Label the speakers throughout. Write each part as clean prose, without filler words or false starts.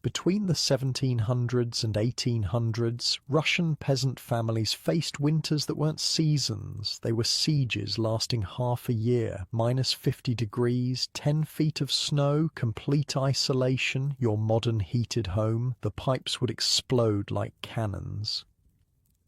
Speaker 1: Between the 1700s and 1800s, Russian peasant families faced winters that weren't seasons. They were sieges lasting half a year, -50 degrees, 10 feet of snow, complete isolation, your modern heated home. The pipes would explode like cannons.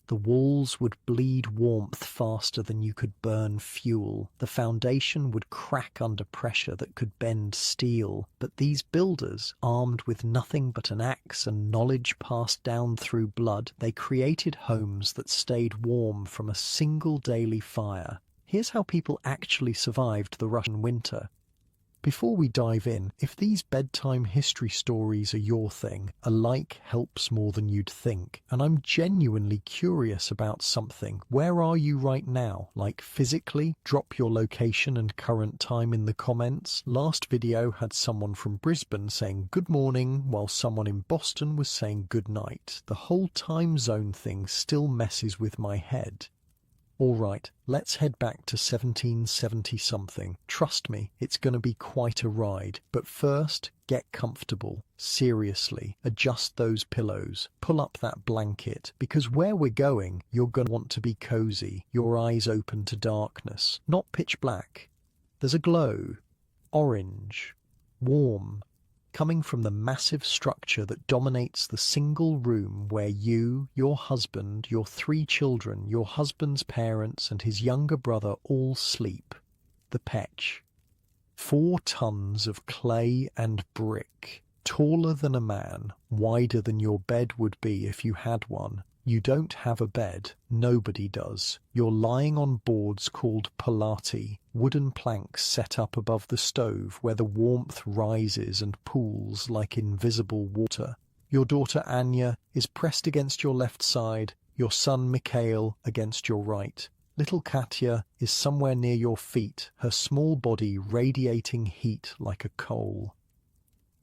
Speaker 1: The walls would bleed warmth faster than you could burn fuel. The foundation would crack under pressure that could bend steel. But these builders, armed with nothing but an axe and knowledge passed down through blood, they created homes that stayed warm from a single daily fire. Here's how people actually survived the Russian winter. Before we dive in, if these bedtime history stories are your thing, a like helps more than you'd think. And I'm genuinely curious about something. Where are you right now? Like physically? Drop your location and current time in the comments. Last video had someone from Brisbane saying good morning, while someone in Boston was saying good night. The whole time zone thing still messes with my head. Alright, let's head back to 1770-something. Trust me, it's going to be quite a ride. But first, get comfortable. Seriously, adjust those pillows. Pull up that blanket. Because where we're going, you're going to want to be cozy. Your eyes open to darkness. Not pitch black. There's a glow. Orange. Warm. Coming from the massive structure that dominates the single room where you, your husband, your 3 children, your husband's parents, and his younger brother all sleep. The Petch. 4 tons of clay and brick, taller than a man, wider than your bed would be if you had one. You don't have a bed. Nobody does. You're lying on boards called palati, wooden planks set up above the stove where the warmth rises and pools like invisible water. Your daughter Anya is pressed against your left side, your son Mikhail against your right. Little Katya is somewhere near your feet, her small body radiating heat like a coal.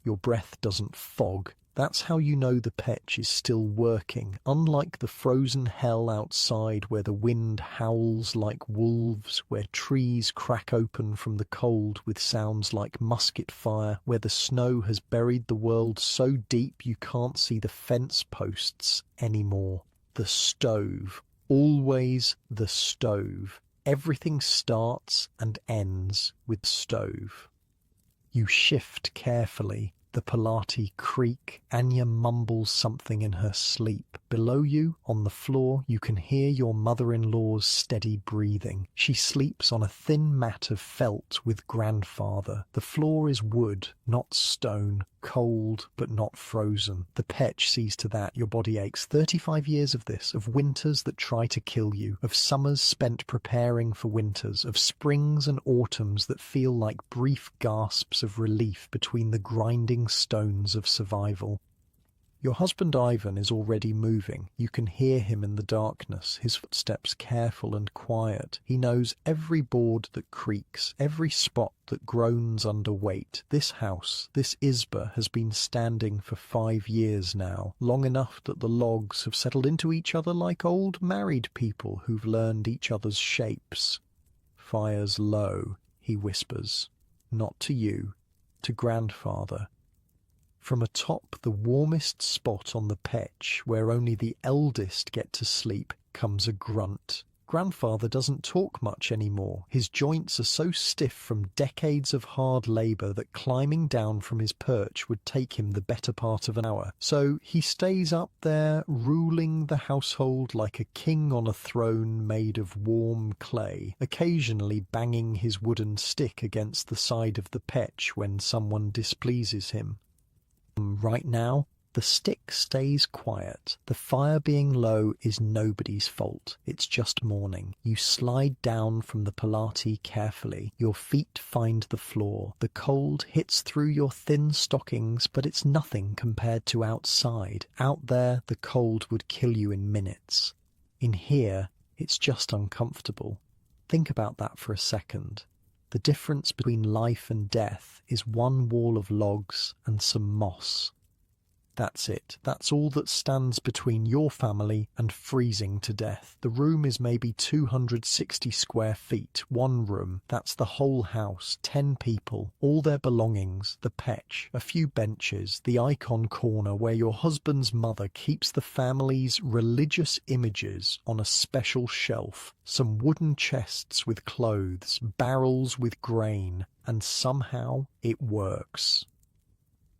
Speaker 1: Your breath doesn't fog. That's how you know the Petch is still working, unlike the frozen hell outside where the wind howls like wolves, where trees crack open from the cold with sounds like musket fire, where the snow has buried the world so deep you can't see the fence posts anymore. The stove. Always the stove. Everything starts and ends with stove. You shift carefully. The palati creak. Anya mumbles something in her sleep. Below you, on the floor, you can hear your mother-in-law's steady breathing. She sleeps on a thin mat of felt with grandfather. The floor is wood, not stone. Cold, but not frozen. The Petch sees to that. Your body aches. 35 years of this, of winters that try to kill you, of summers spent preparing for winters, of springs and autumns that feel like brief gasps of relief between the grinding stones of survival. Your husband Ivan is already moving. You can hear him in the darkness, his footsteps careful and quiet. He knows every board that creaks, every spot that groans under weight. This house, this izba, has been standing for 5 years now, long enough that the logs have settled into each other like old married people who've learned each other's shapes. Fire's low, he whispers. Not to you, to grandfather. From atop the warmest spot on the Petch, where only the eldest get to sleep, comes a grunt. Grandfather doesn't talk much anymore. His joints are so stiff from decades of hard labour that climbing down from his perch would take him the better part of an hour. So he stays up there, ruling the household like a king on a throne made of warm clay, occasionally banging his wooden stick against the side of the Petch when someone displeases him. Right now, the stick stays quiet. The fire being low is nobody's fault. It's just morning. You slide down from the palati carefully. Your feet find the floor. The cold hits through your thin stockings, but it's nothing compared to outside. Out there, the cold would kill you in minutes. In here, it's just uncomfortable. Think about that for a second. The difference between life and death is one wall of logs and some moss. That's it. That's all that stands between your family and freezing to death. The room is maybe 260 square feet, one room. That's the whole house, 10 people, all their belongings, the petch, a few benches, the icon corner where your husband's mother keeps the family's religious images on a special shelf, some wooden chests with clothes, barrels with grain, and somehow it works.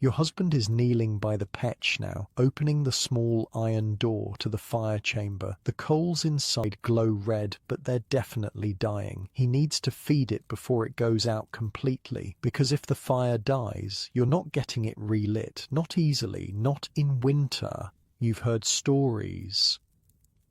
Speaker 1: Your husband is kneeling by the petch now, opening the small iron door to the fire chamber. The coals inside glow red, but they're definitely dying. He needs to feed it before it goes out completely, because if the fire dies, you're not getting it relit. Not easily, not in winter. You've heard stories.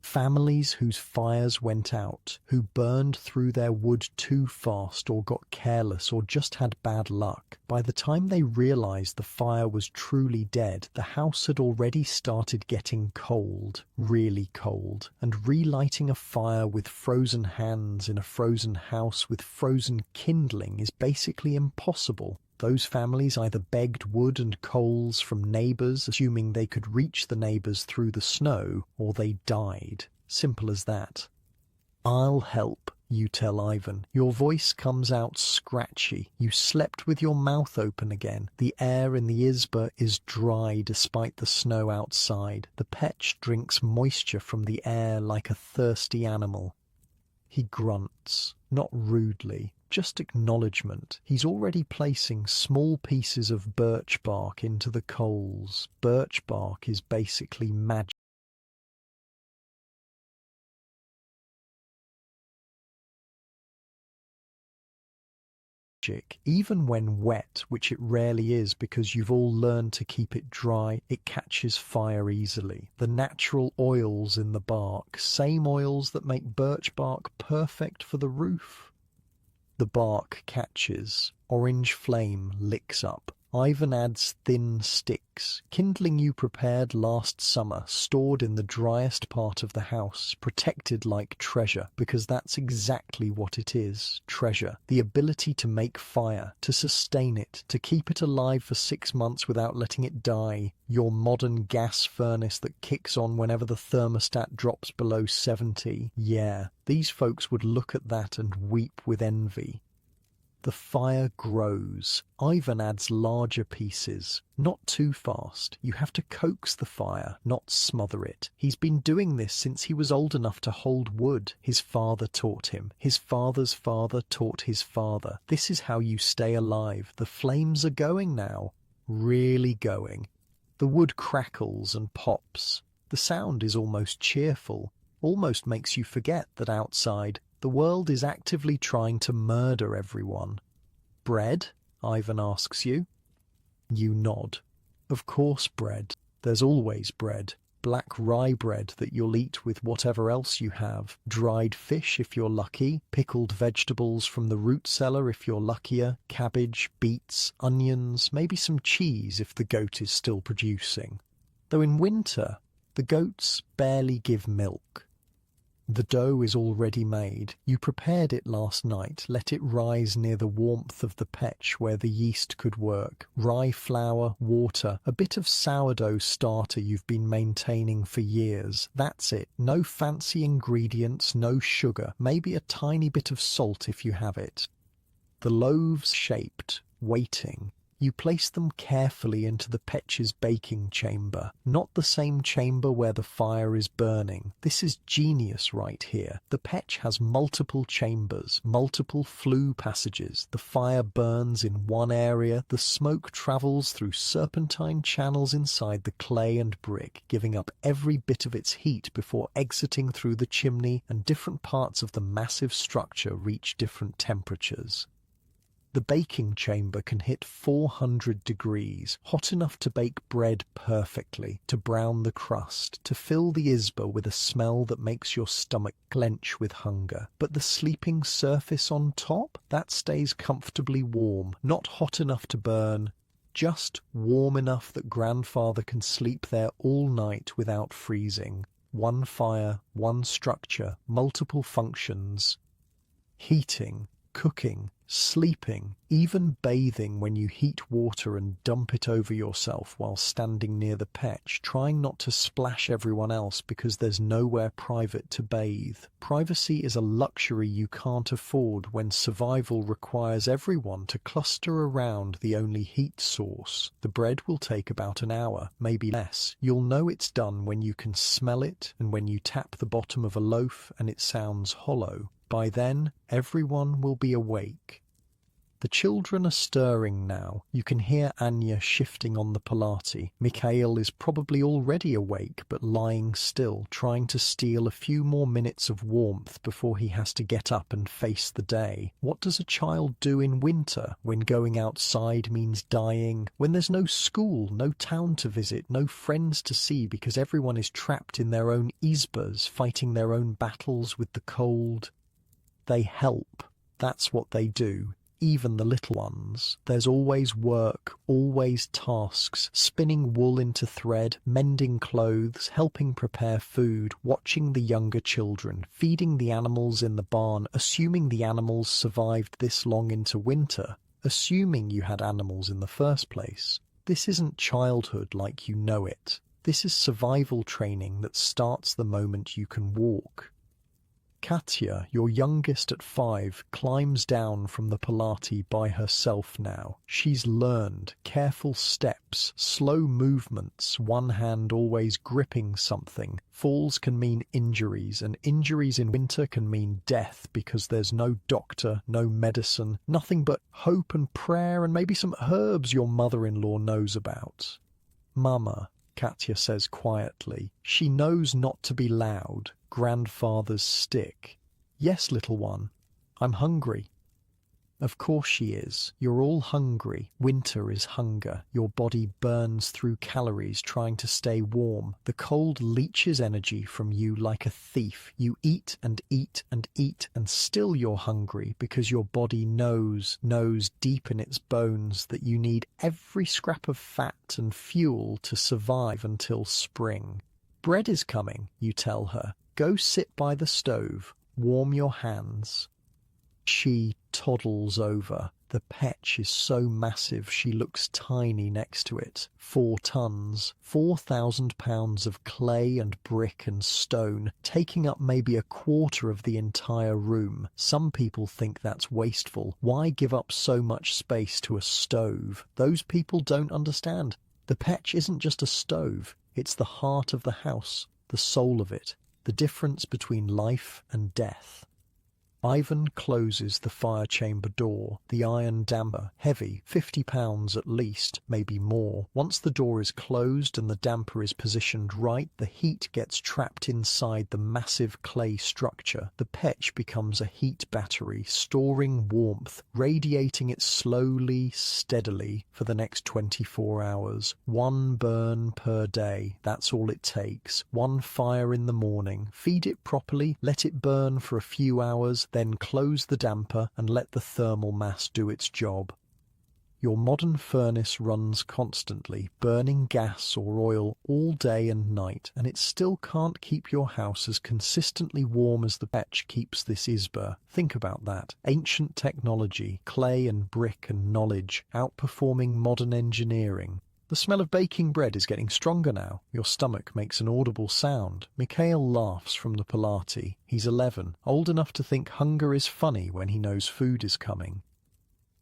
Speaker 1: Families whose fires went out, who burned through their wood too fast or got careless or just had bad luck. By the time they realized the fire was truly dead, the house had already started getting cold, really cold, and relighting a fire with frozen hands in a frozen house with frozen kindling is basically impossible. Those families either begged wood and coals from neighbours, assuming they could reach the neighbours through the snow, or they died. Simple as that. "I'll help," you tell Ivan. Your voice comes out scratchy. You slept with your mouth open again. The air in the izba is dry despite the snow outside. The petch drinks moisture from the air like a thirsty animal. He grunts, not rudely, just acknowledgement. He's already placing small pieces of birch bark into the coals. Birch bark is basically magic. Even when wet, which it rarely is because you've all learned to keep it dry, it catches fire easily. The natural oils in the bark, same oils that make birch bark perfect for the roof. The bark catches. Orange flame licks up. Ivan adds thin sticks, kindling you prepared last summer, stored in the driest part of the house, protected like treasure, because that's exactly what it is, treasure. The ability to make fire, to sustain it, to keep it alive for 6 months without letting it die. Your modern gas furnace that kicks on whenever the thermostat drops below 70. Yeah, these folks would look at that and weep with envy. The fire grows. Ivan adds larger pieces. Not too fast. You have to coax the fire, not smother it. He's been doing this since he was old enough to hold wood. His father taught him. His father's father taught his father. This is how you stay alive. The flames are going now. Really going. The wood crackles and pops. The sound is almost cheerful. Almost makes you forget that outside the world is actively trying to murder everyone. "Bread?" Ivan asks you. You nod. Of course bread. There's always bread. Black rye bread that you'll eat with whatever else you have. Dried fish if you're lucky. Pickled vegetables from the root cellar if you're luckier. Cabbage, beets, onions, maybe some cheese if the goat is still producing. Though in winter, the goats barely give milk. The dough is already made. You prepared it last night. Let it rise near the warmth of the petch where the yeast could work. Rye flour, water, a bit of sourdough starter you've been maintaining for years. That's it. No fancy ingredients, no sugar. Maybe a tiny bit of salt if you have it. The loaves shaped, waiting. You place them carefully into the petch's baking chamber, not the same chamber where the fire is burning. This is genius right here. The petch has multiple chambers, multiple flue passages. The fire burns in one area, the smoke travels through serpentine channels inside the clay and brick, giving up every bit of its heat before exiting through the chimney, and different parts of the massive structure reach different temperatures. The baking chamber can hit 400 degrees, hot enough to bake bread perfectly, to brown the crust, to fill the izba with a smell that makes your stomach clench with hunger. But the sleeping surface on top, that stays comfortably warm, not hot enough to burn, just warm enough that grandfather can sleep there all night without freezing. One fire, one structure, multiple functions. Heating, cooking, Sleeping, even bathing when you heat water and dump it over yourself while standing near the petch, trying not to splash everyone else because there's nowhere private to bathe. Privacy is a luxury you can't afford when survival requires everyone to cluster around the only heat source. The bread will take about an hour, maybe less. You'll know it's done when you can smell it and when you tap the bottom of a loaf and it sounds hollow. By then, everyone will be awake. The children are stirring now. You can hear Anya shifting on the Pilati. Mikhail is probably already awake but lying still, trying to steal a few more minutes of warmth before he has to get up and face the day. What does a child do in winter when going outside means dying? When there's no school, no town to visit, no friends to see because everyone is trapped in their own izbas, fighting their own battles with the cold? They help. That's what they do. Even the little ones. There's always work, always tasks, spinning wool into thread, mending clothes, helping prepare food, watching the younger children, feeding the animals in the barn, assuming the animals survived this long into winter, assuming you had animals in the first place. This isn't childhood like you know it. This is survival training that starts the moment you can walk. Katya, your youngest at 5, climbs down from the Pilati by herself now. She's learned careful steps, slow movements, one hand always gripping something. Falls can mean injuries, and injuries in winter can mean death because there's no doctor, no medicine, nothing but hope and prayer and maybe some herbs your mother-in-law knows about. Mama, Katya says quietly. She knows not to be loud. Grandfather's stick. Yes, little one. I'm hungry. Of course she is. You're all hungry. Winter is hunger. Your body burns through calories trying to stay warm. The cold leeches energy from you like a thief. You eat and eat and eat, and still you're hungry because your body knows deep in its bones that you need every scrap of fat and fuel to survive until spring. Bread is coming, you tell her. Go sit by the stove. Warm your hands. She toddles over. The petch is so massive she looks tiny next to it. 4 tons, 4,000 pounds of clay and brick and stone, taking up maybe a quarter of the entire room. Some people think that's wasteful. Why give up so much space to a stove? Those people don't understand. The petch isn't just a stove. It's the heart of the house, the soul of it. The difference between life and death. Ivan closes the fire chamber door, the iron damper, heavy, 50 pounds at least, maybe more. Once the door is closed and the damper is positioned right, the heat gets trapped inside the massive clay structure. The petch becomes a heat battery, storing warmth, radiating it slowly, steadily for the next 24 hours. 1 burn per day, that's all it takes. 1 fire in the morning. Feed it properly, let it burn for a few hours, then close the damper and let the thermal mass do its job. Your modern furnace runs constantly, burning gas or oil all day and night, and it still can't keep your house as consistently warm as the petch keeps this izba. Think about that. Ancient technology, clay and brick and knowledge, outperforming modern engineering. The smell of baking bread is getting stronger now. Your stomach makes an audible sound. Mikhail laughs from the Pilati. He's 11, old enough to think hunger is funny when he knows food is coming.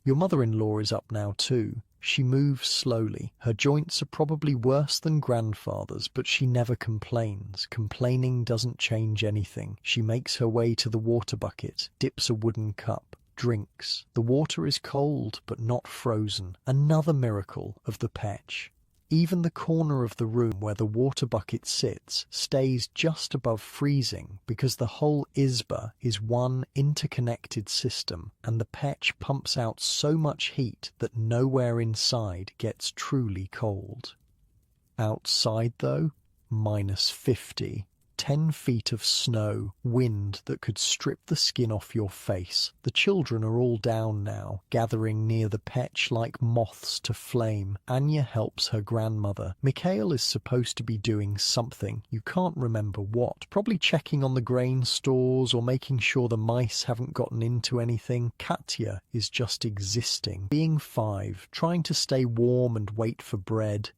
Speaker 1: Your mother-in-law is up now too. She moves slowly. Her joints are probably worse than grandfather's, but she never complains. Complaining doesn't change anything. She makes her way to the water bucket, dips a wooden cup. Drinks. The water is cold, but not frozen. Another miracle of the petch. Even the corner of the room where the water bucket sits stays just above freezing because the whole izba is one interconnected system, and the petch pumps out so much heat that nowhere inside gets truly cold. Outside, though, -50. 10 feet of snow, wind that could strip the skin off your face. The children are all down now, gathering near the petch like moths to flame. Anya helps her grandmother. Mikhail is supposed to be doing something. You can't remember what. Probably checking on the grain stores or making sure the mice haven't gotten into anything. Katya is just existing, being 5, trying to stay warm and wait for bread.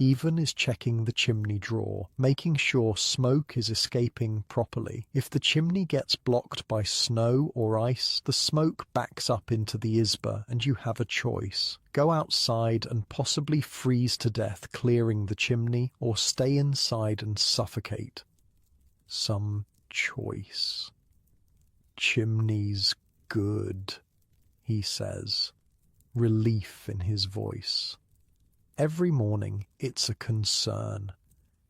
Speaker 1: Ivan is checking the chimney drawer, making sure smoke is escaping properly. If the chimney gets blocked by snow or ice, the smoke backs up into the izba and you have a choice. Go outside and possibly freeze to death clearing the chimney, or stay inside and suffocate. Some choice. Chimney's good, he says, relief in his voice. Every morning it's a concern.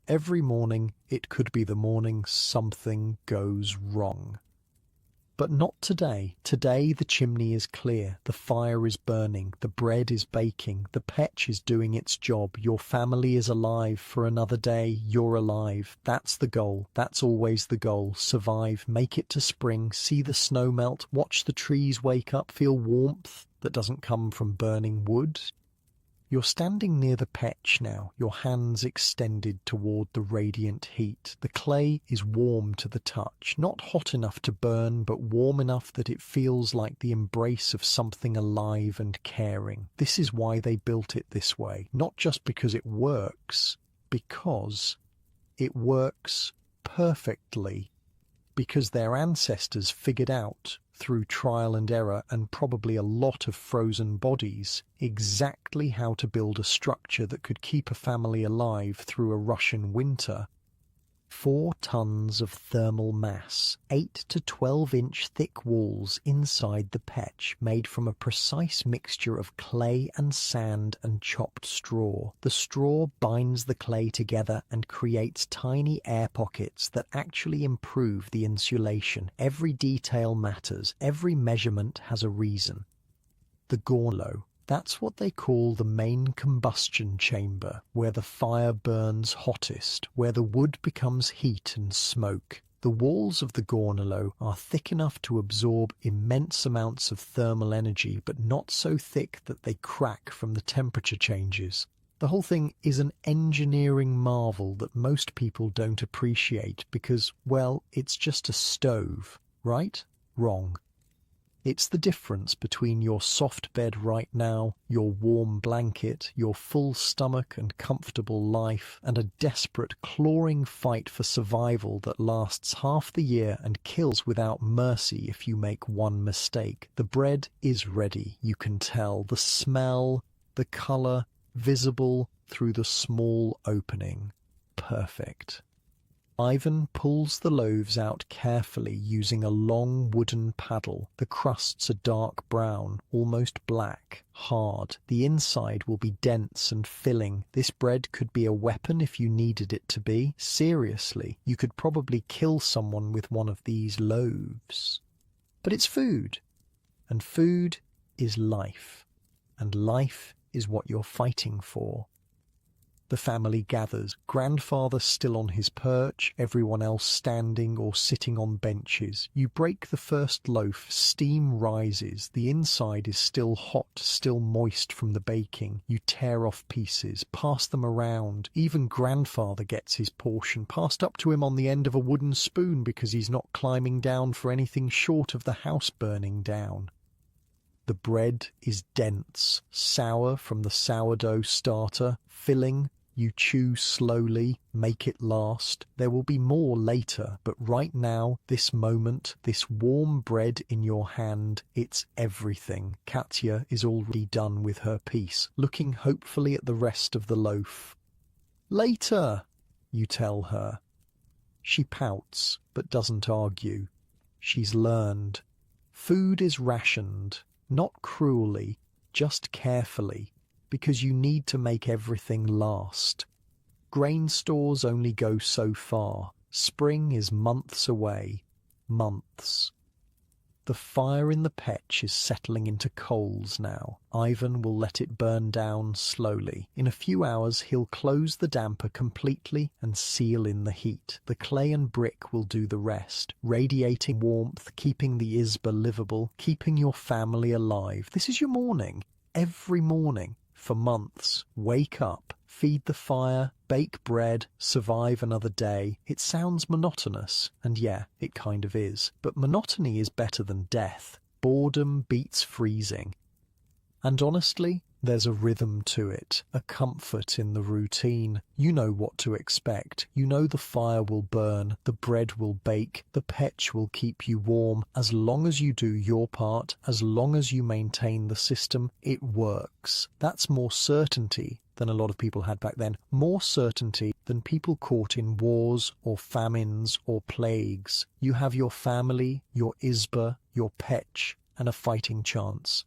Speaker 1: Every morning it could be the morning something goes wrong. But not today. Today the chimney is clear, the fire is burning, the bread is baking, the petch is doing its job, your family is alive for another day, you're alive. That's the goal. That's always the goal. Survive, make it to spring, see the snow melt, watch the trees wake up, feel warmth that doesn't come from burning wood. You're standing near the petch now, your hands extended toward the radiant heat. The clay is warm to the touch, not hot enough to burn, but warm enough that it feels like the embrace of something alive and caring. This is why they built it this way, not just because it works, because it works perfectly. Because their ancestors figured out, through trial and error and probably a lot of frozen bodies, exactly how to build a structure that could keep a family alive through a Russian winter. 4 tons of thermal mass, 8 to 12-inch thick walls inside the petch made from a precise mixture of clay and sand and chopped straw. The straw binds the clay together and creates tiny air pockets that actually improve the insulation. Every detail matters. Every measurement has a reason. The gorlo. That's what they call the main combustion chamber, where the fire burns hottest, where the wood becomes heat and smoke. The walls of the gornalo are thick enough to absorb immense amounts of thermal energy, but not so thick that they crack from the temperature changes. The whole thing is an engineering marvel that most people don't appreciate because, well, it's just a stove, right? Wrong. It's the difference between your soft bed right now, your warm blanket, your full stomach and comfortable life, and a desperate, clawing fight for survival that lasts half the year and kills without mercy if you make one mistake. The bread is ready, you can tell. The smell, the colour, visible through the small opening. Perfect. Ivan pulls the loaves out carefully using a long wooden paddle. The crusts are dark brown, almost black, hard. The inside will be dense and filling. This bread could be a weapon if you needed it to be. Seriously, you could probably kill someone with one of these loaves. But it's food, and food is life, and life is what you're fighting for. The family gathers, grandfather still on his perch, everyone else standing or sitting on benches. You break the first loaf, steam rises, the inside is still hot, still moist from the baking. You tear off pieces, pass them around. Even grandfather gets his portion, passed up to him on the end of a wooden spoon because he's not climbing down for anything short of the house burning down. The bread is dense, sour from the sourdough starter, filling. You chew slowly, make it last. There will be more later, but right now, this moment, this warm bread in your hand, it's everything. Katya is already done with her piece, looking hopefully at the rest of the loaf. Later, you tell her. She pouts, but doesn't argue. She's learned. Food is rationed, not cruelly, just carefully, because you need to make everything last. Grain stores only go so far. Spring is months away. Months. The fire in the petch is settling into coals now. Ivan will let it burn down slowly. In a few hours he'll close the damper completely and seal in the heat. The clay and brick will do the rest, radiating warmth, keeping the izba livable, keeping your family alive. This is your morning. Every morning. For months. Wake up, feed the fire, bake bread, survive another day. It sounds monotonous, and yeah, it kind of is. But monotony is better than death. Boredom beats freezing. And honestly, there's a rhythm to it, a comfort in the routine. You know what to expect. You know the fire will burn, the bread will bake, the petch will keep you warm. As long as you do your part, as long as you maintain the system, it works. That's more certainty than a lot of people had back then. More certainty than people caught in wars or famines or plagues. You have your family, your izba, your petch, and a fighting chance.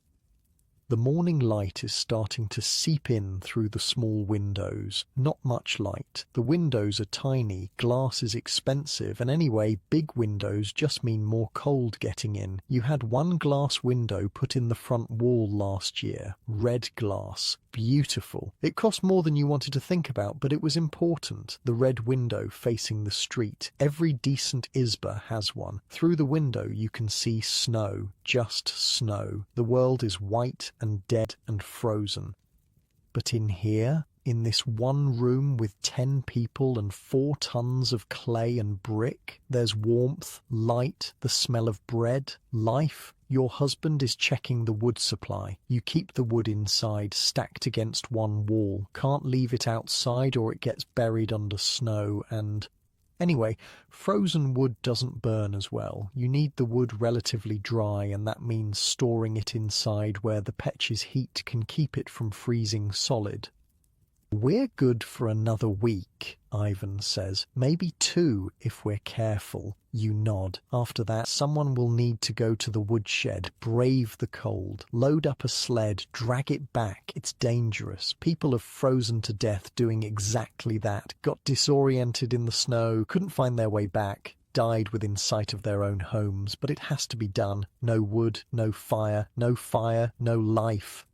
Speaker 1: The morning light is starting to seep in through the small windows. Not much light. The windows are tiny, glass is expensive, and anyway, big windows just mean more cold getting in. You had one glass window put in the front wall last year. Red glass. Beautiful. It cost more than you wanted to think about, but it was important. The red window facing the street. Every decent izba has one. Through the window you can see snow. Just snow. The world is white and dead and frozen. But in here, in this one room with 10 people and 4 tons of clay and brick, there's warmth, light, the smell of bread, life. Your husband is checking the wood supply. You keep the wood inside, stacked against one wall. Can't leave it outside or it gets buried under snow and... Anyway, frozen wood doesn't burn as well. You need the wood relatively dry, and that means storing it inside where the petch's heat can keep it from freezing solid. We're good for another week, Ivan says. Maybe 2 if we're careful. You nod. After that, someone will need to go to the woodshed, brave the cold, load up a sled, drag it back. It's dangerous. People have frozen to death doing exactly that. Got disoriented in the snow, couldn't find their way back, died within sight of their own homes. But it has to be done. No wood, no fire, no life.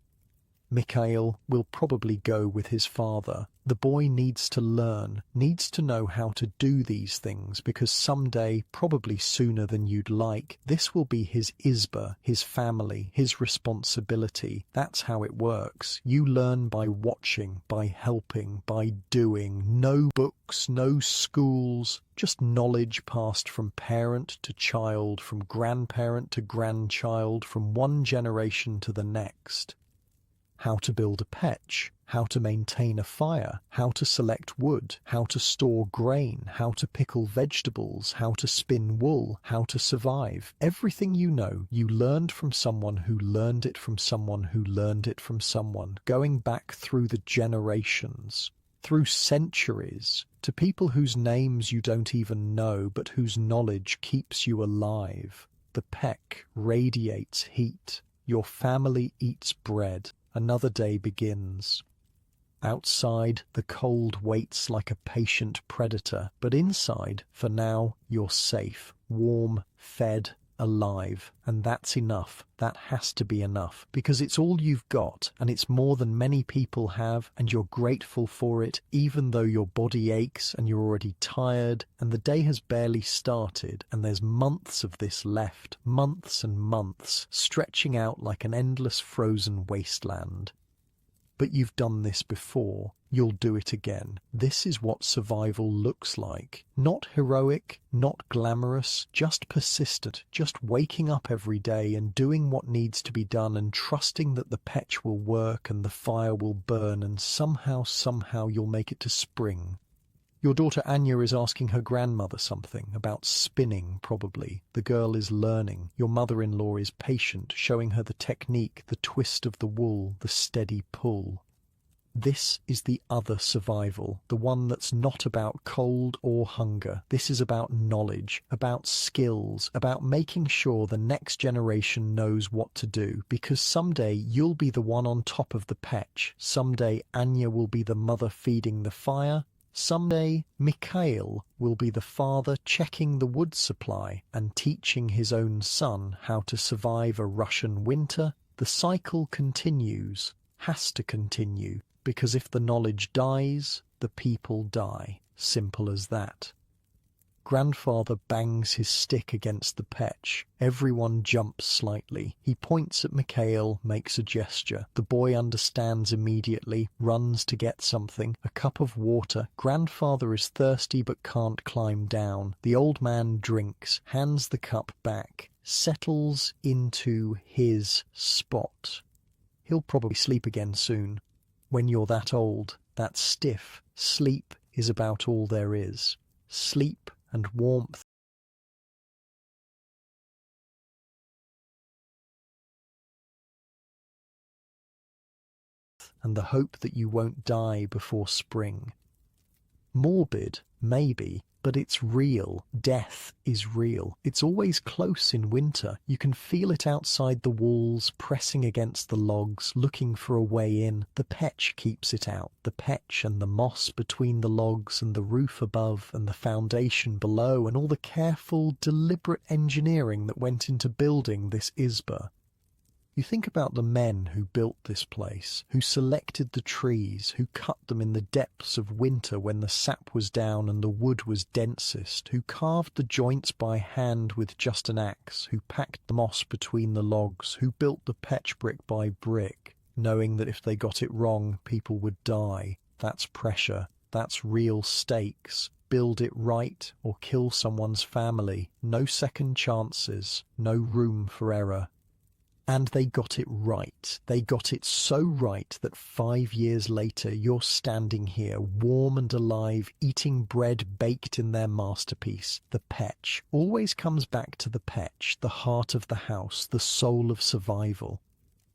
Speaker 1: Mikhail will probably go with his father. The boy needs to learn, needs to know how to do these things, because someday, probably sooner than you'd like, this will be his izba, his family, his responsibility. That's how it works. You learn by watching, by helping, by doing. No books, no schools, just knowledge passed from parent to child, from grandparent to grandchild, from one generation to the next. How to build a petch, how to maintain a fire, how to select wood, how to store grain, how to pickle vegetables, how to spin wool, how to survive. Everything you know, you learned from someone who learned it from someone who learned it from someone, going back through the generations, through centuries, to people whose names you don't even know, but whose knowledge keeps you alive. The peck radiates heat. Your family eats bread. Another day begins. Outside, the cold waits like a patient predator, but inside, for now, you're safe, warm, fed, alive. And that's enough. That has to be enough, because it's all you've got, and it's more than many people have, and you're grateful for it, even though your body aches and you're already tired, and the day has barely started, and there's months of this left, months and months, stretching out like an endless frozen wasteland. But you've done this before. You'll do it again. This is what survival looks like. Not heroic, not glamorous, just persistent, just waking up every day and doing what needs to be done and trusting that the petch will work and the fire will burn and somehow you'll make it to spring. Your daughter Anya is asking her grandmother something, about spinning probably. The girl is learning. Your mother-in-law is patient, showing her the technique, the twist of the wool, the steady pull. This is the other survival, the one that's not about cold or hunger. This is about knowledge, about skills, about making sure the next generation knows what to do, because someday you'll be the one on top of the petch. Someday Anya will be the mother feeding the fire, Someday, Mikhail will be the father checking the wood supply and teaching his own son how to survive a Russian winter. The cycle continues, has to continue, because if the knowledge dies, the people die. Simple as that. Grandfather bangs his stick against the petch. Everyone jumps slightly. He points at Mikhail, makes a gesture. The boy understands immediately, runs to get something, a cup of water. Grandfather is thirsty but can't climb down. The old man drinks, hands the cup back, settles into his spot. He'll probably sleep again soon. When you're that old, that stiff, sleep is about all there is. Sleep and warmth. And the hope that you won't die before spring. Morbid, maybe, but it's real. Death is real. It's always close in winter. You can feel it outside the walls, pressing against the logs, looking for a way in. The petch keeps it out. The petch and the moss between the logs and the roof above and the foundation below and all the careful, deliberate engineering that went into building this izba. You think about the men who built this place, who selected the trees, who cut them in the depths of winter when the sap was down and the wood was densest, who carved the joints by hand with just an axe, who packed the moss between the logs, who built the petch brick by brick, knowing that if they got it wrong, people would die. That's pressure. That's real stakes. Build it right or kill someone's family. No second chances. No room for error. And they got it right. They got it so right that 5 years later you're standing here, warm and alive, eating bread baked in their masterpiece. The petch always comes back to the petch, the heart of the house, the soul of survival.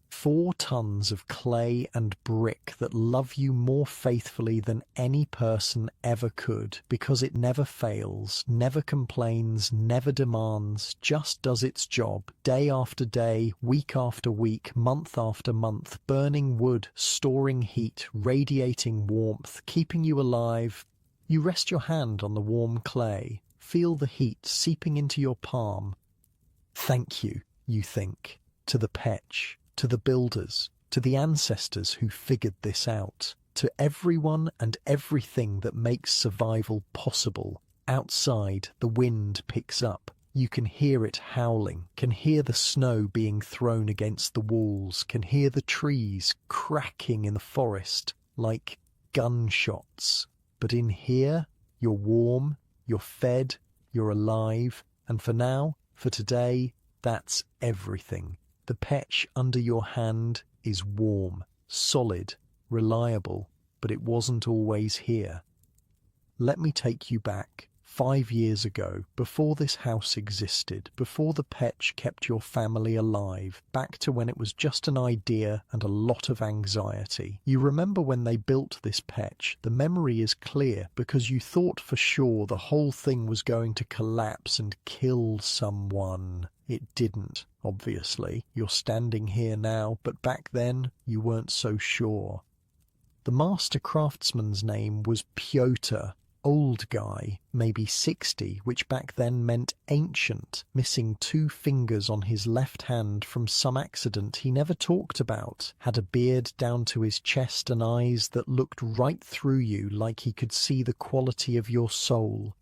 Speaker 1: 4 tons of clay and brick that love you more faithfully than any person ever could, because it never fails, never complains, never demands, just does its job, day after day, week after week, month after month, burning wood, storing heat, radiating warmth, keeping you alive. You rest your hand on the warm clay, feel the heat seeping into your palm. Thank you, you think, to the petch, to the builders, to the ancestors who figured this out, to everyone and everything that makes survival possible. Outside, the wind picks up. You can hear it howling, can hear the snow being thrown against the walls, can hear the trees cracking in the forest like gunshots. But in here, you're warm, you're fed, you're alive, and for now, for today, that's everything. The petch under your hand is warm, solid, reliable, but it wasn't always here. Let me take you back 5 years ago, before this house existed, before the petch kept your family alive, back to when it was just an idea and a lot of anxiety. You remember when they built this petch. The memory is clear because you thought for sure the whole thing was going to collapse and kill someone. It didn't, obviously. You're standing here now, but back then you weren't so sure. The master craftsman's name was Pyotr. Old guy, maybe 60, which back then meant ancient, missing 2 fingers on his left hand from some accident he never talked about, had a beard down to his chest and eyes that looked right through you like he could see the quality of your soul.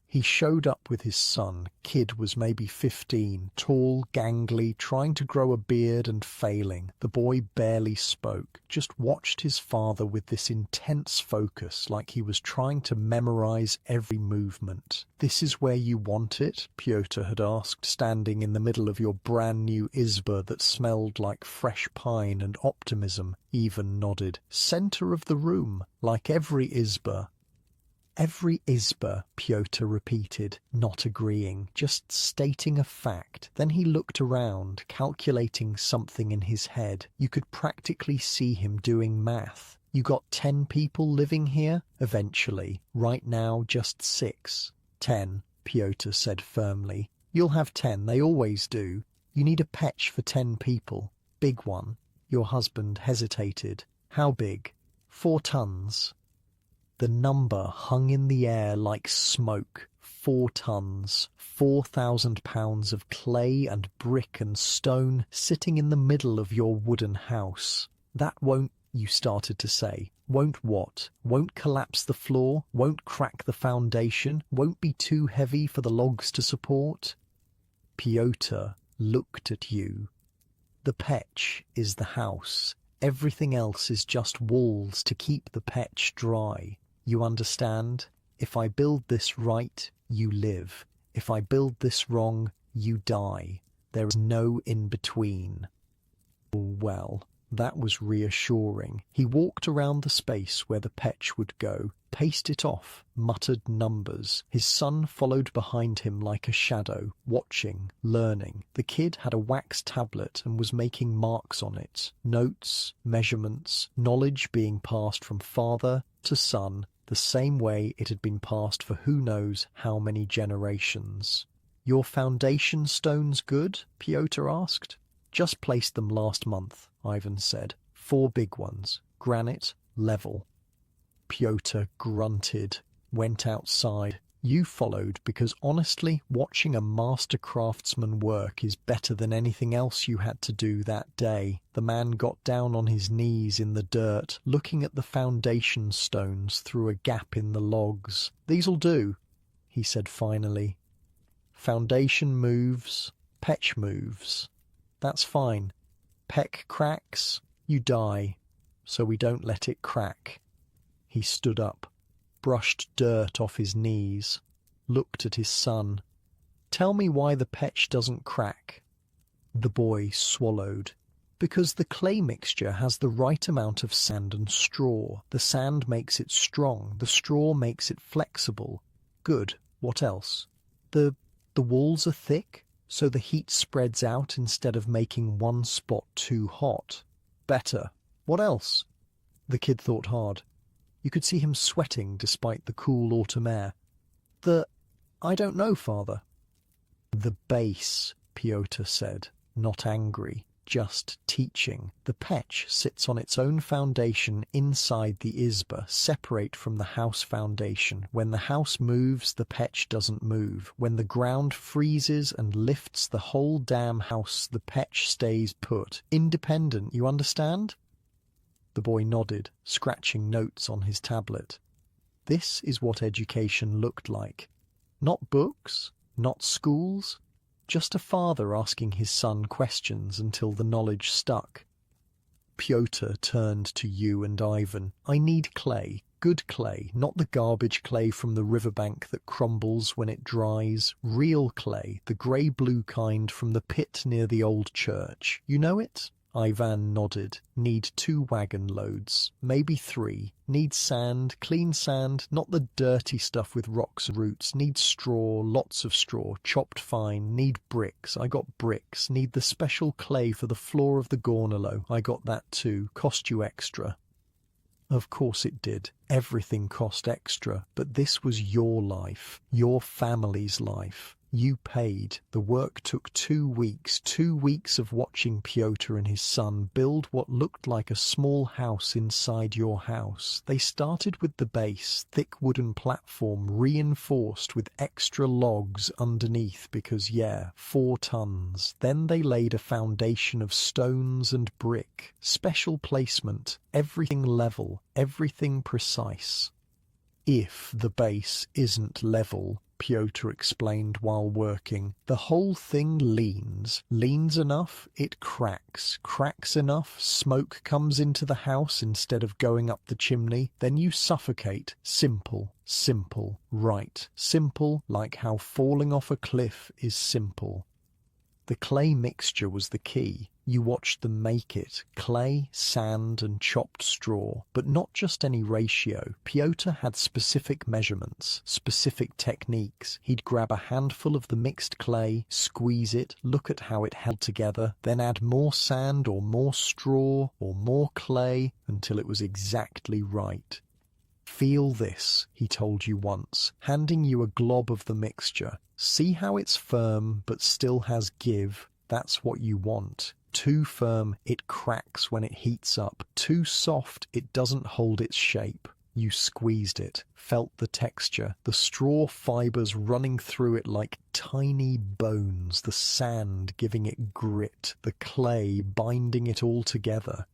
Speaker 1: He showed up with his son. Kid was maybe 15, tall, gangly, trying to grow a beard and failing. The boy barely spoke, just watched his father with this intense focus, like he was trying to memorize every movement. "This is where you want it?" Pyotr had asked, standing in the middle of your brand new izba that smelled like fresh pine and optimism. Even nodded. "Center of the room, like every izba." "Every izba," Pyotr repeated, not agreeing, just stating a fact. Then he looked around, calculating something in his head. You could practically see him doing math. "You got 10 people living here?" "Eventually. Right now, just 6. 10, Pyotr said firmly. "You'll have 10, they always do. You need a petch for 10 people. Big one." Your husband hesitated. "How big?" 4 tons. The number hung in the air like smoke. 4 tons, 4,000 pounds of clay and brick and stone sitting in the middle of your wooden house. That won't, you started to say. Won't what? Won't collapse the floor? Won't crack the foundation? Won't be too heavy for the logs to support? Pyotr looked at you. The petch is the house. Everything else is just walls to keep the petch dry. You understand? If I build this right, you live. If I build this wrong, you die. There is no in-between. Well, that was reassuring. He walked around the space where the petch would go, paced it off, muttered numbers. His son followed behind him like a shadow, watching, learning. The kid had a wax tablet and was making marks on it. Notes, measurements, knowledge being passed from father to son, the same way it had been passed for who knows how many generations. Your foundation stones good? Pyotr asked. Just placed them last month, Ivan said. 4 big ones. Granite, level. Pyotr grunted, went outside. You followed because honestly, watching a master craftsman work is better than anything else you had to do that day. The man got down on his knees in the dirt, looking at the foundation stones through a gap in the logs. These'll do, he said finally. Foundation moves, petch moves. That's fine. Peck cracks, you die, so we don't let it crack. He stood up, brushed dirt off his knees, looked at his son. Tell me why the petch doesn't crack. The boy swallowed. Because the clay mixture has the right amount of sand and straw. The sand makes it strong, the straw makes it flexible. Good. What else? The walls are thick, so the heat spreads out instead of making one spot too hot. Better. What else? The kid thought hard. You could see him sweating despite the cool autumn air. I don't know, father. The base, Pyotr said, not angry, just teaching. The petch sits on its own foundation inside the izba, separate from the house foundation. When the house moves, the petch doesn't move. When the ground freezes and lifts the whole damn house, the petch stays put. Independent, you understand? The boy nodded, scratching notes on his tablet. This is what education looked like. Not books, not schools, just a father asking his son questions until the knowledge stuck. Pyotr turned to you and Ivan. I need clay, good clay, not the garbage clay from the riverbank that crumbles when it dries. Real clay, the grey-blue kind from the pit near the old church. You know it? Ivan nodded. Need 2 wagon loads, maybe 3. Need sand, clean sand, not the dirty stuff with rocks and roots. Need straw, lots of straw, chopped fine. Need bricks, I got bricks. Need the special clay for the floor of the gornalo, I got that too. Cost you extra. Of course it did. Everything cost extra, but this was your life, your family's life. You paid. The work took 2 weeks, 2 weeks of watching Pyotr and his son build what looked like a small house inside your house. They started with the base, thick wooden platform reinforced with extra logs underneath because, 4 tons. Then they laid a foundation of stones and brick. Special placement, everything level, everything precise. If the base isn't level, Pyotr explained while working, the whole thing leans. Leans enough, it cracks. Cracks enough, smoke comes into the house instead of going up the chimney. Then you suffocate. Simple, simple, right. Simple, like how falling off a cliff is simple. The clay mixture was the key. You watched them make it. Clay, sand and chopped straw. But not just any ratio. Pyotr had specific measurements, specific techniques. He'd grab a handful of the mixed clay, squeeze it, look at how it held together, then add more sand or more straw or more clay until it was exactly right. Feel this, he told you once, handing you a glob of the mixture. See how it's firm but still has give? That's what you want. Too firm, it cracks when it heats up. Too soft, it doesn't hold its shape. You squeezed it, felt the texture, the straw fibers running through it like tiny bones, the sand giving it grit, the clay binding it all together.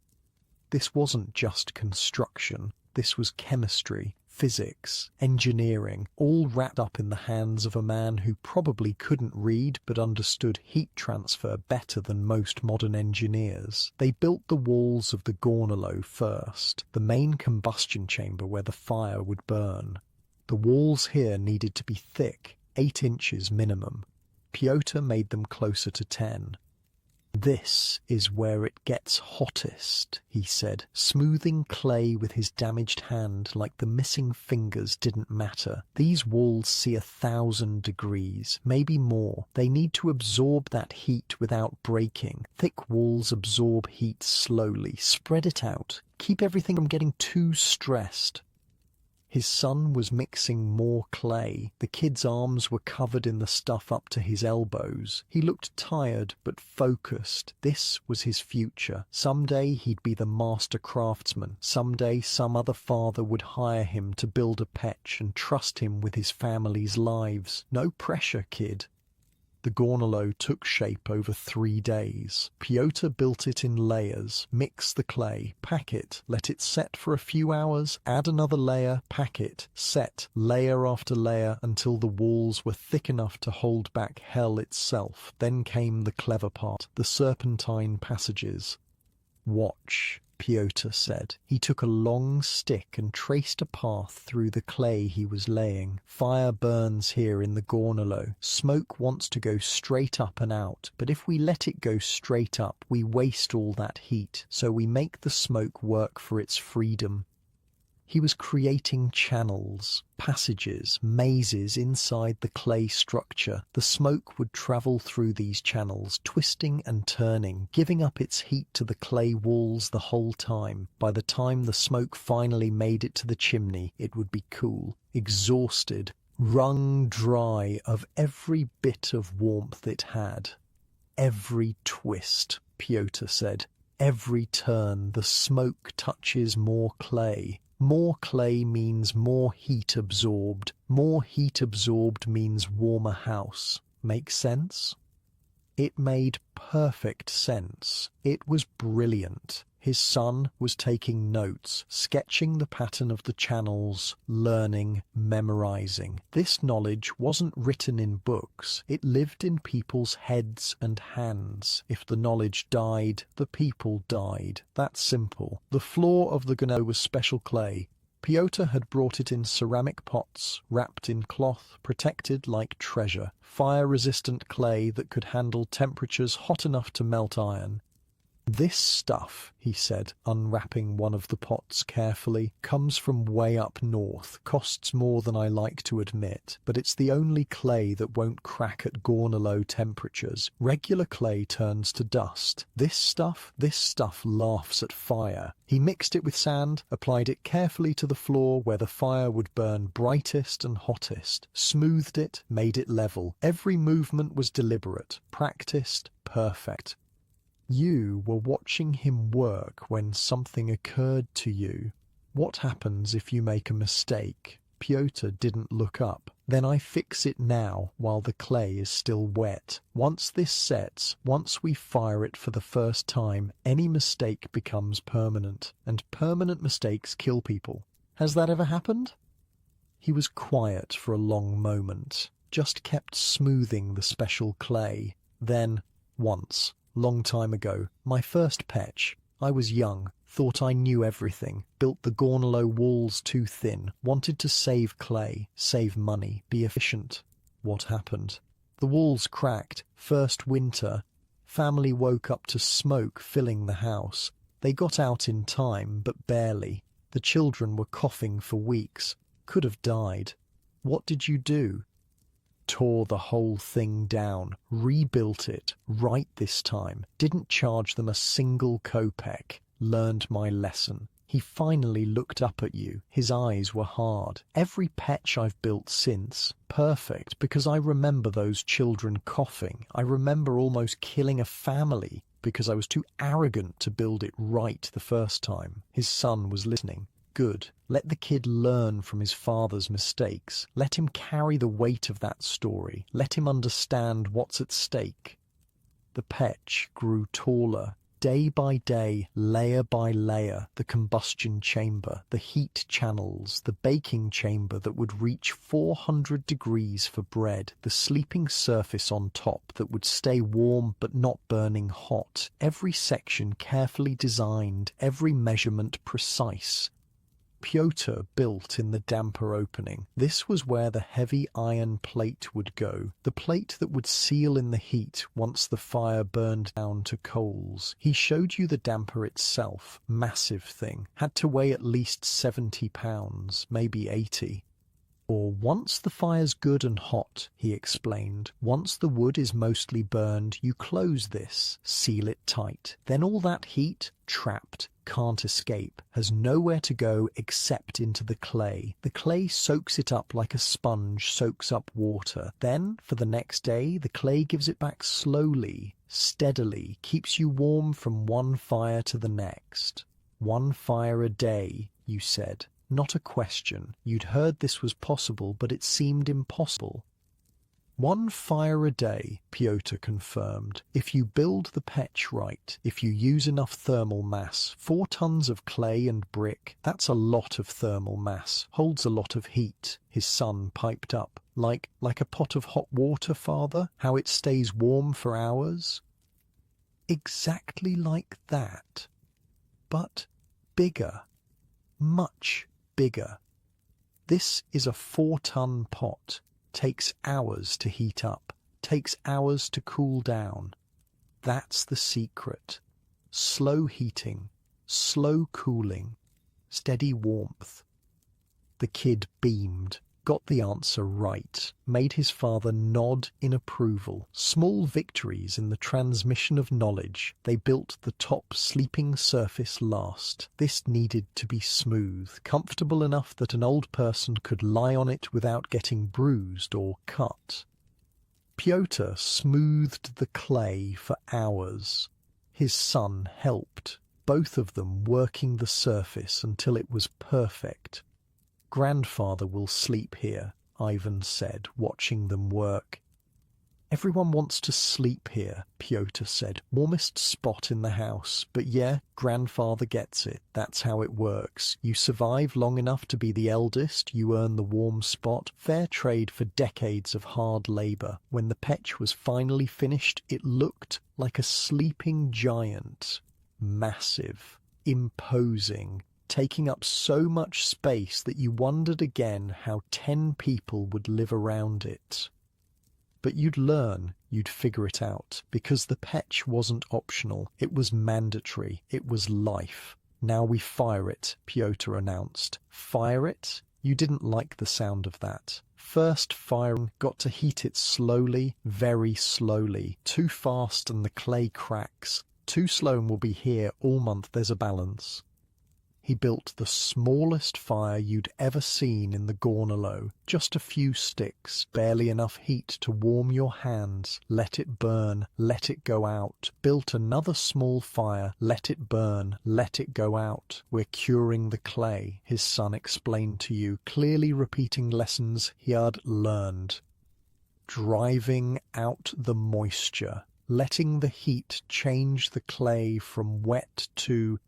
Speaker 1: This wasn't just construction. This was chemistry, physics, engineering, all wrapped up in the hands of a man who probably couldn't read but understood heat transfer better than most modern engineers. They built the walls of the gornalo first, the main combustion chamber where the fire would burn. The walls here needed to be thick, 8 inches minimum. Pyotr made them closer to 10. "This is where it gets hottest," he said, smoothing clay with his damaged hand like the missing fingers didn't matter. "These walls see 1,000 degrees, maybe more. They need to absorb that heat without breaking. Thick walls absorb heat slowly. Spread it out. Keep everything from getting too stressed." His son was mixing more clay. The kid's arms were covered in the stuff up to his elbows. He looked tired but focused. This was his future. Someday he'd be the master craftsman. Someday some other father would hire him to build a pech and trust him with his family's lives. No pressure, kid. The gornalo took shape over 3 days. Pyotr built it in layers, mix the clay, pack it, let it set for a few hours, add another layer, pack it, set, layer after layer until the walls were thick enough to hold back hell itself. Then came the clever part, the serpentine passages. "Watch," Pyotr said. He took a long stick and traced a path through the clay he was laying. "Fire burns here in the gornalo. Smoke wants to go straight up and out, but if we let it go straight up, we waste all that heat, so we make the smoke work for its freedom." He was creating channels, passages, mazes inside the clay structure. The smoke would travel through these channels, twisting and turning, giving up its heat to the clay walls the whole time. By the time the smoke finally made it to the chimney, it would be cool, exhausted, wrung dry of every bit of warmth it had. "Every twist," Pyotr said, "every turn, the smoke touches more clay. More clay means more heat absorbed. More heat absorbed means warmer house. Make sense?" It made perfect sense. It was brilliant. His son was taking notes, sketching the pattern of the channels, learning, memorizing. This knowledge wasn't written in books. It lived in people's heads and hands. If the knowledge died, the people died. That's simple. The floor of the gornalo was special clay. Pyotr had brought it in ceramic pots, wrapped in cloth, protected like treasure. Fire-resistant clay that could handle temperatures hot enough to melt iron. "This stuff," he said, unwrapping one of the pots carefully, "comes from way up north, costs more than I like to admit, but it's the only clay that won't crack at gornalo temperatures. Regular clay turns to dust. This stuff laughs at fire." He mixed it with sand, applied it carefully to the floor where the fire would burn brightest and hottest, smoothed it, made it level. Every movement was deliberate, practiced, perfect. You were watching him work when something occurred to you. What happens if you make a mistake? Pyotr didn't look up. "Then I fix it now while the clay is still wet. Once this sets, once we fire it for the first time, any mistake becomes permanent, and permanent mistakes kill people. Has that ever happened?" He was quiet for a long moment, just kept smoothing the special clay. Then, once, long time ago, my first pech. I was young, thought I knew everything, built the gornalo walls too thin, wanted to save clay, save money, be efficient. What happened? The walls cracked. First winter. Family woke up to smoke filling the house. They got out in time, but barely. The children were coughing for weeks. Could have died. What did you do? Tore the whole thing down, rebuilt it, right this time, didn't charge them a single kopeck, learned my lesson. He finally looked up at you. His eyes were hard. Every pech I've built since, perfect, because I remember those children coughing. I remember almost killing a family because I was too arrogant to build it right the first time. His son was listening. Good. Let the kid learn from his father's mistakes. Let him carry the weight of that story. Let him understand what's at stake. The petch grew taller. Day by day, layer by layer, the combustion chamber, the heat channels, the baking chamber that would reach 400 degrees for bread, the sleeping surface on top that would stay warm but not burning hot, every section carefully designed, every measurement precise. Pyotr built in the damper opening. This was where the heavy iron plate would go, the plate that would seal in the heat once the fire burned down to coals. He showed you the damper itself, massive thing, had to weigh at least 70 pounds, maybe 80. Or once the fire's good and hot, he explained, once the wood is mostly burned, you close this, seal it tight. Then all that heat, trapped, can't escape, has nowhere to go except into the clay. The clay soaks it up like a sponge soaks up water. Then, for the next day, the clay gives it back slowly, steadily, keeps you warm from one fire to the next. 1 fire a day, you said. Not a question. You'd heard this was possible, but it seemed impossible. 1 fire a day, Pyotr confirmed. If you build the petch right, if you use enough thermal mass, 4 tons of clay and brick, that's a lot of thermal mass, holds a lot of heat, his son piped up. Like a pot of hot water, father? How it stays warm for hours? Exactly like that. But bigger. Much bigger. This is a 4-ton pot. Takes hours to heat up. Takes hours to cool down. That's the secret. Slow heating. Slow cooling. Steady warmth. The kid beamed. Got the answer right, made his father nod in approval. Small victories in the transmission of knowledge. They built the top sleeping surface last. This needed to be smooth, comfortable enough that an old person could lie on it without getting bruised or cut. Pyotr smoothed the clay for hours. His son helped, both of them working the surface until it was perfect. Grandfather will sleep here, Ivan said, watching them work. Everyone wants to sleep here, Pyotr said. Warmest spot in the house. But yeah, grandfather gets it. That's how it works. You survive long enough to be the eldest, you earn the warm spot. Fair trade for decades of hard labour. When the petch was finally finished, it looked like a sleeping giant. Massive. Imposing. Taking up so much space that you wondered again how 10 people would live around it. But you'd learn, you'd figure it out, because the petch wasn't optional, it was mandatory, it was life. Now we fire it, Pyotr announced. Fire it? You didn't like the sound of that. First firing, got to heat it slowly, very slowly. Too fast and the clay cracks. Too slow and we'll be here all month, there's a balance. He built the smallest fire you'd ever seen in the Gornalo. Just a few sticks, barely enough heat to warm your hands. Let it burn, let it go out. Built another small fire, let it burn, let it go out. We're curing the clay, his son explained to you, clearly repeating lessons he had learned. Driving out the moisture, letting the heat change the clay from wet to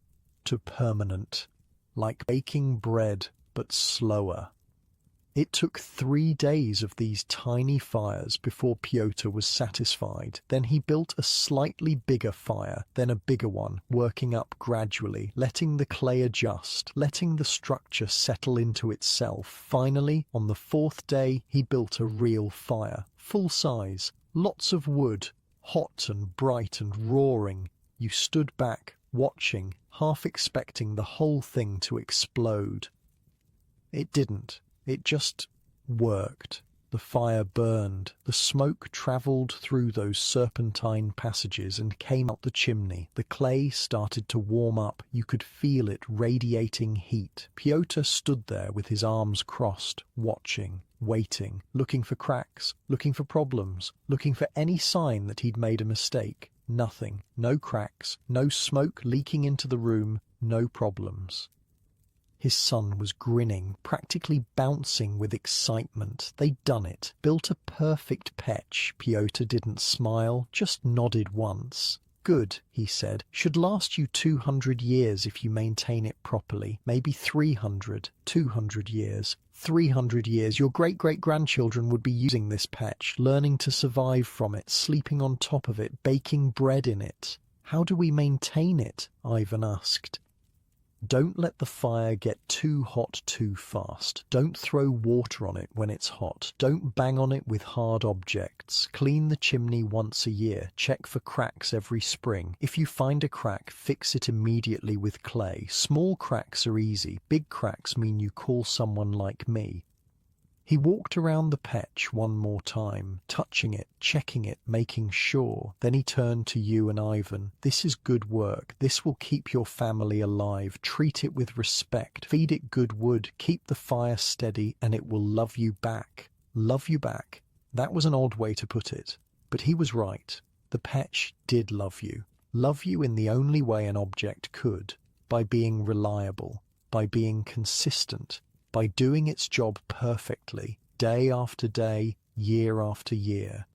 Speaker 1: permanent, like baking bread, but slower. It took 3 days of these tiny fires before Pyotr was satisfied. Then he built a slightly bigger fire, then a bigger one, working up gradually, letting the clay adjust, letting the structure settle into itself. Finally, on the 4th day, he built a real fire, full size, lots of wood, hot and bright and roaring. You stood back, watching, half expecting the whole thing to explode. It didn't. It just worked. The fire burned. The smoke travelled through those serpentine passages and came out the chimney. The clay started to warm up. You could feel it radiating heat. Pyotr stood there with his arms crossed, watching, waiting, looking for cracks, looking for problems, looking for any sign that he'd made a mistake. Nothing. No cracks, no smoke leaking into the room, no problems. His son was grinning, practically bouncing with excitement. They'd done it. Built a perfect petch. Pyotr didn't smile, just nodded once. Good, he said. Should last you 200 years if you maintain it properly. Maybe 300, 200 years. 300 years, your great-great-grandchildren would be using this petch, learning to survive from it, sleeping on top of it, baking bread in it. How do we maintain it? Ivan asked. Don't let the fire get too hot too fast. Don't throw water on it when it's hot. Don't bang on it with hard objects. Clean the chimney once a year. Check for cracks every spring. If you find a crack, fix it immediately with clay. Small cracks are easy. Big cracks mean you call someone like me. He walked around the petch one more time, touching it, checking it, making sure. Then he turned to you and Ivan. This is good work. This will keep your family alive. Treat it with respect. Feed it good wood. Keep the fire steady, and it will love you back. Love you back. That was an odd way to put it. But he was right. The petch did love you. Love you in the only way an object could. By being reliable. By being consistent. By doing its job perfectly, day after day, year after year.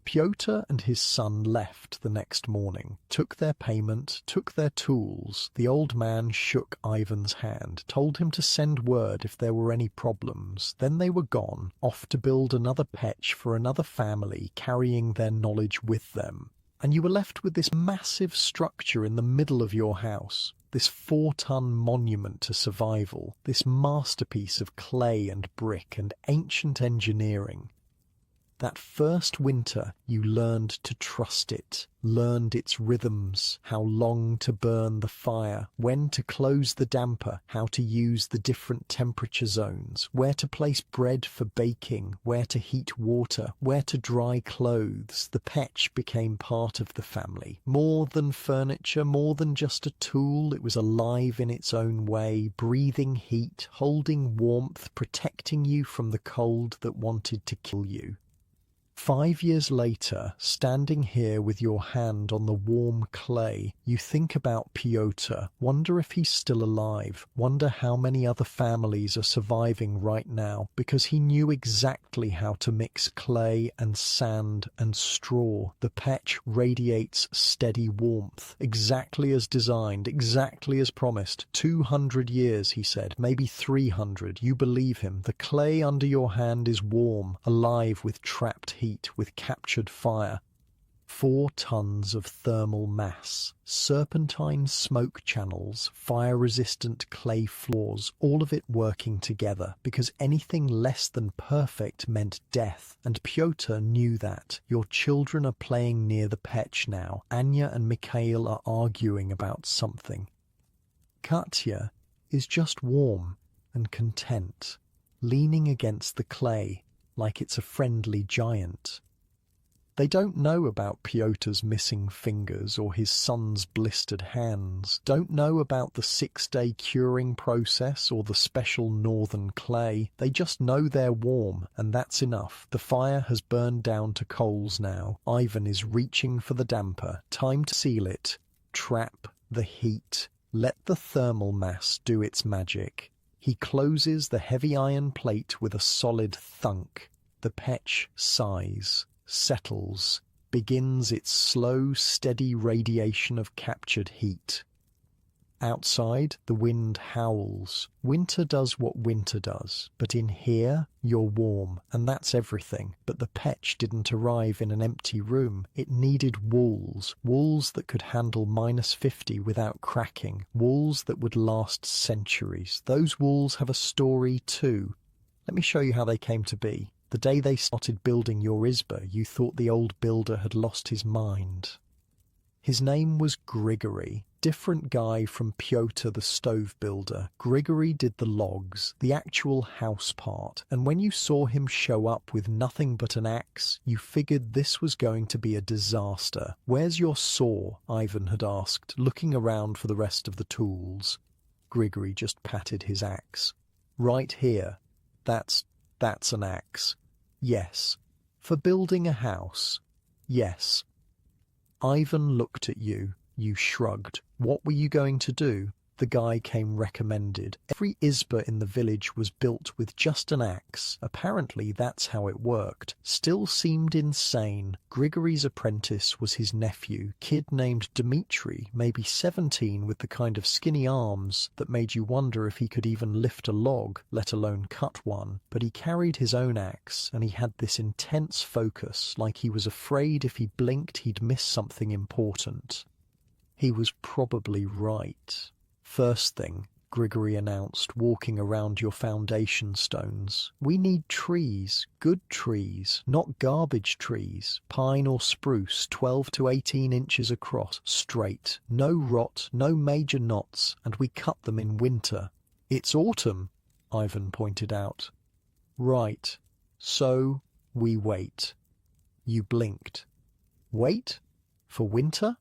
Speaker 1: Pyotr and his son left the next morning, took their payment, took their tools. The old man shook Ivan's hand, told him to send word if there were any problems. Then they were gone, off to build another petch for another family, carrying their knowledge with them. And you were left with this massive structure in the middle of your house. This 4-ton monument to survival, this masterpiece of clay and brick and ancient engineering. That first winter you learned to trust it, learned its rhythms, how long to burn the fire, when to close the damper, how to use the different temperature zones, where to place bread for baking, where to heat water, where to dry clothes. The petch became part of the family. More than furniture, more than just a tool, it was alive in its own way, breathing heat, holding warmth, protecting you from the cold that wanted to kill you. 5 years later, standing here with your hand on the warm clay, you think about Pyotr, wonder if he's still alive, wonder how many other families are surviving right now, because he knew exactly how to mix clay and sand and straw. The petch radiates steady warmth, exactly as designed, exactly as promised. 200 years, he said, maybe 300. You believe him. The clay under your hand is warm, alive with trapped heat, with captured fire. 4 tons of thermal mass, serpentine smoke channels, fire-resistant clay floors, all of it working together, because anything less than perfect meant death, and Pyotr knew that. Your children are playing near the petch now. Anya and Mikhail are arguing about something. Katya is just warm and content, leaning against the clay, like it's a friendly giant. They don't know about Pyotr's missing fingers or his son's blistered hands, don't know about the 6-day curing process or the special northern clay. They just know they're warm, and that's enough. The fire has burned down to coals now. Ivan is reaching for the damper. Time to seal it. Trap the heat. Let the thermal mass do its magic. He closes the heavy iron plate with a solid thunk. The petch sighs, settles, begins its slow, steady radiation of captured heat. Outside, the wind howls. Winter does what winter does. But in here, you're warm, and that's everything. But the petch didn't arrive in an empty room. It needed walls. Walls that could handle -50 without cracking. Walls that would last centuries. Those walls have a story too. Let me show you how they came to be. The day they started building your izba, you thought the old builder had lost his mind. His name was Grigory, different guy from Pyotr the stove builder. Grigory did the logs, the actual house part, and when you saw him show up with nothing but an axe, you figured this was going to be a disaster. "Where's your saw?" Ivan had asked, looking around for the rest of the tools. Grigory just patted his axe. "Right here. That's an axe." "Yes." "For building a house?" "Yes." Ivan looked at you. You shrugged. What were you going to do? The guy came recommended. Every Isba in the village was built with just an axe. Apparently that's how it worked. Still seemed insane. Grigory's apprentice was his nephew, kid named Dmitri, maybe 17, with the kind of skinny arms that made you wonder if he could even lift a log, let alone cut one. But he carried his own axe, and he had this intense focus, like he was afraid if he blinked he'd miss something important. He was probably right. First thing, Grigory announced, walking around your foundation stones. We need trees, good trees, not garbage trees. Pine or spruce, 12 to 18 inches across, straight. No rot, no major knots, and we cut them in winter. It's autumn, Ivan pointed out. Right. So, we wait. You blinked. Wait? For winter?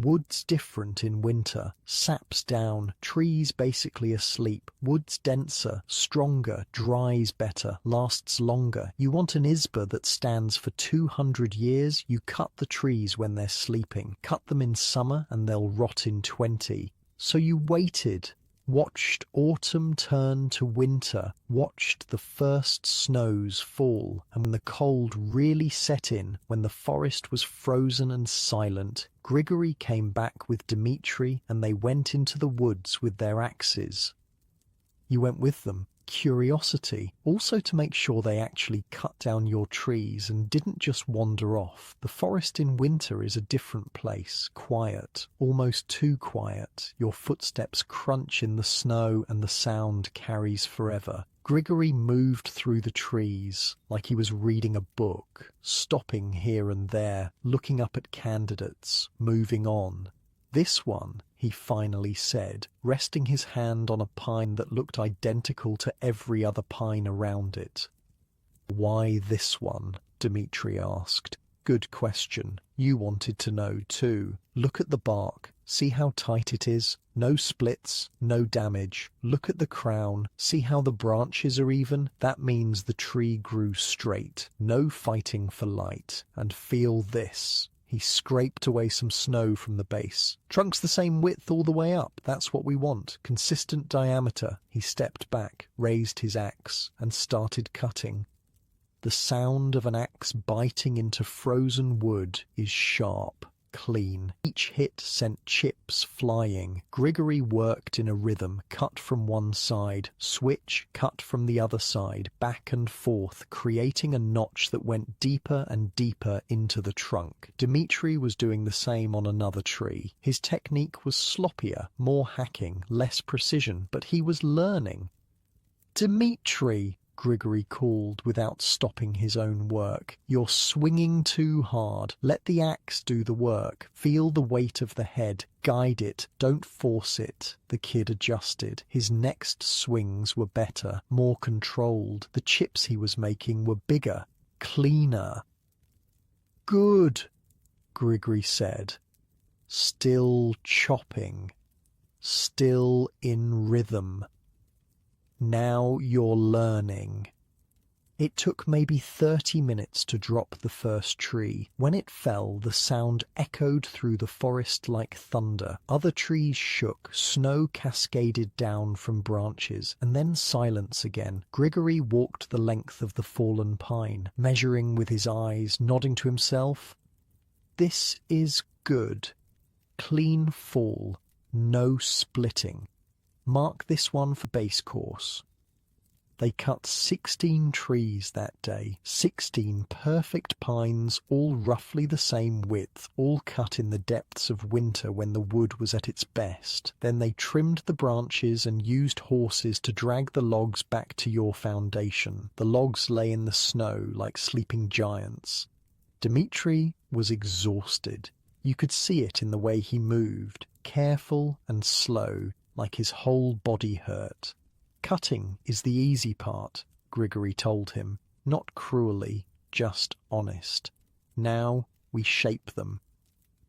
Speaker 1: Wood's different in winter. Sap's down, trees basically asleep. Wood's denser, stronger, dries better, lasts longer. You want an Isba that stands for 200 years? You cut the trees when they're sleeping. Cut them in summer and they'll rot in 20. So you waited. Watched autumn turn to winter, watched the first snows fall, and when the cold really set in, when the forest was frozen and silent, Grigory came back with Dmitri and they went into the woods with their axes. You went with them. Curiosity, also to make sure they actually cut down your trees and didn't just wander off. The forest in winter is a different place, quiet, almost too quiet. Your footsteps crunch in the snow and the sound carries forever. Grigory moved through the trees like he was reading a book, stopping here and there, looking up at candidates, moving on. This one, he finally said, resting his hand on a pine that looked identical to every other pine around it. Why this one? Dmitri asked. Good question. You wanted to know too. Look at the bark. See how tight it is? No splits, no damage. Look at the crown. See how the branches are even? That means the tree grew straight. No fighting for light. And feel this. He scraped away some snow from the base. Trunk's the same width all the way up. That's what we want. Consistent diameter. He stepped back, raised his axe, and started cutting. The sound of an axe biting into frozen wood is sharp, clean. Each hit sent chips flying. Grigory worked in a rhythm, cut from one side, switch, cut from the other side, back and forth, creating a notch that went deeper and deeper into the trunk. Dmitri was doing the same on another tree. His technique was sloppier, more hacking, less precision, but he was learning. Dmitri! Grigory called without stopping his own work. You're swinging too hard. Let the axe do the work. Feel the weight of the head. Guide it. Don't force it. The kid adjusted. His next swings were better, more controlled. The chips he was making were bigger, cleaner. Good, Grigory said. Still chopping. Still in rhythm. Now you're learning. It took maybe 30 minutes to drop the first tree. When it fell, the sound echoed through the forest like thunder. Other trees shook, snow cascaded down from branches, and then silence again. Grigory walked the length of the fallen pine, measuring with his eyes, nodding to himself. This is good. Clean fall. No splitting. Mark this one for base course. They cut 16 trees that day, 16 perfect pines, all roughly the same width, all cut in the depths of winter when the wood was at its best. Then they trimmed the branches and used horses to drag the logs back to your foundation. The logs lay in the snow like sleeping giants. Dmitri was exhausted. You could see it in the way he moved, careful and slow, like his whole body hurt. Cutting is the easy part, Grigory told him, not cruelly, just honest. Now we shape them.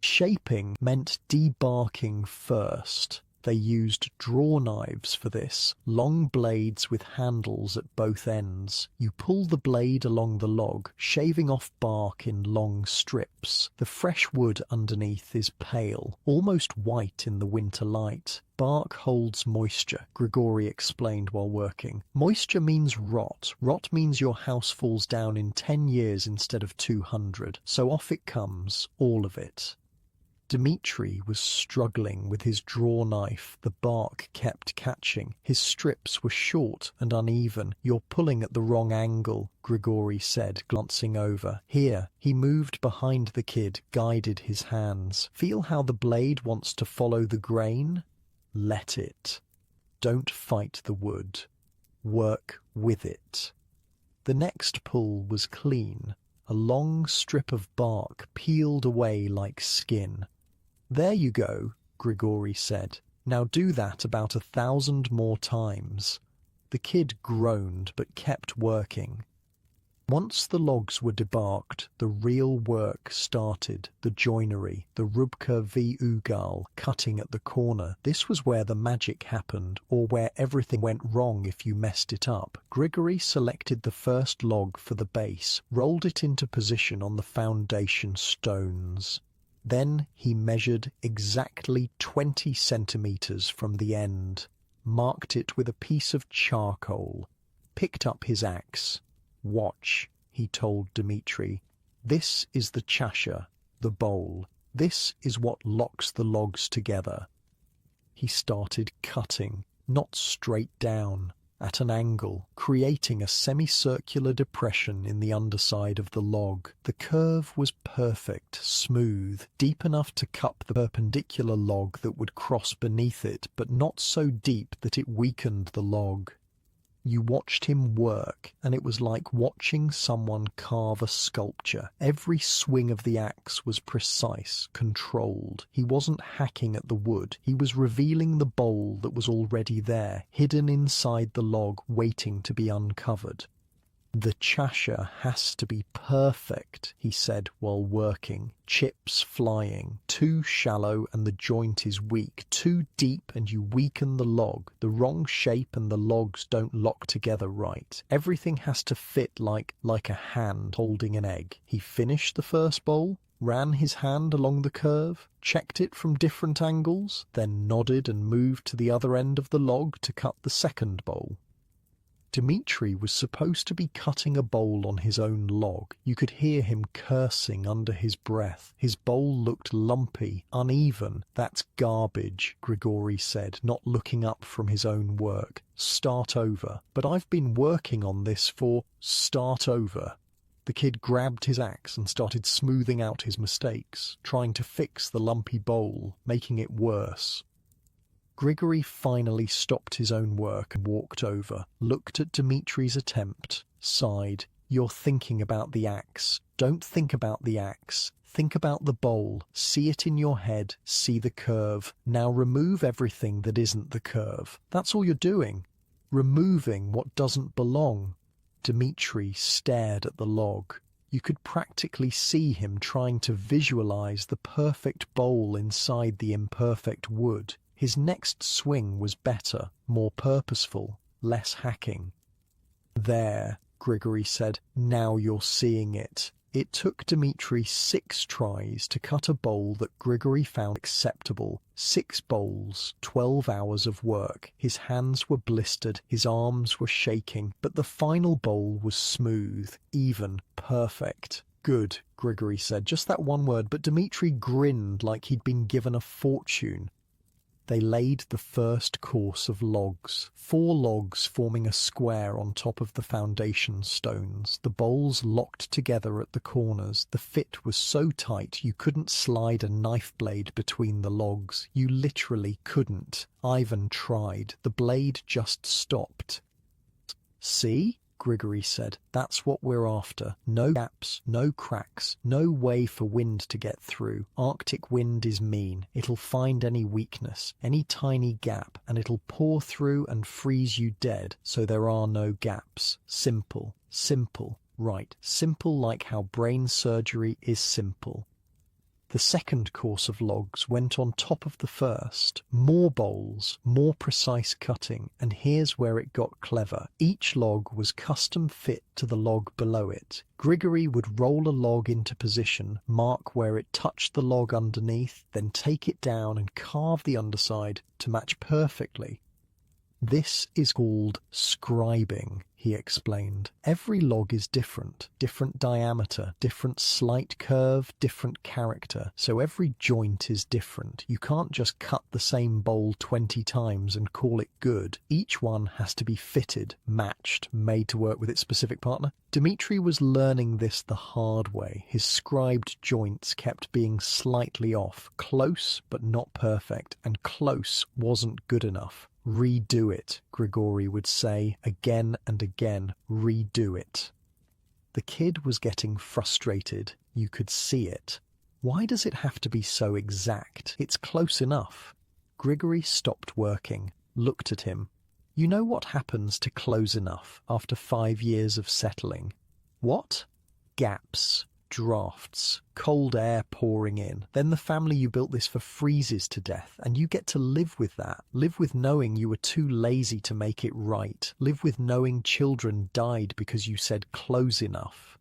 Speaker 1: Shaping meant debarking first. They used draw knives for this, long blades with handles at both ends. You pull the blade along the log, shaving off bark in long strips. The fresh wood underneath is pale, almost white in the winter light. Bark holds moisture, Grigori explained while working. Moisture means rot. Rot means your house falls down in 10 years instead of 200. So off it comes, all of it. Dmitri was struggling with his draw knife. The bark kept catching. His strips were short and uneven. You're pulling at the wrong angle, Grigori said, glancing over. Here, he moved behind the kid, guided his hands. Feel how the blade wants to follow the grain? Let it. Don't fight the wood. Work with it. The next pull was clean. A long strip of bark peeled away like skin. There you go, Grigori said. Now do that about 1,000 more times. The kid groaned but kept working. Once the logs were debarked, the real work started. The joinery, the rubka v ugal, cutting at the corner. This was where the magic happened, or where everything went wrong if you messed it up. Grigori selected the first log for the base, rolled it into position on the foundation stones. Then he measured exactly 20 centimeters from the end, marked it with a piece of charcoal, picked up his axe. Watch, he told Dmitri. This is the chasha, the bowl. This is what locks the logs together. He started cutting, not straight down, at an angle, creating a semicircular depression in the underside of the log. The curve was perfect, smooth, deep enough to cup the perpendicular log that would cross beneath it, but not so deep that it weakened the log. You watched him work, and it was like watching someone carve a sculpture. Every swing of the axe was precise, controlled. He wasn't hacking at the wood. He was revealing the bowl that was already there, hidden inside the log, waiting to be uncovered. The chasha has to be perfect, he said while working. Chips flying. Too shallow and the joint is weak. Too deep and you weaken the log. The wrong shape and the logs don't lock together right. Everything has to fit like a hand holding an egg. He finished the first bowl, ran his hand along the curve, checked it from different angles, then nodded and moved to the other end of the log to cut the second bowl. Dmitri was supposed to be cutting a bowl on his own log. You could hear him cursing under his breath. His bowl looked lumpy, uneven. That's garbage, Grigori said, not looking up from his own work. Start over. But I've been working on this for... Start over. The kid grabbed his axe and started smoothing out his mistakes, trying to fix the lumpy bowl, making it worse. Grigori finally stopped his own work and walked over, looked at Dmitri's attempt, sighed. You're thinking about the axe. Don't think about the axe. Think about the bowl. See it in your head. See the curve. Now remove everything that isn't the curve. That's all you're doing. Removing what doesn't belong. Dmitri stared at the log. You could practically see him trying to visualize the perfect bowl inside the imperfect wood. His next swing was better, more purposeful, less hacking. There, Grigori said, now you're seeing it. It took Dmitri 6 tries to cut a bowl that Grigori found acceptable. 6 bowls, 12 hours of work. His hands were blistered, his arms were shaking, but the final bowl was smooth, even, perfect. Good, Grigori said, just that one word, but Dmitri grinned like he'd been given a fortune. They laid the first course of logs, 4 logs forming a square on top of the foundation stones. The bowls locked together at the corners. The fit was so tight you couldn't slide a knife blade between the logs. You literally couldn't. Ivan tried. The blade just stopped. See? Grigori said. That's what we're after. No gaps, no cracks, no way for wind to get through. Arctic wind is mean. It'll find any weakness, any tiny gap, and it'll pour through and freeze you dead, so there are no gaps. Simple. Simple. Right. Simple like how brain surgery is simple. The second course of logs went on top of the first. More bowls, more precise cutting, and here's where it got clever. Each log was custom fit to the log below it. Grigory would roll a log into position, mark where it touched the log underneath, then take it down and carve the underside to match perfectly. This is called scribing, he explained. Every log is different diameter, different slight curve, different character, so every joint is different. You can't just cut the same bowl 20 times and call it good. Each one has to be fitted, matched, made to work with its specific partner. Dmitri was learning this the hard way. His scribed joints kept being slightly off, close but not perfect, and close wasn't good enough. Redo it, Grigory would say again and again, redo it. The kid was getting frustrated. You could see it. Why does it have to be so exact? It's close enough. Grigory stopped working, looked at him. You know what happens to close enough after 5 years of settling? What? Gaps. Drafts, cold air pouring in. Then the family you built this for freezes to death, and you get to live with that. Live with knowing you were too lazy to make it right. Live with knowing children died because you said close enough.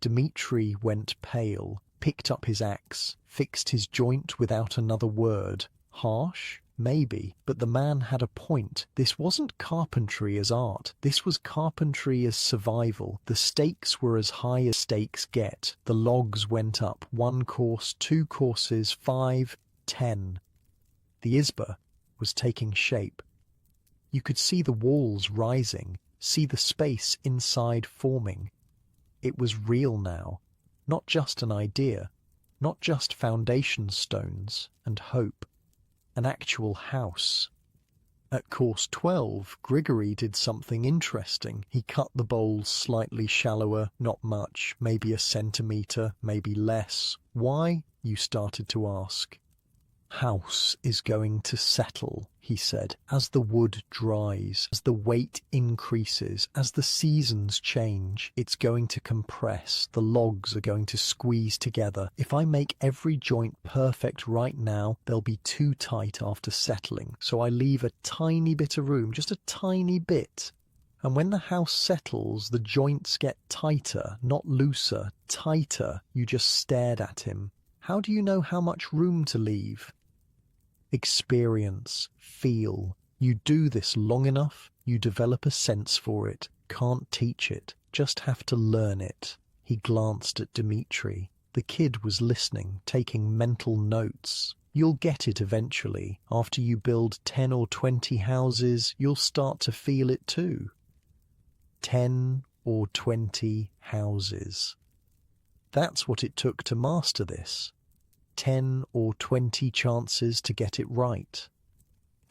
Speaker 1: Dmitri went pale, picked up his axe, fixed his joint without another word. Harsh? Maybe, but the man had a point. This wasn't carpentry as art. This was carpentry as survival. The stakes were as high as stakes get. The logs went up. 1 course, 2 courses, 5, 10. The izba was taking shape. You could see the walls rising, see the space inside forming. It was real now, not just an idea, not just foundation stones and hope. An actual house. At course 12, Grigory did something interesting. He cut the bowls slightly shallower, not much, maybe a centimetre, maybe less. Why? You started to ask. House is going to settle, he said, as the wood dries, as the weight increases, as the seasons change. It's going to compress. The logs are going to squeeze together. If I make every joint perfect right now, they'll be too tight after settling. So I leave a tiny bit of room, just a tiny bit. And when the house settles, the joints get tighter, not looser, tighter. You just stared at him. How do you know how much room to leave? Experience, feel. You do this long enough, you develop a sense for it. Can't teach it, just have to learn it. He glanced at Dmitri. The kid was listening, taking mental notes. You'll get it eventually. After you build 10 or 20 houses, you'll start to feel it too. 10 or 20 houses. That's what it took to master this. 10 or 20 chances to get it right.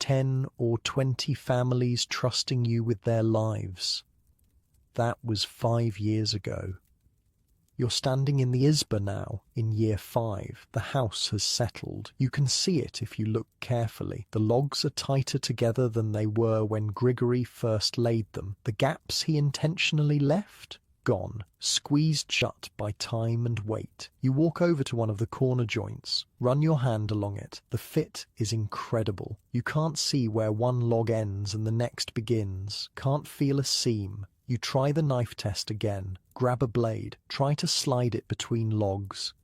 Speaker 1: 10 or 20 families trusting you with their lives. That was 5 years ago. You're standing in the izba now, in year 5. The house has settled. You can see it if you look carefully. The logs are tighter together than they were when Grigory first laid them. The gaps he intentionally left? Gone, squeezed shut by time and weight. You walk over to one of the corner joints, run your hand along it. The fit is incredible. You can't see where one log ends and the next begins, can't feel a seam. You try the knife test again, grab a blade, try to slide it between logs.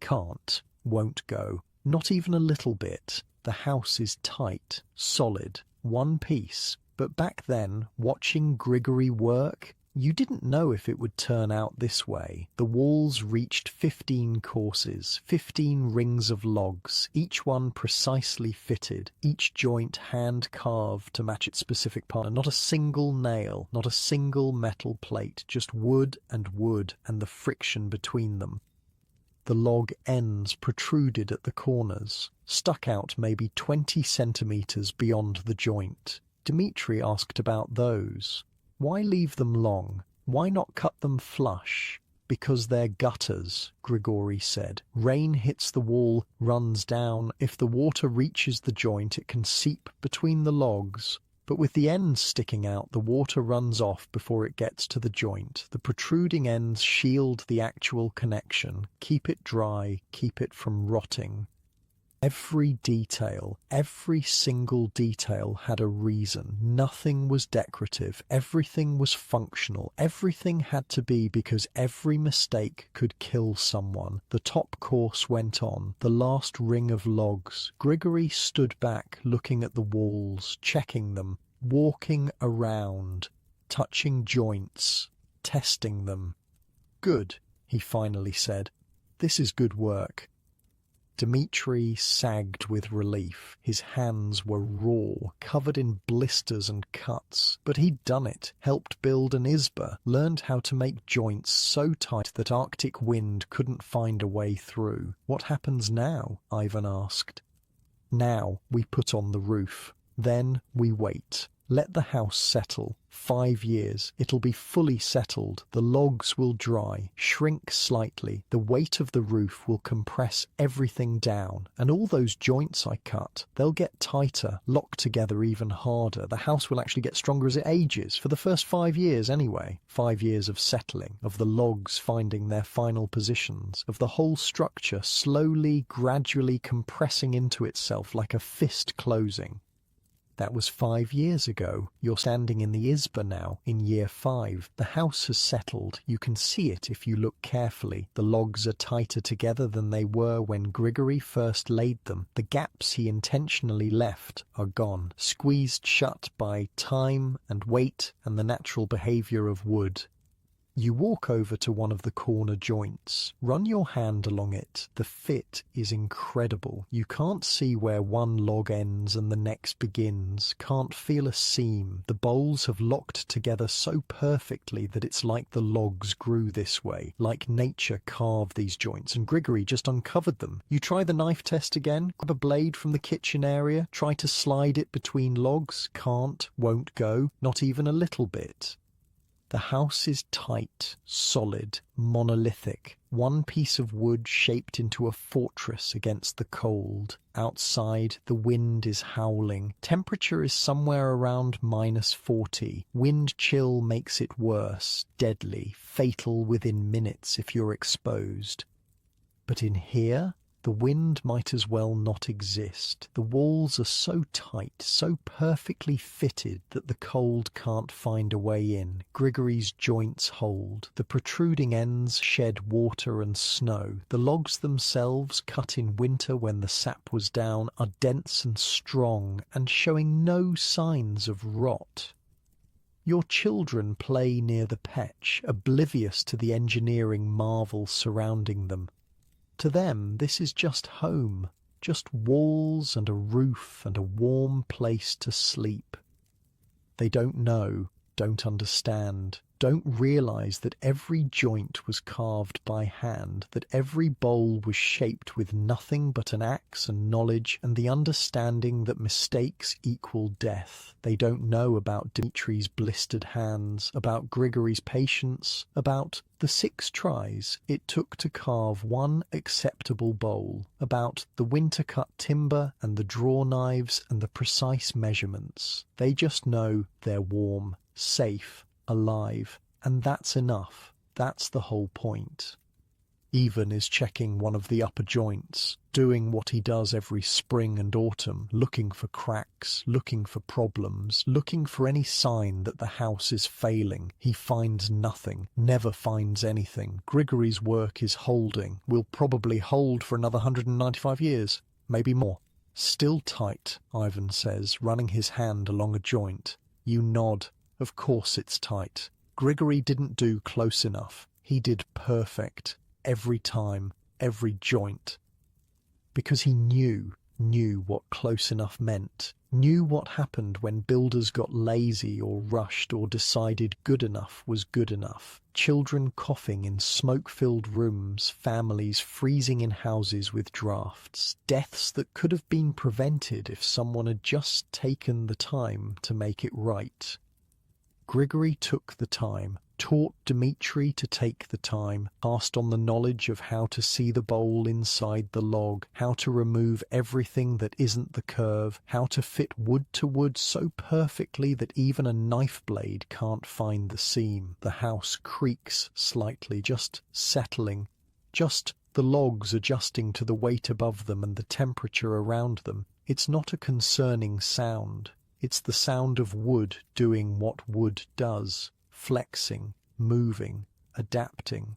Speaker 1: Can't, won't go, not even a little bit. The house is tight, solid, one piece. But back then, watching Grigory work, you didn't know if it would turn out this way. The walls reached 15 courses, 15 rings of logs, each one precisely fitted, each joint hand-carved to match its specific partner. Not a single nail, not a single metal plate, just wood and the friction between them. The log ends protruded at the corners, stuck out maybe 20 centimetres beyond the joint. Dmitri asked about those. Why leave them long? Why not cut them flush? Because they're gutters, Grigory said. Rain hits the wall, runs down. If the water reaches the joint, it can seep between the logs. But with the ends sticking out, the water runs off before it gets to the joint. The protruding ends shield the actual connection, keep it dry, keep it from rotting. Every detail, every single detail had a reason. Nothing was decorative. Everything was functional. Everything had to be because every mistake could kill someone. The top course went on. The last ring of logs. Grigory stood back, looking at the walls, checking them, walking around, touching joints, testing them. "Good," he finally said. "This is good work." Dmitri sagged with relief. His hands were raw, covered in blisters and cuts. But he'd done it, helped build an izba, learned how to make joints so tight that Arctic wind couldn't find a way through. "What happens now?" Ivan asked. "Now we put on the roof. Then we wait. Let the house settle. 5 years. It'll be fully settled. The logs will dry, shrink slightly. The weight of the roof will compress everything down. And all those joints I cut, they'll get tighter, locked together even harder. The house will actually get stronger as it ages. For the first 5 years anyway. 5 years of settling, of the logs finding their final positions, of the whole structure slowly, gradually compressing into itself like a fist closing. That was 5 years ago. You're standing in the izba now, in year 5. The house has settled. You can see it if you look carefully. The logs are tighter together than they were when Grigory first laid them. The gaps he intentionally left are gone, squeezed shut by time and weight and the natural behavior of wood. You walk over to one of the corner joints, run your hand along it. The fit is incredible. You can't see where one log ends and the next begins, can't feel a seam. The bolts have locked together so perfectly that it's like the logs grew this way, like nature carved these joints, and Grigory just uncovered them. You try the knife test again, grab a blade from the kitchen area, try to slide it between logs, can't, won't go, not even a little bit. The house is tight, solid, monolithic. One piece of wood shaped into a fortress against the cold. Outside, the wind is howling. Temperature is somewhere around -40. Wind chill makes it worse, deadly, fatal within minutes if you're exposed. But in here, the wind might as well not exist. The walls are so tight, so perfectly fitted that the cold can't find a way in. Grigory's joints hold. The protruding ends shed water and snow. The logs themselves, cut in winter when the sap was down, are dense and strong and showing no signs of rot. Your children play near the petch, oblivious to the engineering marvel surrounding them. To them, this is just home, just walls and a roof and a warm place to sleep. They don't know, don't understand, don't realize that every joint was carved by hand, that every bowl was shaped with nothing but an axe and knowledge and the understanding that mistakes equal death. They don't know about Dmitri's blistered hands, about Grigory's patience, about the 6 tries it took to carve one acceptable bowl, about the winter-cut timber and the draw knives and the precise measurements. They just know they're warm, safe, alive, and that's enough. That's the whole point. Ivan is checking one of the upper joints, doing what he does every spring and autumn, looking for cracks, looking for problems, looking for any sign that the house is failing. He finds nothing, never finds anything. Grigory's work is holding, will probably hold for another 195 years, maybe more. "Still tight," Ivan says, running his hand along a joint. You nod. Of course it's tight. Grigory didn't do close enough. He did perfect. Every time, every joint. Because he knew what close enough meant, knew what happened when builders got lazy or rushed or decided good enough was good enough. Children coughing in smoke-filled rooms, families freezing in houses with drafts, deaths that could have been prevented if someone had just taken the time to make it right. Grigory took the time, taught Dmitri to take the time, passed on the knowledge of how to see the bowl inside the log, how to remove everything that isn't the curve, how to fit wood to wood so perfectly that even a knife blade can't find the seam. The house creaks slightly, just settling, just the logs adjusting to the weight above them and the temperature around them. It's not a concerning sound. It's the sound of wood doing what wood does. Flexing, moving, adapting.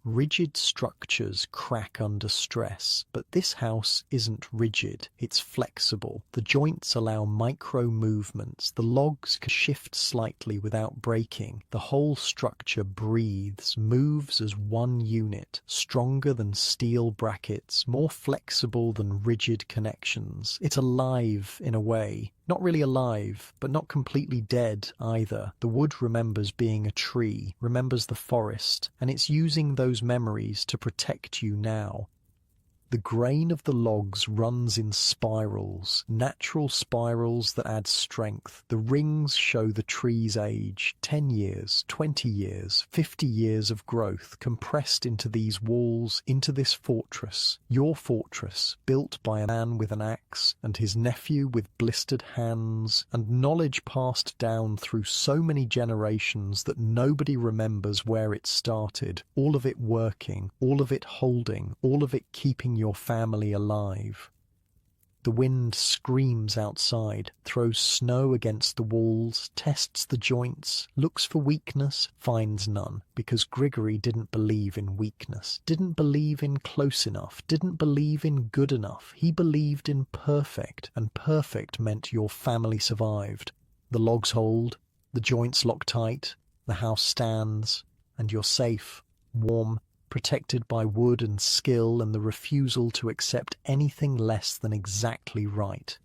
Speaker 1: Rigid structures crack under stress, but this house isn't rigid, it's flexible. The joints allow micro movements, the logs can shift slightly without breaking. The whole structure breathes, moves as one unit, stronger than steel brackets, more flexible than rigid connections. It's alive in a way. Not really alive, but not completely dead either. The wood remembers being a tree, remembers the forest, and it's using those memories to protect you now. The grain of the logs runs in spirals, natural spirals that add strength. The rings show the tree's age, 10 years, 20 years, 50 years of growth compressed into these walls, into this fortress. Your fortress, built by a man with an axe and his nephew with blistered hands, and knowledge passed down through so many generations that nobody remembers where it started. All of it working, all of it holding, all of it keeping your family alive. The wind screams outside, throws snow against the walls, tests the joints, looks for weakness, finds none, because Grigory didn't believe in weakness, didn't believe in close enough, didn't believe in good enough. He believed in perfect, and perfect meant your family survived. The logs hold, the joints lock tight, the house stands, and you're safe, warm, protected by wood and skill and the refusal to accept anything less than exactly right.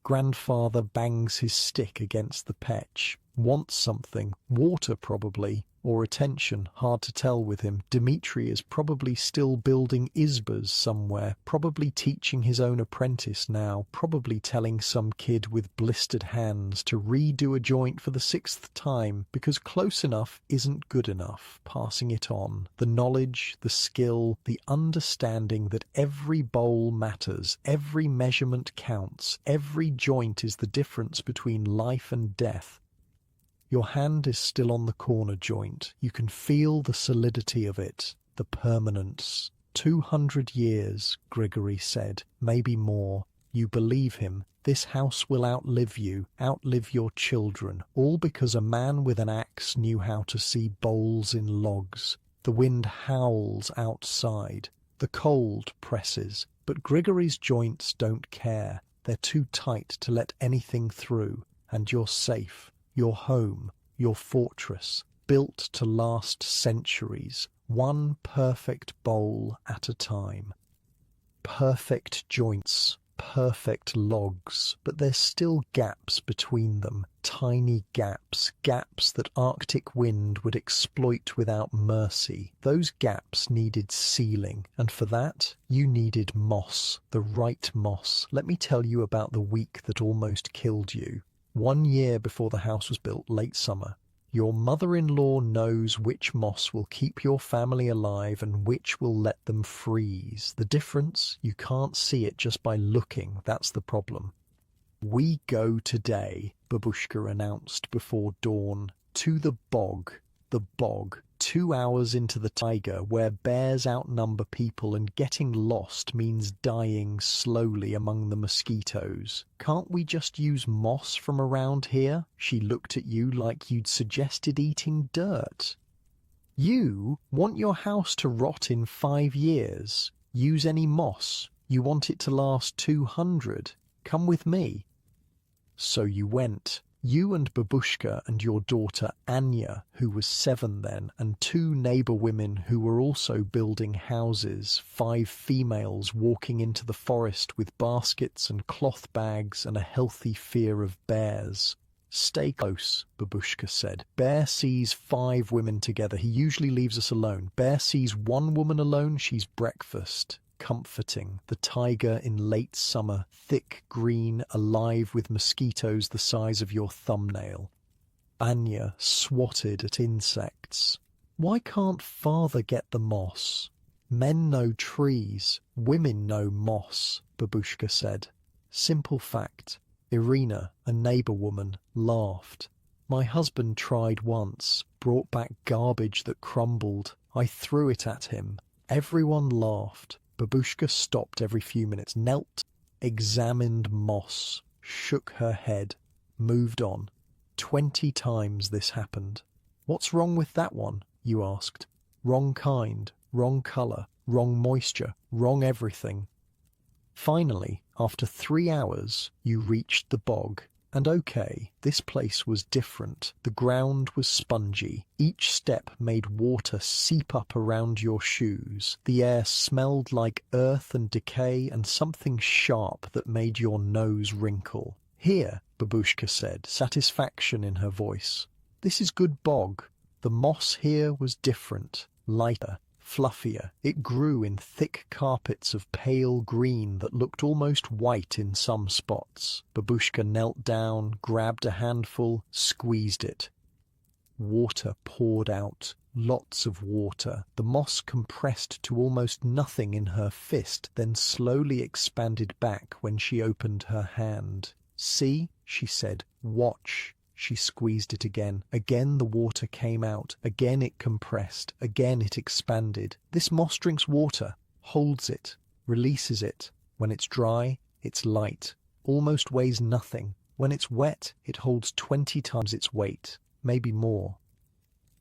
Speaker 1: Grandfather bangs his stick against the petch, wants something, water probably, or attention, hard to tell with him. Dmitri is probably still building izbas somewhere, probably teaching his own apprentice now, probably telling some kid with blistered hands to redo a joint for the 6th time, because close enough isn't good enough, passing it on. The knowledge, the skill, the understanding that every bowl matters, every measurement counts, every joint is the difference between life and death. Your hand is still on the corner joint. You can feel the solidity of it, the permanence. 200 years, Grigory said, maybe more. You believe him. This house will outlive you, outlive your children, all because a man with an axe knew how to see bowls in logs. The wind howls outside. The cold presses, but Grigory's joints don't care. They're too tight to let anything through, and you're safe. Your home, your fortress, built to last centuries, one perfect bowl at a time. Perfect joints, perfect logs, but there's still gaps between them, tiny gaps, gaps that Arctic wind would exploit without mercy. Those gaps needed sealing, and for that, you needed moss, the right moss. Let me tell you about the week that almost killed you. 1 year before the house was built, late summer, your mother-in-law knows which moss will keep your family alive and which will let them freeze. The difference? You can't see it just by looking. That's the problem. We go today, Babushka announced before dawn, to the bog. The bog. 2 hours into the taiga, where bears outnumber people and getting lost means dying slowly among the mosquitoes. Can't we just use moss from around here? She looked at you like you'd suggested eating dirt. You want your house to rot in 5 years. Use any moss. You want it to last 200. Come with me. So you went. You and Babushka and your daughter Anya, who was 7 then, and 2 neighbour women who were also building houses, 5 females walking into the forest with baskets and cloth bags and a healthy fear of bears. Stay close, Babushka said. Bear sees 5 women together. He usually leaves us alone. Bear sees 1 woman alone. She's breakfast. Comforting. The taiga in late summer, thick green, alive with mosquitoes the size of your thumbnail. Anya swatted at insects. Why can't father get the moss? Men know trees, women know moss, Babushka said. Simple fact. Irina, a neighbour woman, laughed. My husband tried once, brought back garbage that crumbled. I threw it at him. Everyone laughed. Babushka stopped every few minutes, knelt, examined moss, shook her head, moved on. 20 times this happened. What's wrong with that one? You asked. Wrong kind, wrong colour, wrong moisture, wrong everything. Finally, after 3 hours, you reached the bog. And okay, this place was different. The ground was spongy. Each step made water seep up around your shoes. The air smelled like earth and decay and something sharp that made your nose wrinkle. Here, Babushka said, satisfaction in her voice. This is good bog. The moss here was different, lighter, fluffier. It grew in thick carpets of pale green that looked almost white in some spots. Babushka knelt down, grabbed a handful, squeezed it. Water poured out. Lots of water. The moss compressed to almost nothing in her fist, then slowly expanded back when she opened her hand. See, she said. Watch. She squeezed it again. Again the water came out. Again it compressed. Again it expanded. This moss drinks water, holds it, releases it. When it's dry, it's light, almost weighs nothing. When it's wet, it holds 20 times its weight, maybe more.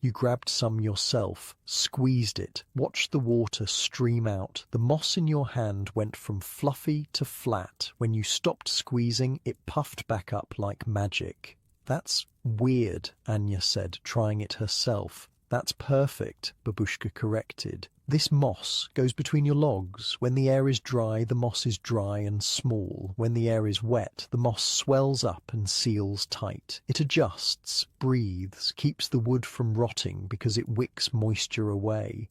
Speaker 1: You grabbed some yourself, squeezed it, watched the water stream out. The moss in your hand went from fluffy to flat. When you stopped squeezing, it puffed back up like magic. That's weird, Anya said, trying it herself. That's perfect, Babushka corrected. This moss goes between your logs. When the air is dry, the moss is dry and small. When the air is wet, the moss swells up and seals tight. It adjusts, breathes, keeps the wood from rotting because it wicks moisture away.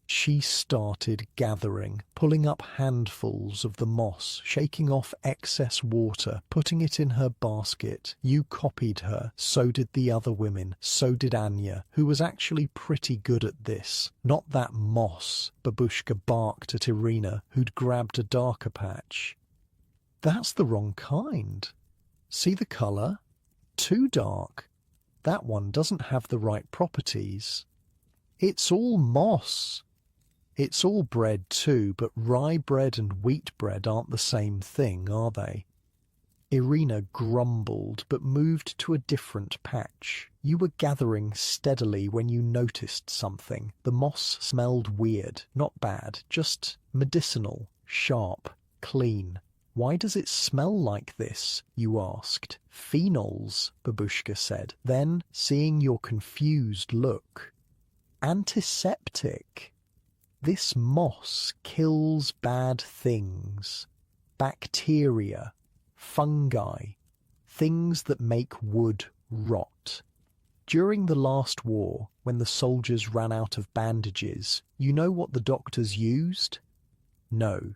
Speaker 1: She started gathering, pulling up handfuls of the moss, shaking off excess water, putting it in her basket. You copied her, so did the other women, so did Anya, who was actually pretty good at this. Not that moss, Babushka barked at Irina, who'd grabbed a darker patch. That's the wrong kind. See the colour? Too dark. That one doesn't have the right properties. It's all moss. It's all bread too, but rye bread and wheat bread aren't the same thing, are they? Irina grumbled, but moved to a different patch. You were gathering steadily when you noticed something. The moss smelled weird, not bad, just medicinal, sharp, clean. Why does it smell like this? You asked. Phenols, Babushka said. Then, seeing your confused look, antiseptic. This moss kills bad things, bacteria, fungi, things that make wood rot. During the last war, when the soldiers ran out of bandages, you know what the doctors used? No.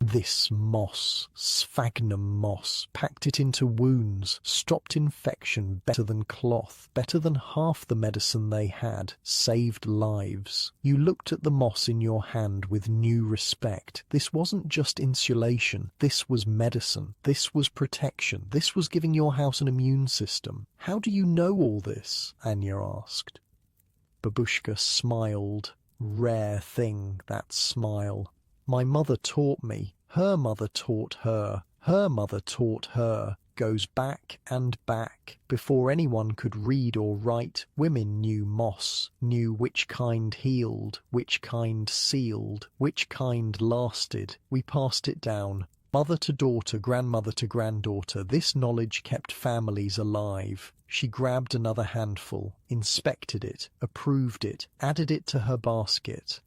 Speaker 1: This moss, sphagnum moss, packed it into wounds, stopped infection better than cloth, better than half the medicine they had, saved lives. You looked at the moss in your hand with new respect. This wasn't just insulation, this was medicine, this was protection, this was giving your house an immune system. How do you know all this? Anya asked. Babushka smiled. Rare thing, that smile. My mother taught me, her mother taught her, her mother taught her, goes back and back. Before anyone could read or write, women knew moss, knew which kind healed, which kind sealed, which kind lasted. We passed it down. Mother to daughter, grandmother to granddaughter, this knowledge kept families alive. She grabbed another handful, inspected it, approved it, added it to her basket.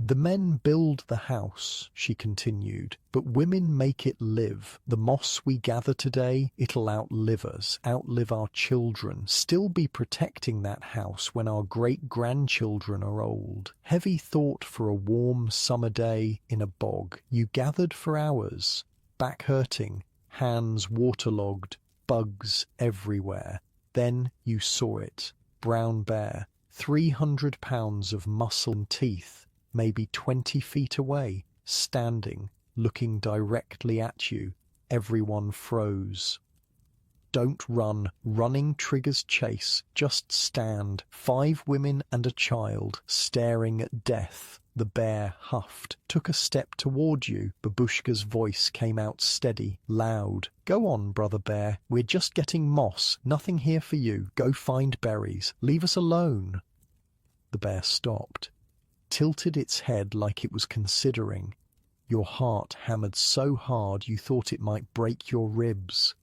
Speaker 1: The men build the house, she continued, but women make it live. The moss we gather today, it'll outlive us, outlive our children, still be protecting that house when our great-grandchildren are old. Heavy thought for a warm summer day in a bog. You gathered for hours, back hurting, hands waterlogged, bugs everywhere. Then you saw it. Brown bear, 300 pounds of muscle and teeth, maybe 20 feet away, standing, looking directly at you. Everyone froze. Don't run. Running triggers chase. Just stand. 5 women and a child, staring at death. The bear huffed, took a step toward you. Babushka's voice came out steady, loud. Go on, brother bear. We're just getting moss. Nothing here for you. Go find berries. Leave us alone. The bear stopped, tilted its head like it was considering. Your heart hammered so hard you thought it might break your ribs.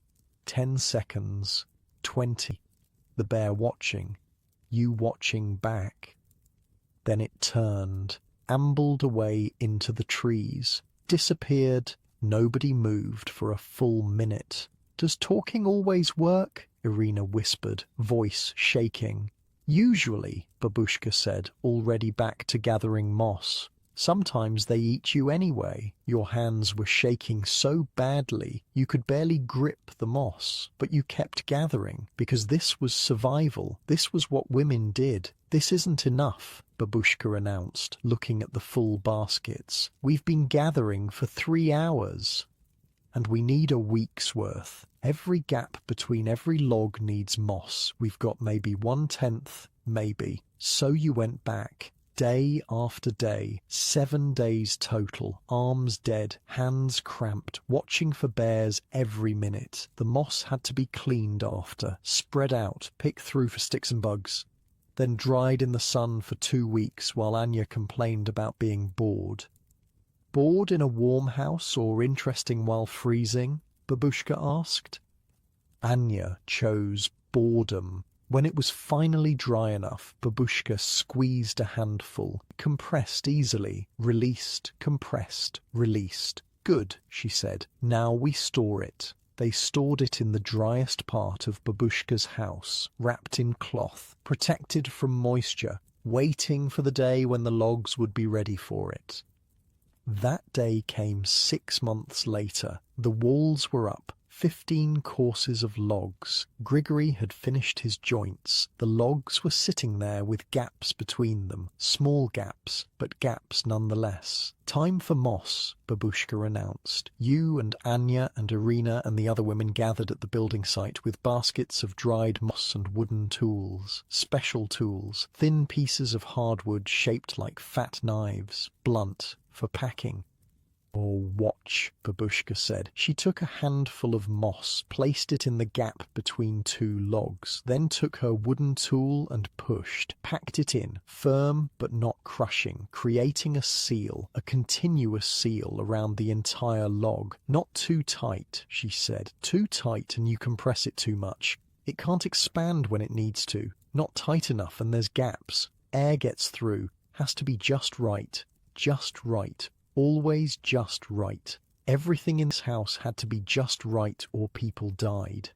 Speaker 1: 10 seconds, 20, the bear watching, you watching back. Then it turned, ambled away into the trees, disappeared. Nobody moved for a full minute. Does talking always work? Irina whispered, voice shaking. Usually, Babushka said, already back to gathering moss. Sometimes they eat you anyway. Your hands were shaking so badly you could barely grip the moss, but you kept gathering, because this was survival. This was what women did. This isn't enough, Babushka announced, looking at the full baskets. We've been gathering for 3 hours. And we need a week's worth. Every gap between every log needs moss. We've got maybe 1/10, maybe. So you went back. Day after day, 7 days total, arms dead, hands cramped, watching for bears every minute. The moss had to be cleaned after, spread out, picked through for sticks and bugs, then dried in the sun for 2 weeks while Anya complained about being bored. Bored in a warm house or interesting while freezing? Babushka asked. Anya chose boredom. When it was finally dry enough, Babushka squeezed a handful, compressed easily, released, compressed, released. Good, she said. Now we store it. They stored it in the driest part of Babushka's house, wrapped in cloth, protected from moisture, waiting for the day when the logs would be ready for it. That day came 6 months later. The walls were up. 15 courses of logs. Grigory had finished his joints. The logs were sitting there with gaps between them. Small gaps, but gaps nonetheless. Time for moss, Babushka announced. You and Anya and Irina and the other women gathered at the building site with baskets of dried moss and wooden tools. Special tools. Thin pieces of hardwood shaped like fat knives. Blunt, for packing. Or watch, Babushka said. She took a handful of moss, placed it in the gap between 2 logs, then took her wooden tool and pushed, packed it in, firm but not crushing, creating a seal, a continuous seal around the entire log. Not too tight, she said. Too tight and you compress it too much. It can't expand when it needs to. Not tight enough and there's gaps. Air gets through. Has to be just right. Just right. Always just right. Everything in this house had to be just right or people died.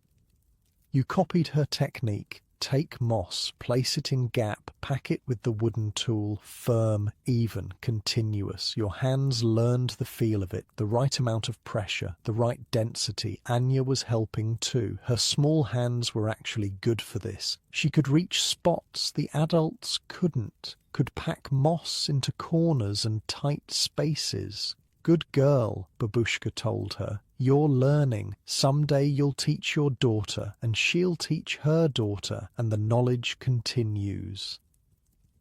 Speaker 1: You copied her technique. Take moss, place it in gap, pack it with the wooden tool, firm, even, continuous. Your hands learned the feel of it, the right amount of pressure, the right density. Anya was helping too. Her small hands were actually good for this. She could reach spots the adults couldn't. Could pack moss into corners and tight spaces. Good girl, Babushka told her. You're learning. Someday you'll teach your daughter, and she'll teach her daughter, and the knowledge continues.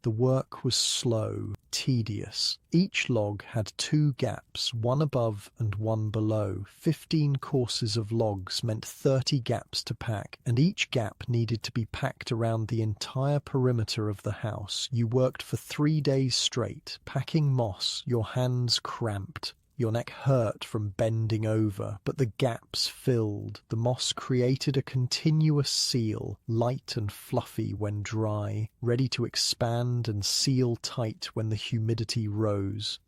Speaker 1: The work was slow, tedious. Each log had 2 gaps, one above and one below. 15 courses of logs meant 30 gaps to pack, and each gap needed to be packed around the entire perimeter of the house. You worked for 3 days straight, packing moss, your hands cramped. Your neck hurt from bending over, but the gaps filled. The moss created a continuous seal, light and fluffy when dry, ready to expand and seal tight when the humidity rose.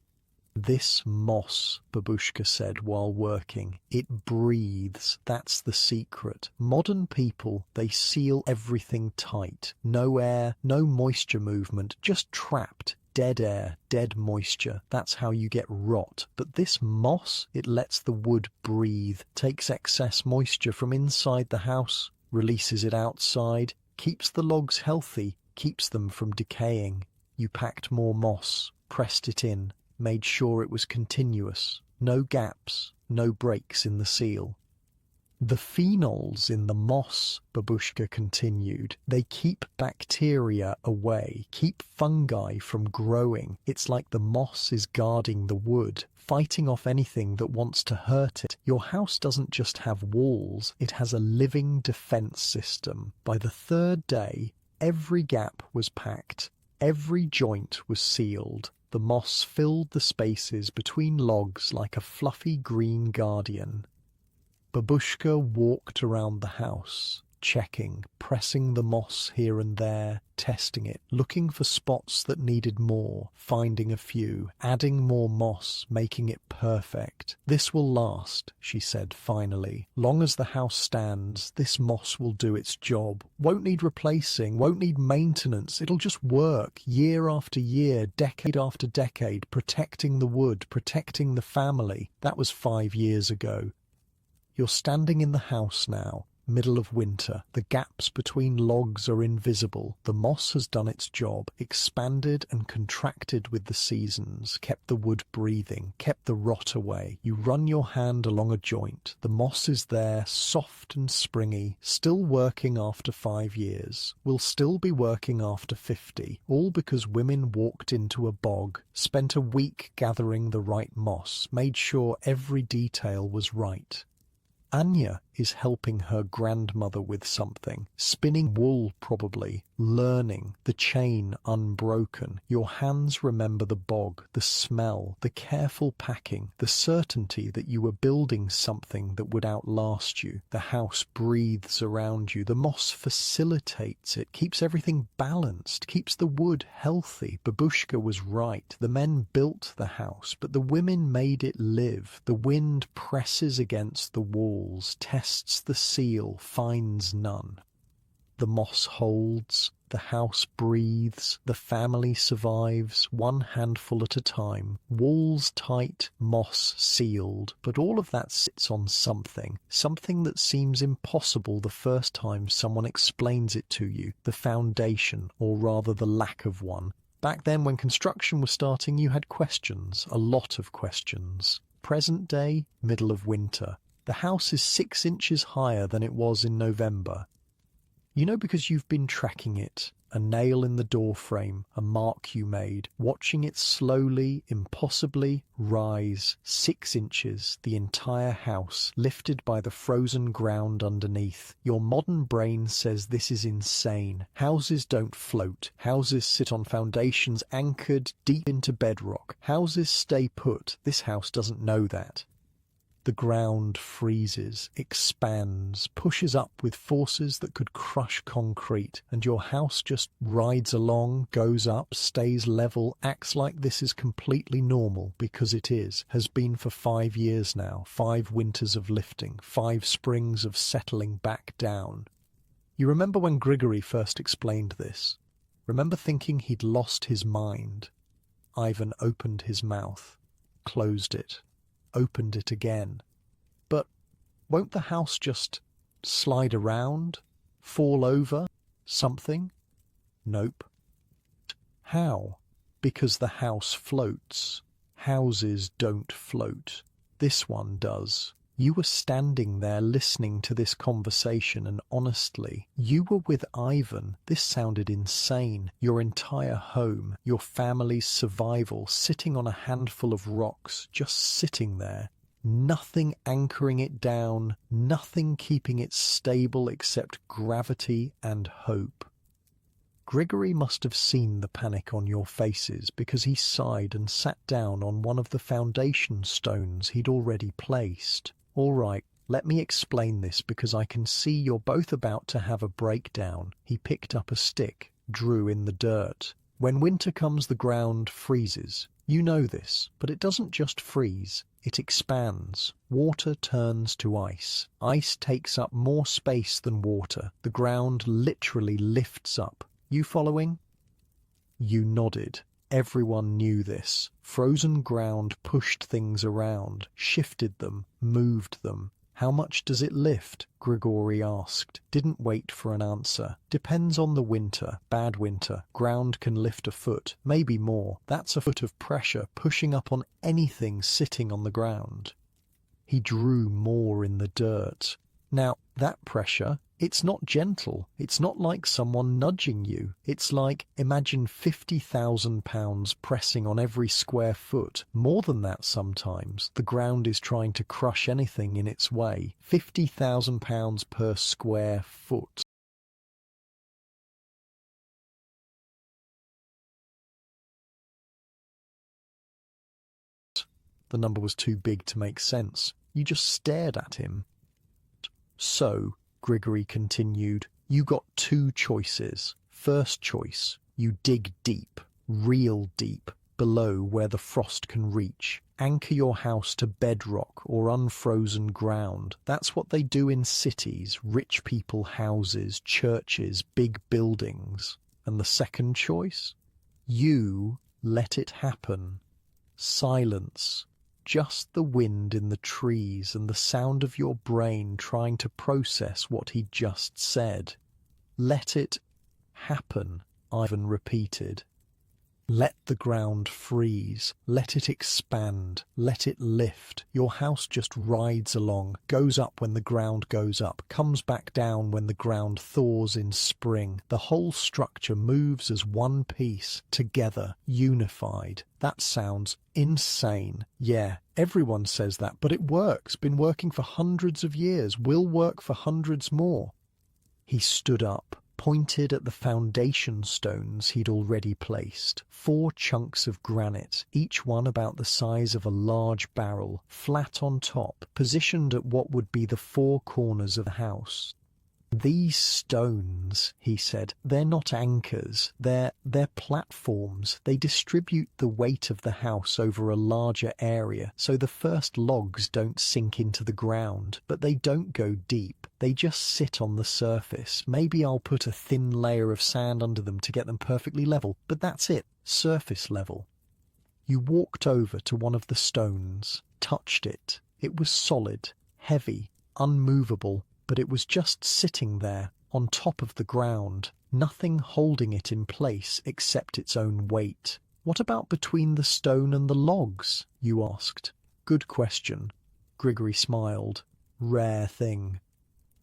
Speaker 1: This moss, Babushka said while working, it breathes. That's the secret. Modern people, they seal everything tight. No air, no moisture movement, just trapped. Dead air, dead moisture. That's how you get rot. But this moss, it lets the wood breathe, takes excess moisture from inside the house, releases it outside, keeps the logs healthy, keeps them from decaying. You packed more moss, pressed it in, made sure it was continuous, no gaps, no breaks in the seal. The phenols in the moss, Babushka continued, they keep bacteria away, keep fungi from growing. It's like the moss is guarding the wood, fighting off anything that wants to hurt it. Your house doesn't just have walls, it has a living defense system. By the third day, every gap was packed, every joint was sealed. The moss filled the spaces between logs like a fluffy green guardian. Babushka walked around the house, checking, pressing the moss here and there, testing it, looking for spots that needed more, finding a few, adding more moss, making it perfect. This will last, she said finally. Long as the house stands, this moss will do its job. Won't need replacing, won't need maintenance. It'll just work year after year, decade after decade, protecting the wood, protecting the family. That was 5 years ago. You're standing in the house now, middle of winter. The gaps between logs are invisible. The moss has done its job, expanded and contracted with the seasons, kept the wood breathing, kept the rot away. You run your hand along a joint. The moss is there, soft and springy, still working after 5 years. Will still be working after 50, all because women walked into a bog, spent a week gathering the right moss, made sure every detail was right. Anya is helping her grandmother with something, spinning wool probably, learning, the chain unbroken. Your hands remember the bog, the smell, the careful packing, the certainty that you were building something that would outlast you. The house breathes around you. The moss facilitates it, keeps everything balanced, keeps the wood healthy. Babushka was right. The men built the house, but the women made it live. The wind presses against the walls, tests the seal, finds none. The moss holds, the house breathes, the family survives, one handful at a time, walls tight, moss sealed, but all of that sits on something that seems impossible the first time someone explains it to you, the foundation, or rather the lack of one. Back then when construction was starting, you had questions, a lot of questions. Present day, middle of winter. The house is 6 inches higher than it was in November. You know, because you've been tracking it. A nail in the door frame, a mark you made, watching it slowly, impossibly rise 6 inches, the entire house, lifted by the frozen ground underneath. Your modern brain says this is insane. Houses don't float. Houses sit on foundations anchored deep into bedrock. Houses stay put. This house doesn't know that. The ground freezes, expands, pushes up with forces that could crush concrete, and your house just rides along, goes up, stays level, acts like this is completely normal, because it is, has been for 5 years now, 5 winters of lifting, 5 springs of settling back down. You remember when Grigory first explained this? Remember thinking he'd lost his mind? Ivan opened his mouth, closed it, opened it again. But won't the house just slide around, fall over, something? Nope. How? Because the house floats. Houses don't float. This one does. You were standing there listening to this conversation, and honestly, you were with Ivan. This sounded insane. Your entire home, your family's survival, sitting on a handful of rocks, just sitting there. Nothing anchoring it down, nothing keeping it stable except gravity and hope. Grigory must have seen the panic on your faces, because he sighed and sat down on one of the foundation stones he'd already placed. All right, let me explain this, because I can see you're both about to have a breakdown. He picked up a stick, drew in the dirt. When winter comes, the ground freezes. You know this, but it doesn't just freeze. It expands. Water turns to ice. Ice takes up more space than water. The ground literally lifts up. You following? You nodded. Everyone knew this. Frozen ground pushed things around, shifted them, moved them. How much does it lift? Grigory asked. Didn't wait for an answer. Depends on the winter. Bad winter. Ground can lift a foot, maybe more. That's a foot of pressure pushing up on anything sitting on the ground. He drew more in the dirt. Now, that pressure, it's not gentle. It's not like someone nudging you. It's like, imagine 50,000 pounds pressing on every square foot. More than that sometimes. The ground is trying to crush anything in its way. 50,000 pounds per square foot. The number was too big to make sense. You just stared at him. So, Grigory continued, you got two choices. First choice, you dig deep, real deep, below where the frost can reach. Anchor your house to bedrock or unfrozen ground. That's what they do in cities, rich people houses, churches, big buildings. And the second choice? You let it happen. Silence. Just the wind in the trees and the sound of your brain trying to process what he just said. Let it happen, Ivan repeated. Let the ground freeze, let it expand, let it lift. Your house just rides along, goes up when the ground goes up, comes back down when the ground thaws in spring. The whole structure moves as one piece, together, unified. That sounds insane. Yeah, everyone says that, but it works. Been working for hundreds of years, will work for hundreds more. He stood up, pointed at the foundation stones he'd already placed. 4 chunks of granite, each one about the size of a large barrel, flat on top, positioned at what would be the 4 corners of the house. These stones, he said, they're not anchors, they're platforms. They distribute the weight of the house over a larger area, so the first logs don't sink into the ground, but they don't go deep. They just sit on the surface. Maybe I'll put a thin layer of sand under them to get them perfectly level, but that's it, surface level. You walked over to one of the stones, touched it. It was solid, heavy, unmovable, but it was just sitting there, on top of the ground, nothing holding it in place except its own weight. What about between the stone and the logs? You asked. Good question. Grigory smiled. Rare thing.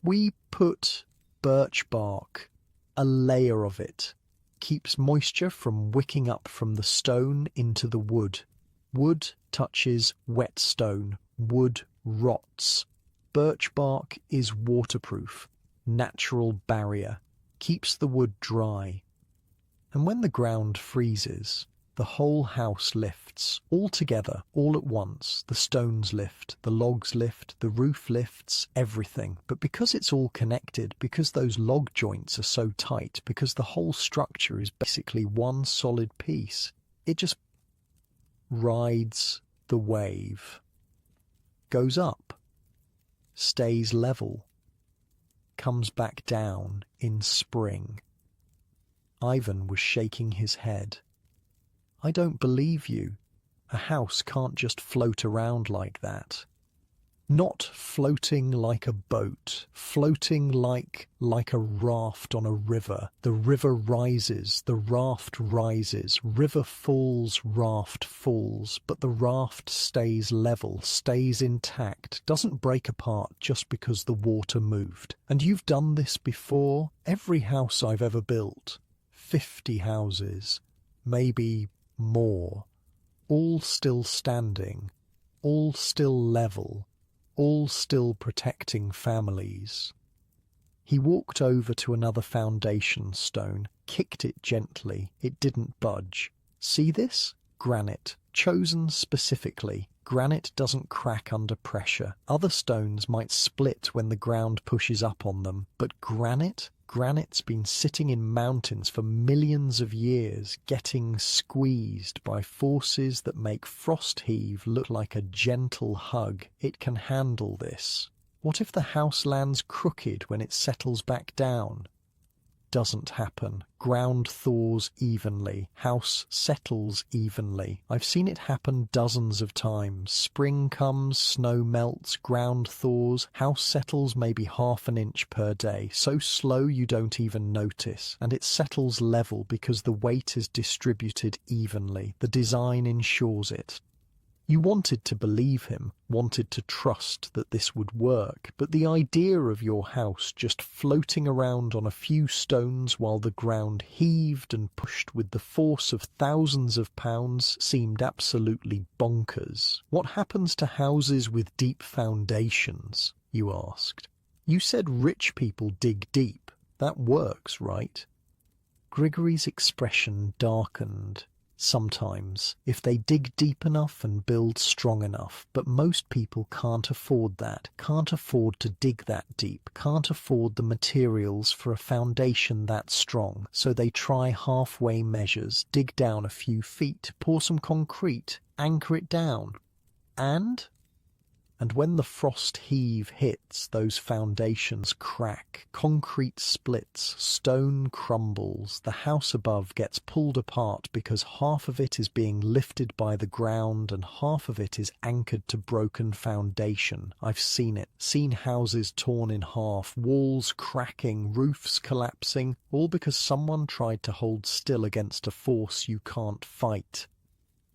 Speaker 1: We put birch bark, a layer of it. Keeps moisture from wicking up from the stone into the wood. Wood touches wet stone. Wood rots. Birch bark is waterproof, natural barrier, keeps the wood dry. And when the ground freezes, the whole house lifts, all together, all at once. The stones lift, the logs lift, the roof lifts, everything. But because it's all connected, because those log joints are so tight, because the whole structure is basically one solid piece, it just rides the wave, goes up, stays level, comes back down in spring. Ivan was shaking his head. I don't believe you. A house can't just float around like that. Not floating like a boat, floating like a raft on a river. The river rises, the raft rises, river falls, raft falls, but the raft stays level, stays intact, doesn't break apart just because the water moved. And you've done this before? Every house I've ever built, 50 houses, maybe more, all still standing, all still level, all still protecting families. He walked over to another foundation stone, kicked it gently. It didn't budge. See this? Granite, chosen specifically. Granite doesn't crack under pressure. Other stones might split when the ground pushes up on them, but Granite's been sitting in mountains for millions of years, getting squeezed by forces that make frost heave look like a gentle hug. It can handle this. What if the house lands crooked when it settles back down? doesn't happen. Ground thaws evenly. House settles evenly. I've seen it happen dozens of times. Spring comes, snow melts, ground thaws, house settles maybe half an inch per day. So slow you don't even notice. And it settles level because the weight is distributed evenly. The design ensures it. You wanted to believe him, wanted to trust that this would work, but the idea of your house just floating around on a few stones while the ground heaved and pushed with the force of thousands of pounds seemed absolutely bonkers. What happens to houses with deep foundations? You asked. You said rich people dig deep. That works, right? Grigory's expression darkened. Sometimes, if they dig deep enough and build strong enough, but most people can't afford that, can't afford to dig that deep, can't afford the materials for a foundation that strong, so they try halfway measures, dig down a few feet, pour some concrete, anchor it down, and when the frost heave hits, those foundations crack, concrete splits, stone crumbles, the house above gets pulled apart because half of it is being lifted by the ground and half of it is anchored to broken foundation. I've seen it, seen houses torn in half, walls cracking, roofs collapsing, all because someone tried to hold still against a force you can't fight.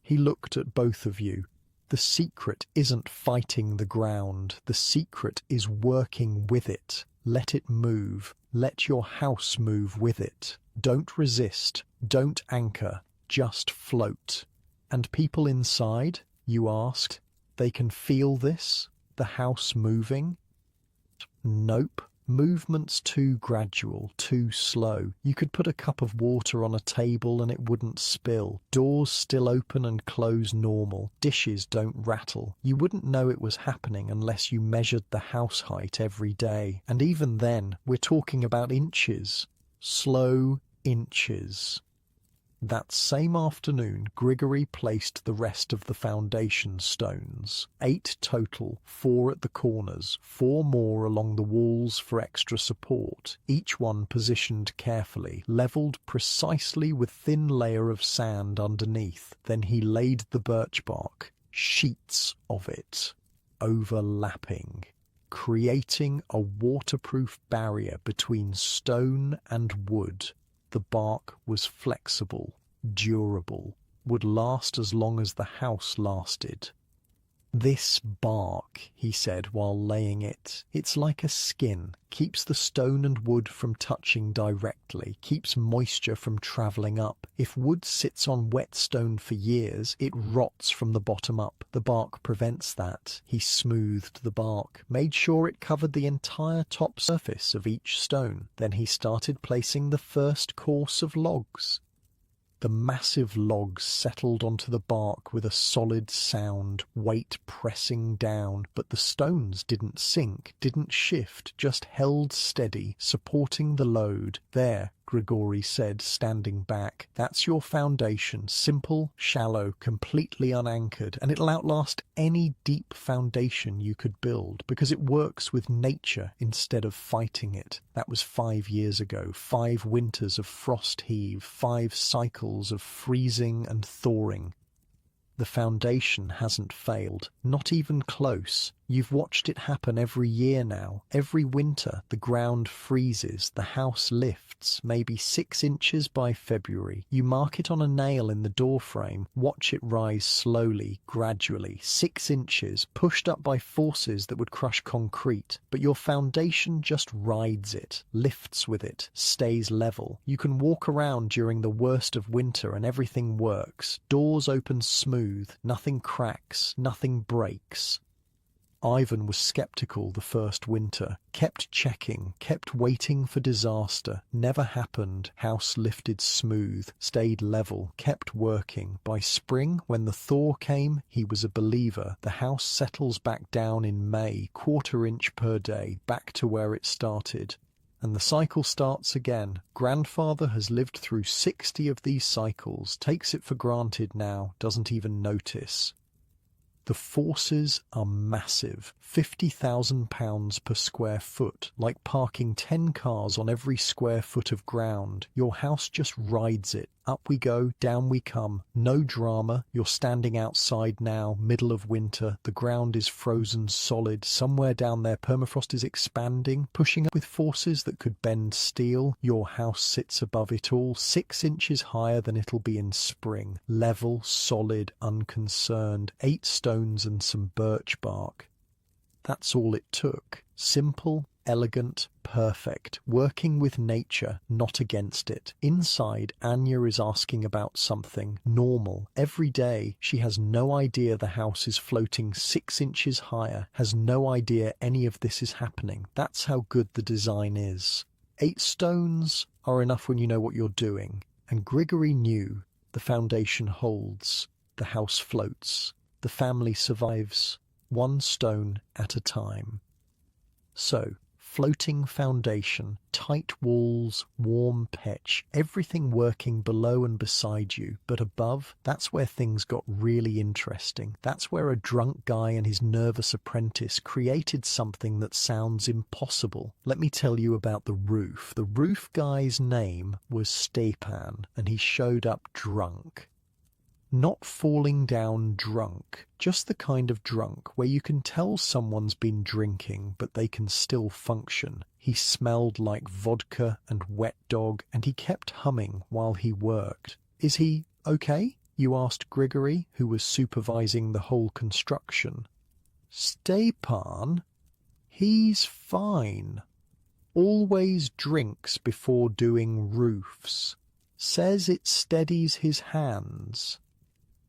Speaker 1: He looked at both of you. The secret isn't fighting the ground. The secret is working with it. Let it move. Let your house move with it. Don't resist. Don't anchor. Just float. And people inside, you asked, they can feel this? The house moving? Nope. Movement's too gradual, too slow. You could put a cup of water on a table and it wouldn't spill. Doors still open and close normal. Dishes don't rattle. You wouldn't know it was happening unless you measured the house height every day. And even then, we're talking about inches. Slow inches. That same afternoon, Grigory placed the rest of the foundation stones. 8 total, 4 at the corners, 4 more along the walls for extra support, each one positioned carefully, levelled precisely with thin layer of sand underneath. Then he laid the birch bark, sheets of it, overlapping, creating a waterproof barrier between stone and wood. The bark was flexible, durable, would last as long as the house lasted. This bark, he said while laying it, it's like a skin, keeps the stone and wood from touching directly, keeps moisture from travelling up. If wood sits on wet stone for years, it rots from the bottom up. The bark prevents that. He smoothed the bark, made sure it covered the entire top surface of each stone. Then he started placing the first course of logs. The massive logs settled onto the bark with a solid sound, weight pressing down, but the stones didn't sink, didn't shift, just held steady, supporting the load. There, Grigory said, standing back. That's your foundation, simple, shallow, completely unanchored, and it'll outlast any deep foundation you could build, because it works with nature instead of fighting it. That was 5 years ago, 5 winters of frost heave, 5 cycles of freezing and thawing. The foundation hasn't failed, not even close. You've watched it happen every year now. Every winter, the ground freezes, the house lifts, maybe 6 inches by February. You mark it on a nail in the doorframe, watch it rise slowly, gradually, 6 inches, pushed up by forces that would crush concrete. But your foundation just rides it, lifts with it, stays level. You can walk around during the worst of winter and everything works. Doors open smooth, nothing cracks, nothing breaks. Ivan was skeptical the first winter, kept checking, kept waiting for disaster. Never happened. House lifted smooth, stayed level, kept working. By spring, when the thaw came, he was a believer. The house settles back down in May, 1/4 inch per day, back to where it started. And the cycle starts again. Grandfather has lived through 60 of these cycles, takes it for granted now, doesn't even notice. The forces are massive, £50,000 per square foot, like parking 10 cars on every square foot of ground. Your house just rides it. Up we go, down we come. No drama. You're standing outside now, middle of winter. The ground is frozen solid. Somewhere down there, permafrost is expanding, pushing up with forces that could bend steel. Your house sits above it all, 6 inches higher than it'll be in spring. Level, solid, unconcerned. 8 stones and some birch bark. That's all it took. Simple, elegant, perfect, working with nature, not against it. Inside, Anya is asking about something normal. Every day, she has no idea the house is floating 6 inches higher, has no idea any of this is happening. That's how good the design is. 8 stones are enough when you know what you're doing. And Grigory knew the foundation holds, the house floats, the family survives, 1 stone at a time. So, floating foundation, tight walls, warm pitch, everything working below and beside you. But above, that's where things got really interesting. That's where a drunk guy and his nervous apprentice created something that sounds impossible. Let me tell you about the roof. The roof guy's name was Stepan, and he showed up drunk. Not falling down drunk, just the kind of drunk where you can tell someone's been drinking but they can still function. He smelled like vodka and wet dog, and he kept humming while he worked. "Is he okay?" you asked Grigory, who was supervising the whole construction. "Stepan? He's fine. Always drinks before doing roofs. Says it steadies his hands."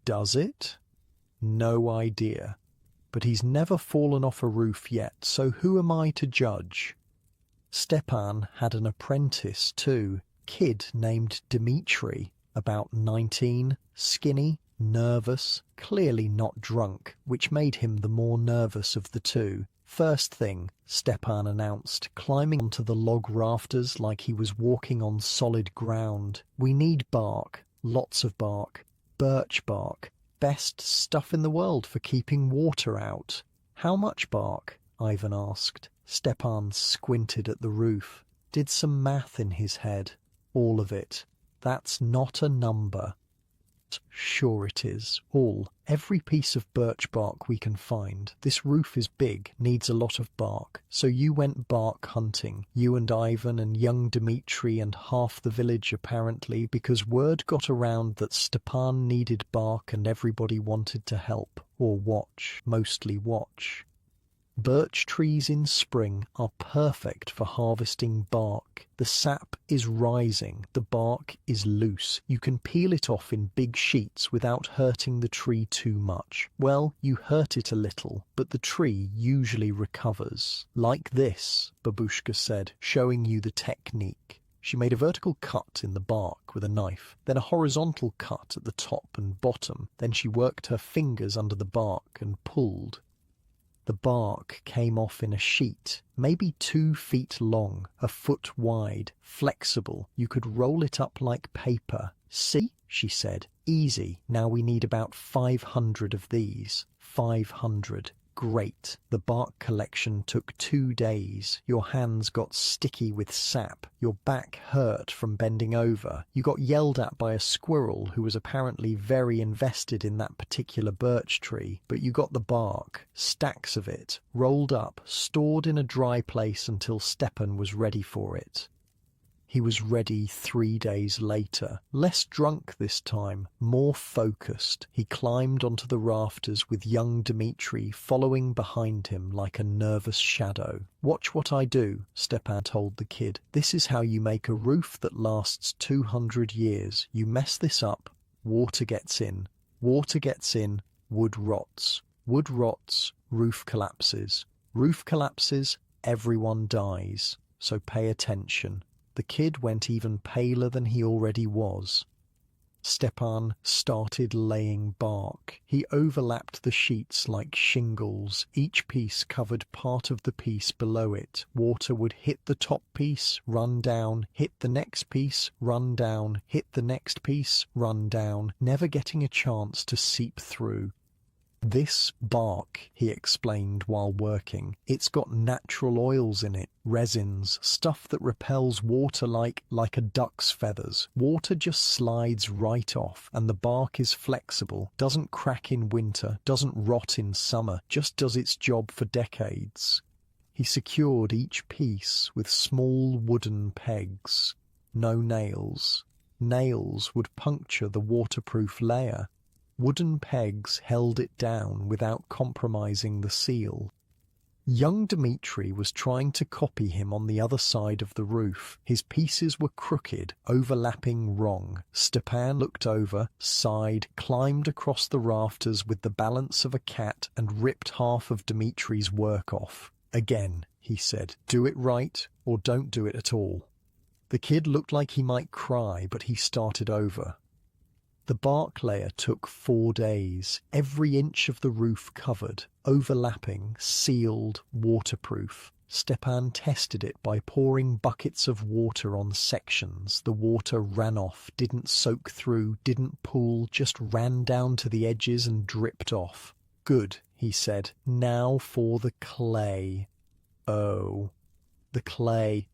Speaker 1: Does it? No idea. But he's never fallen off a roof yet, so who am I to judge? Stepan had an apprentice too, kid named Dmitri, about 19, skinny, nervous, clearly not drunk, which made him the more nervous of the two. "First thing," Stepan announced, climbing onto the log rafters like he was walking on solid ground. "We need bark, lots of bark. Birch bark, best stuff in the world for keeping water out." "How much bark?" Ivan asked. Stepan squinted at the roof, did some math in his head. "All of it. That's not a number." "Sure it is. All. Every piece of birch bark we can find. This roof is big, needs a lot of bark. So you went bark hunting, you and Ivan and young Dmitri and half the village apparently, because word got around that Stepan needed bark and everybody wanted to help, or watch, mostly watch. Birch trees in spring are perfect for harvesting bark. The sap is rising, the bark is loose. You can peel it off in big sheets without hurting the tree too much. Well, you hurt it a little, but the tree usually recovers. Like this, Babushka said, showing you the technique. She made a vertical cut in the bark with a knife, then a horizontal cut at the top and bottom. Then she worked her fingers under the bark and pulled. The bark came off in a sheet, maybe 2 feet long, a foot wide, flexible. You could roll it up like paper. "See?" she said. "Easy. Now we need about 500 of these." 500. Great. The bark collection took 2 days. Your hands got sticky with sap. Your back hurt from bending over. You got yelled at by a squirrel who was apparently very invested in that particular birch tree. But you got the bark, stacks of it, rolled up, stored in a dry place until Stepan was ready for it. He was ready 3 days later, less drunk this time, more focused. He climbed onto the rafters with young Dmitri following behind him like a nervous shadow. "Watch what I do," Stepan told the kid. "This is how you make a roof that lasts 200 years. You mess this up, water gets in. Water gets in, wood rots. Wood rots, roof collapses. Roof collapses, everyone dies. So pay attention." The kid went even paler than he already was. Stepan started laying bark. He overlapped the sheets like shingles. Each piece covered part of the piece below it. Water would hit the top piece, run down, hit the next piece, run down, hit the next piece, run down, never getting a chance to seep through. "This bark," he explained while working, "it's got natural oils in it, resins, stuff that repels water like a duck's feathers. Water just slides right off, and the bark is flexible, doesn't crack in winter, doesn't rot in summer, just does its job for decades." He secured each piece with small wooden pegs. No nails. Nails would puncture the waterproof layer. Wooden pegs held it down without compromising the seal. Young Dmitri was trying to copy him on the other side of the roof. His pieces were crooked, overlapping wrong. Stepan looked over, sighed, climbed across the rafters with the balance of a cat and ripped half of Dmitri's work off. "Again," he said, "do it right or don't do it at all." The kid looked like he might cry, but he started over. The bark layer took 4 days, every inch of the roof covered, overlapping, sealed, waterproof. Stepan tested it by pouring buckets of water on sections. The water ran off, didn't soak through, didn't pool, just ran down to the edges and dripped off. "Good," he said. "Now for the clay." Oh, the clay.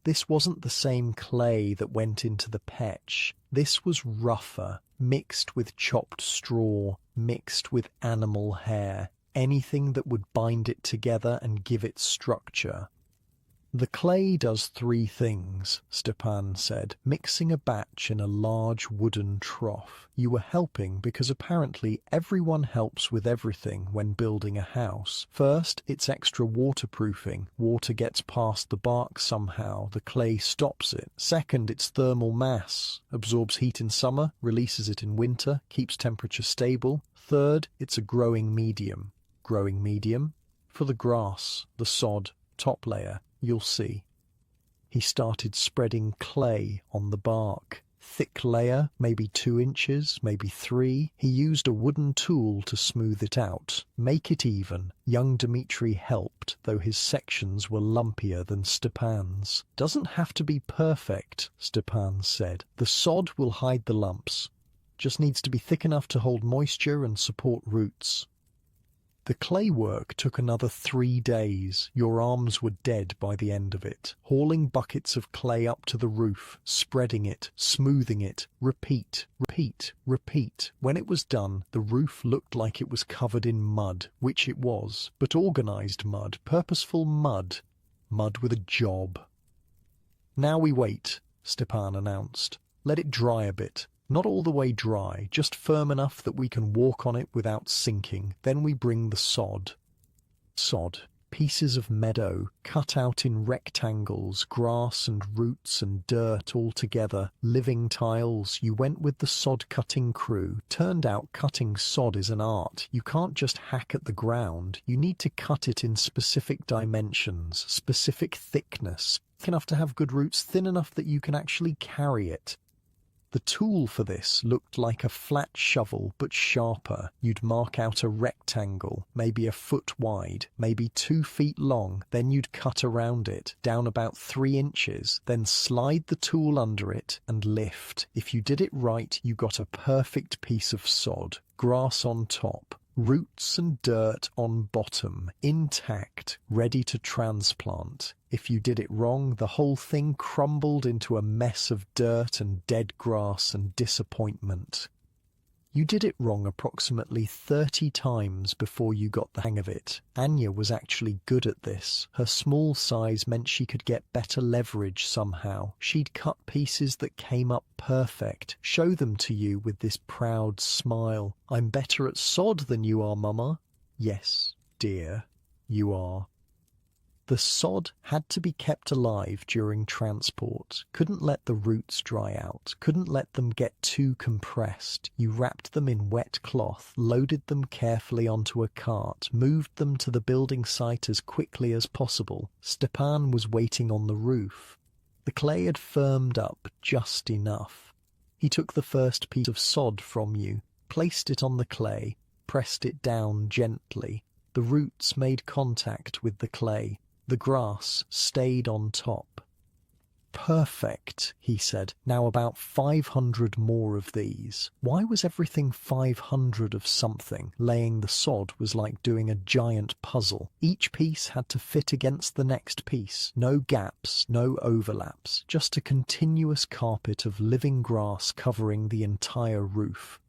Speaker 1: This wasn't the same clay that went into the petch. This was rougher, mixed with chopped straw, mixed with animal hair, anything that would bind it together and give it structure. "The clay does 3 things," Stepan said, mixing a batch in a large wooden trough. "You were helping because apparently everyone helps with everything when building a house. First, it's extra waterproofing. Water gets past the bark somehow. The clay stops it. Second, it's thermal mass. Absorbs heat in summer, releases it in winter, keeps temperature stable. Third, it's a growing medium." Growing medium? For the grass, the sod, top layer. You'll see. He started spreading clay on the bark. Thick layer, maybe 2 inches, maybe 3. He used a wooden tool to smooth it out, make it even. Young Dmitri helped, though his sections were lumpier than Stepan's. "Doesn't have to be perfect," Stepan said. "The sod will hide the lumps. Just needs to be thick enough to hold moisture and support roots." The clay work took another 3 days. Your arms were dead by the end of it. Hauling buckets of clay up to the roof, spreading it, smoothing it, repeat, repeat, repeat. When it was done, the roof looked like it was covered in mud, which it was, but organized mud, purposeful mud. Mud with a job. "Now we wait," Stepan announced. "Let it dry a bit. Not all the way dry, just firm enough that we can walk on it without sinking. Then we bring the sod." Sod. Pieces of meadow, cut out in rectangles, grass and roots and dirt all together. Living tiles. You went with the sod-cutting crew. Turned out cutting sod is an art. You can't just hack at the ground. You need to cut it in specific dimensions, specific thickness. Thick enough to have good roots, thin enough that you can actually carry it. The tool for this looked like a flat shovel, but sharper. You'd mark out a rectangle, maybe a foot wide, maybe 2 feet long, then you'd cut around it, down about 3 inches, then slide the tool under it and lift. If you did it right, you got a perfect piece of sod. Grass on top. Roots and dirt on bottom, intact, ready to transplant. If you did it wrong, the whole thing crumbled into a mess of dirt and dead grass and disappointment. You did it wrong approximately 30 times before you got the hang of it. Anya was actually good at this. Her small size meant she could get better leverage somehow. She'd cut pieces that came up perfect, show them to you with this proud smile. "I'm better at sod than you are, Mama." "Yes, dear, you are." The sod had to be kept alive during transport. Couldn't let the roots dry out. Couldn't let them get too compressed. You wrapped them in wet cloth, loaded them carefully onto a cart, moved them to the building site as quickly as possible. Stepan was waiting on the roof. The clay had firmed up just enough. He took the first piece of sod from you, placed it on the clay, pressed it down gently. The roots made contact with the clay. The grass stayed on top. Perfect, he said. Now about 500 more of these. Why was everything 500 of something? Laying the sod was like doing a giant puzzle. Each piece had to fit against the next piece. No gaps, no overlaps, just a continuous carpet of living grass covering the entire roof.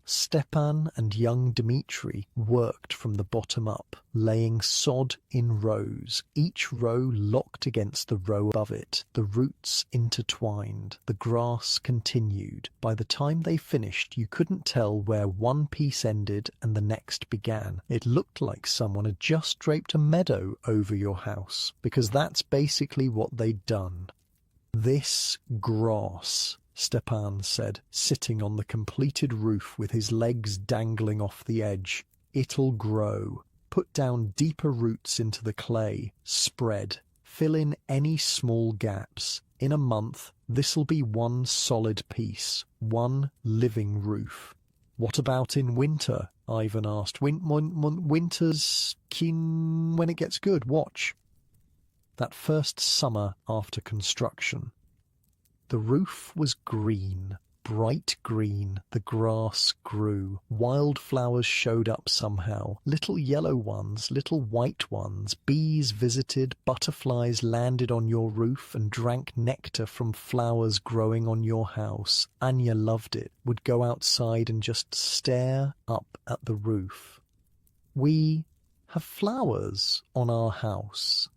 Speaker 1: Stepan and young Dmitri worked from the bottom up, laying sod in rows, each row locked against the row above it, the roots intertwined, the grass continued. By the time they finished, you couldn't tell where one piece ended and the next began. It looked like someone had just draped a meadow over your house, because that's basically what they'd done. This grass, Stepan said, sitting on the completed roof with his legs dangling off the edge. It'll grow. Put down deeper roots into the clay. Spread. Fill in any small gaps. In a month, this'll be one solid piece. One living roof. What about in winter? Ivan asked. Winter's keen when it gets good. Watch. That first summer after construction. The roof was green, bright green. The grass grew. Wildflowers showed up somehow. Little yellow ones, little white ones. Bees visited. Butterflies landed on your roof and drank nectar from flowers growing on your house. Anya loved it. Would go outside and just stare up at the roof. We have flowers on our house.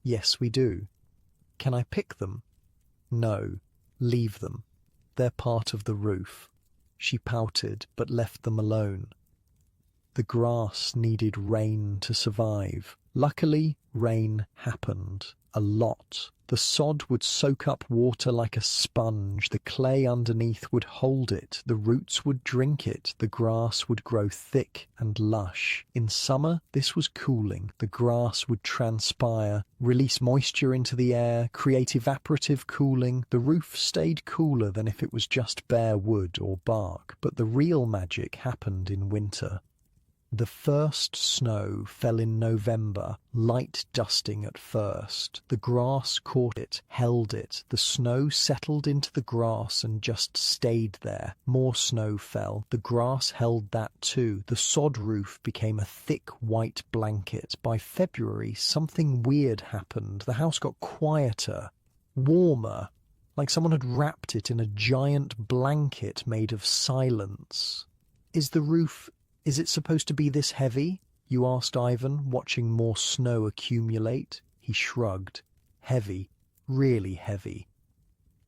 Speaker 1: Yes, we do. Can I pick them? No. Leave them. They're part of the roof. She pouted, but left them alone. The grass needed rain to survive. Luckily, rain happened. A lot. The sod would soak up water like a sponge. The clay underneath would hold it. The roots would drink it. The grass would grow thick and lush. In summer, this was cooling. The grass would transpire, release moisture into the air, create evaporative cooling. The roof stayed cooler than if it was just bare wood or bark. But the real magic happened in winter. The first snow fell in November, light dusting at first. The grass caught it, held it. The snow settled into the grass and just stayed there. More snow fell. The grass held that too. The sod roof became a thick white blanket. By February, something weird happened. The house got quieter, warmer, like someone had wrapped it in a giant blanket made of silence. Is it supposed to be this heavy? You asked Ivan, watching more snow accumulate. He shrugged. Heavy. Really heavy.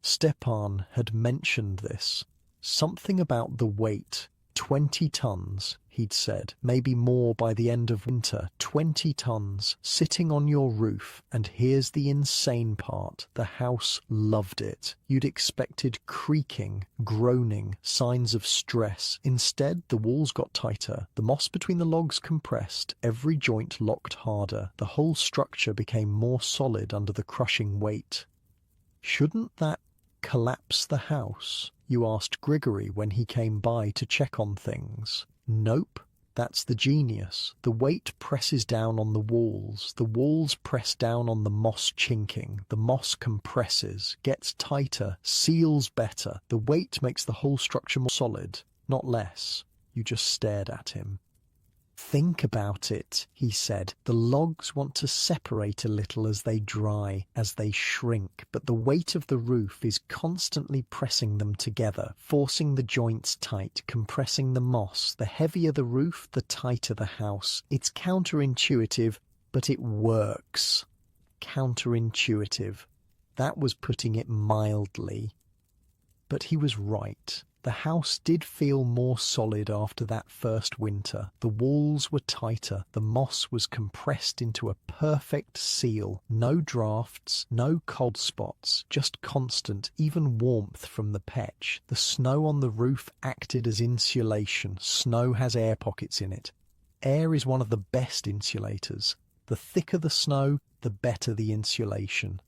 Speaker 1: Stepan had mentioned this. Something about the weight. 20 tons, he'd said. Maybe more by the end of winter. 20 tons, sitting on your roof. And here's the insane part. The house loved it. You'd expected creaking, groaning, signs of stress. Instead, the walls got tighter. The moss between the logs compressed. Every joint locked harder. The whole structure became more solid under the crushing weight. Shouldn't that collapse the house? You asked Grigory when he came by to check on things. Nope. That's the genius. The weight presses down on the walls press down on the moss chinking, the moss compresses, gets tighter, seals better. The weight makes the whole structure more solid, not less. You just stared at him. Think about it, he said. The logs want to separate a little as they dry, as they shrink, but the weight of the roof is constantly pressing them together, forcing the joints tight, compressing the moss. The heavier the roof, the tighter the house. It's counterintuitive, but it works. Counterintuitive. That was putting it mildly. But he was right. The house did feel more solid after that first winter. The walls were tighter. The moss was compressed into a perfect seal. No drafts, no cold spots, just constant, even warmth from the pitch. The snow on the roof acted as insulation. Snow has air pockets in it. Air is one of the best insulators. The thicker the snow, the better the insulation.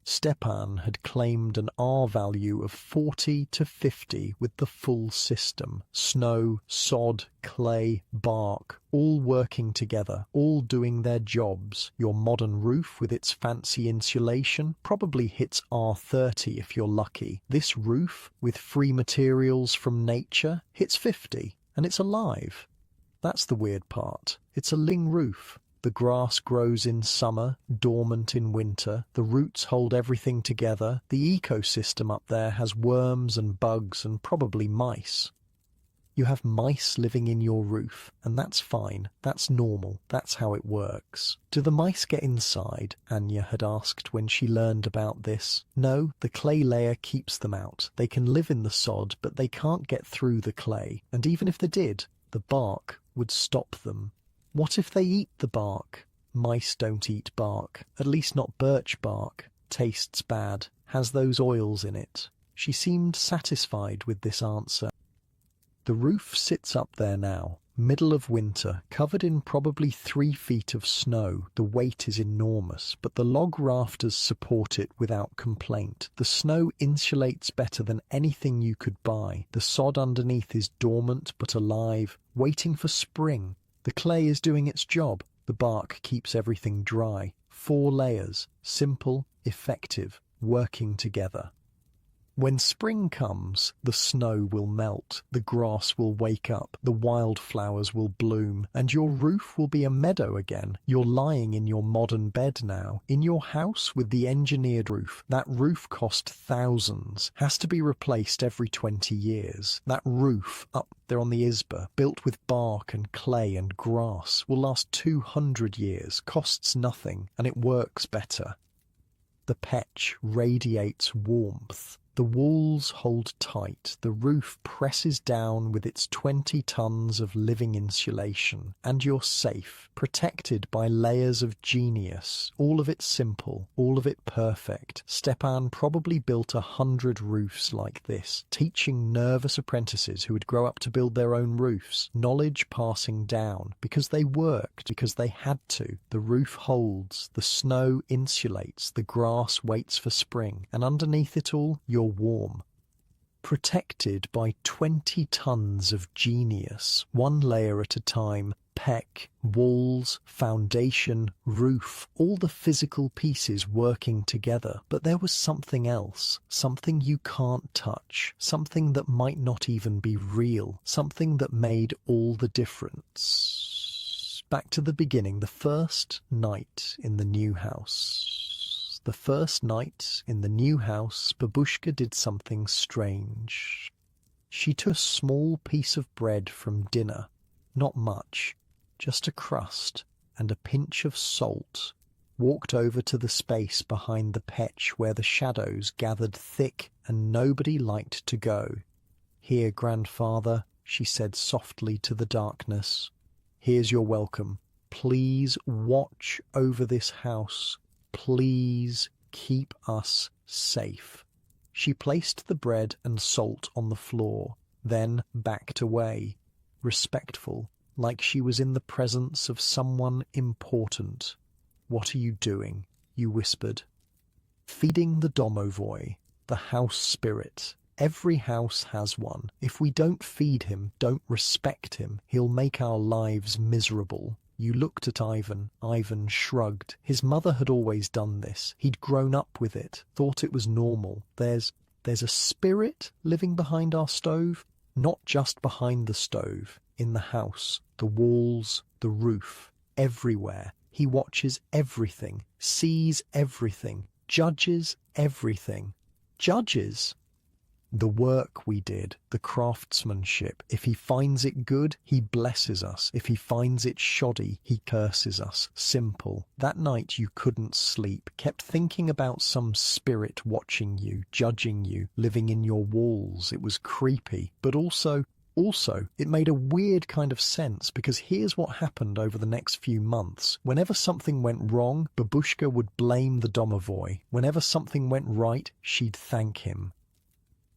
Speaker 1: Stepan had claimed an R value of 40 to 50 with the full system. Snow, sod, clay, bark, all working together, all doing their jobs. Your modern roof with its fancy insulation probably hits R30 if you're lucky. This roof, with free materials from nature, hits 50, and it's alive. That's the weird part. It's a living roof. The grass grows in summer, dormant in winter. The roots hold everything together. The ecosystem up there has worms and bugs and probably mice. You have mice living in your roof, and that's fine. That's normal. That's how it works. Do the mice get inside? Anya had asked when she learned about this. No, the clay layer keeps them out. They can live in the sod, but they can't get through the clay. And even if they did, the bark would stop them. What if they eat the bark? Mice don't eat bark, at least not birch bark. Tastes bad, has those oils in it. She seemed satisfied with this answer. The roof sits up there now, middle of winter, covered in probably 3 feet of snow. The weight is enormous, but the log rafters support it without complaint. The snow insulates better than anything you could buy. The sod underneath is dormant but alive, waiting for spring. The clay is doing its job. The bark keeps everything dry. 4 layers, simple, effective, working together. When spring comes, the snow will melt, the grass will wake up, the wildflowers will bloom, and your roof will be a meadow again. You're lying in your modern bed now, in your house with the engineered roof. That roof cost thousands, has to be replaced every 20 years. That roof up there on the Isba, built with bark and clay and grass, will last 200 years, costs nothing, and it works better. The pitch radiates warmth. The walls hold tight, the roof presses down with its 20 tons of living insulation, and you're safe, protected by layers of genius, all of it simple, all of it perfect. Stepan probably built 100 roofs like this, teaching nervous apprentices who would grow up to build their own roofs, knowledge passing down, because they worked, because they had to. The roof holds, the snow insulates, the grass waits for spring, and underneath it all, you're warm. Protected by 20 tons of genius, 1 layer at a time, peck, walls, foundation, roof, all the physical pieces working together. But there was something else, something you can't touch, something that might not even be real, something that made all the difference. Back to the beginning, the first night in the new house. The first night in the new house, Babushka did something strange. She took a small piece of bread from dinner, not much, just a crust and a pinch of salt, walked over to the space behind the petch where the shadows gathered thick and nobody liked to go. "Here, grandfather," she said softly to the darkness. "Here's your welcome. Please watch over this house. Please keep us safe." She placed the bread and salt on the floor, then backed away, respectful, like she was in the presence of someone important. "What are you doing?" you whispered. "Feeding the domovoi, the house spirit. Every house has one. If we don't feed him, don't respect him, he'll make our lives miserable." You looked at Ivan. Ivan shrugged. His mother had always done this. He'd grown up with it, thought it was normal. There's a spirit living behind our stove, not just behind the stove, in the house, the walls, the roof, everywhere. He watches everything, sees everything, judges everything. Judges? The work we did, the craftsmanship. If he finds it good, he blesses us. If he finds it shoddy, he curses us. Simple. That night you couldn't sleep, kept thinking about some spirit watching you, judging you, living in your walls. It was creepy, but also, it made a weird kind of sense, because here's what happened over the next few months. Whenever something went wrong, Babushka would blame the domovoi. Whenever something went right, she'd thank him.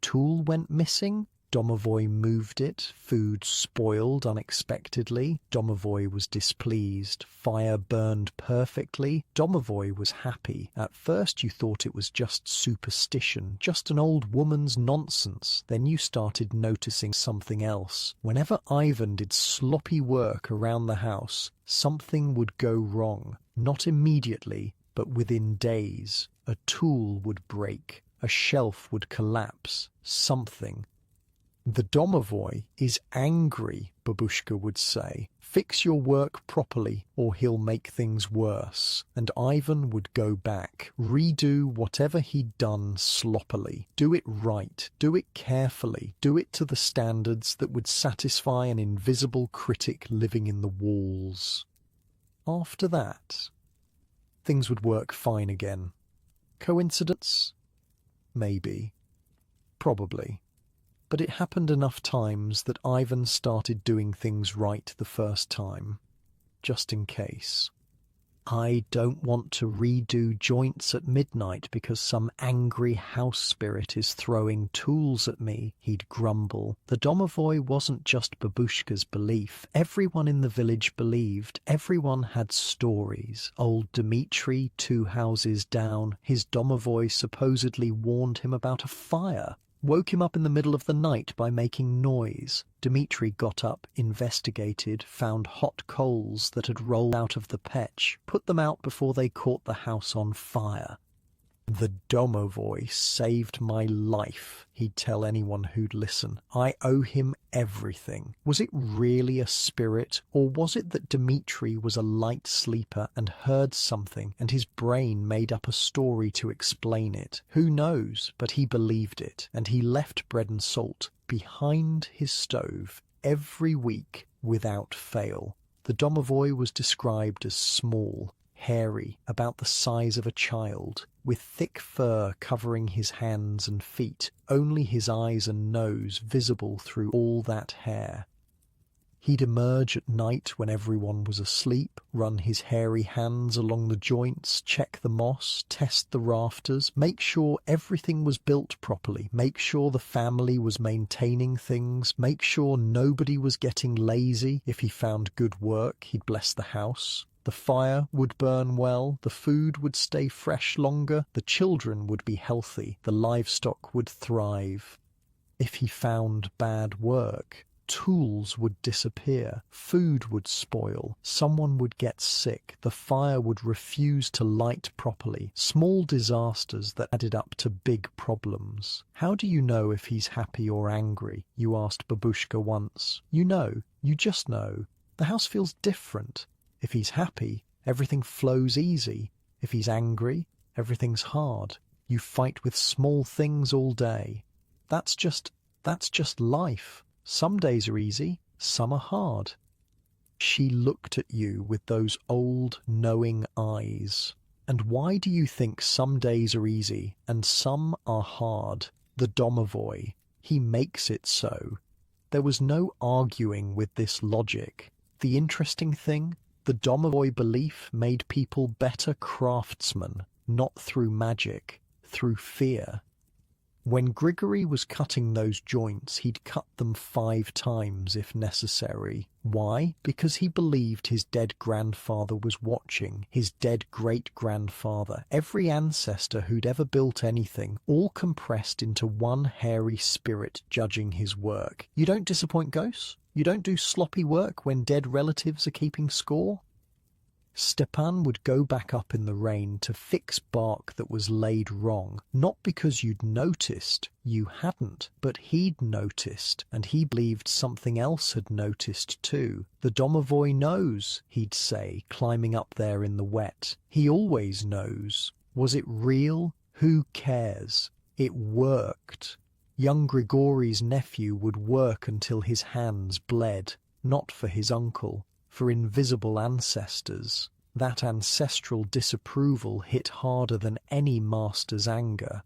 Speaker 1: Tool went missing? Domovoy moved it, food spoiled unexpectedly, Domovoy was displeased, fire burned perfectly, Domovoy was happy. At first you thought it was just superstition, just an old woman's nonsense. Then you started noticing something else. Whenever Ivan did sloppy work around the house, something would go wrong. Not immediately, but within days. A tool would break, a shelf would collapse, something. The domovoy is angry, Babushka would say. Fix your work properly, or he'll make things worse. And Ivan would go back, redo whatever he'd done sloppily. Do it right, do it carefully, do it to the standards that would satisfy an invisible critic living in the walls. After that, things would work fine again. Coincidence? Maybe. Probably. But it happened enough times that Ivan started doing things right the first time, just in case. I don't want to redo joints at midnight because some angry house spirit is throwing tools at me, he'd grumble. The domovoy wasn't just Babushka's belief. Everyone in the village believed. Everyone had stories. Old Dmitri, 2 houses down, his domovoy supposedly warned him about a fire. Woke him up in the middle of the night by making noise. Dmitri got up, investigated, found hot coals that had rolled out of the petch, put them out before they caught the house on fire. The domovoy saved my life, he'd tell anyone who'd listen. I owe him everything. Was it really a spirit, or was it that Dmitri was a light sleeper and heard something and his brain made up a story to explain it? Who knows, but he believed it, and he left bread and salt behind his stove every week without fail. The domovoy was described as small, hairy, about the size of a child, with thick fur covering his hands and feet, only his eyes and nose visible through all that hair. He'd emerge at night when everyone was asleep, run his hairy hands along the joints, check the moss, test the rafters, make sure everything was built properly, make sure the family was maintaining things, make sure nobody was getting lazy. If he found good work, he'd bless the house. The fire would burn well, the food would stay fresh longer, the children would be healthy, the livestock would thrive. If he found bad work, tools would disappear, food would spoil, someone would get sick, the fire would refuse to light properly, small disasters that added up to big problems. How do you know if he's happy or angry? You asked Babushka once. You know, you just know. The house feels different. If he's happy, everything flows easy. If he's angry, everything's hard. You fight with small things all day. That's just life. Some days are easy, some are hard. She looked at you with those old, knowing eyes. And why do you think some days are easy and some are hard? The domovoy, he makes it so. There was no arguing with this logic. The interesting thing, the domovoy belief made people better craftsmen, not through magic, through fear. When Grigory was cutting those joints, he'd cut them 5 times if necessary. Why? Because he believed his dead grandfather was watching, his dead great-grandfather, every ancestor who'd ever built anything, all compressed into one hairy spirit judging his work. You don't disappoint ghosts? You don't do sloppy work when dead relatives are keeping score? Stepan would go back up in the rain to fix bark that was laid wrong, not because you'd noticed, you hadn't, but he'd noticed, and he believed something else had noticed too. The domovoy knows, he'd say, climbing up there in the wet. He always knows. Was it real? Who cares? It worked. Young Grigory's nephew would work until his hands bled, not for his uncle, for invisible ancestors. That ancestral disapproval hit harder than any master's anger.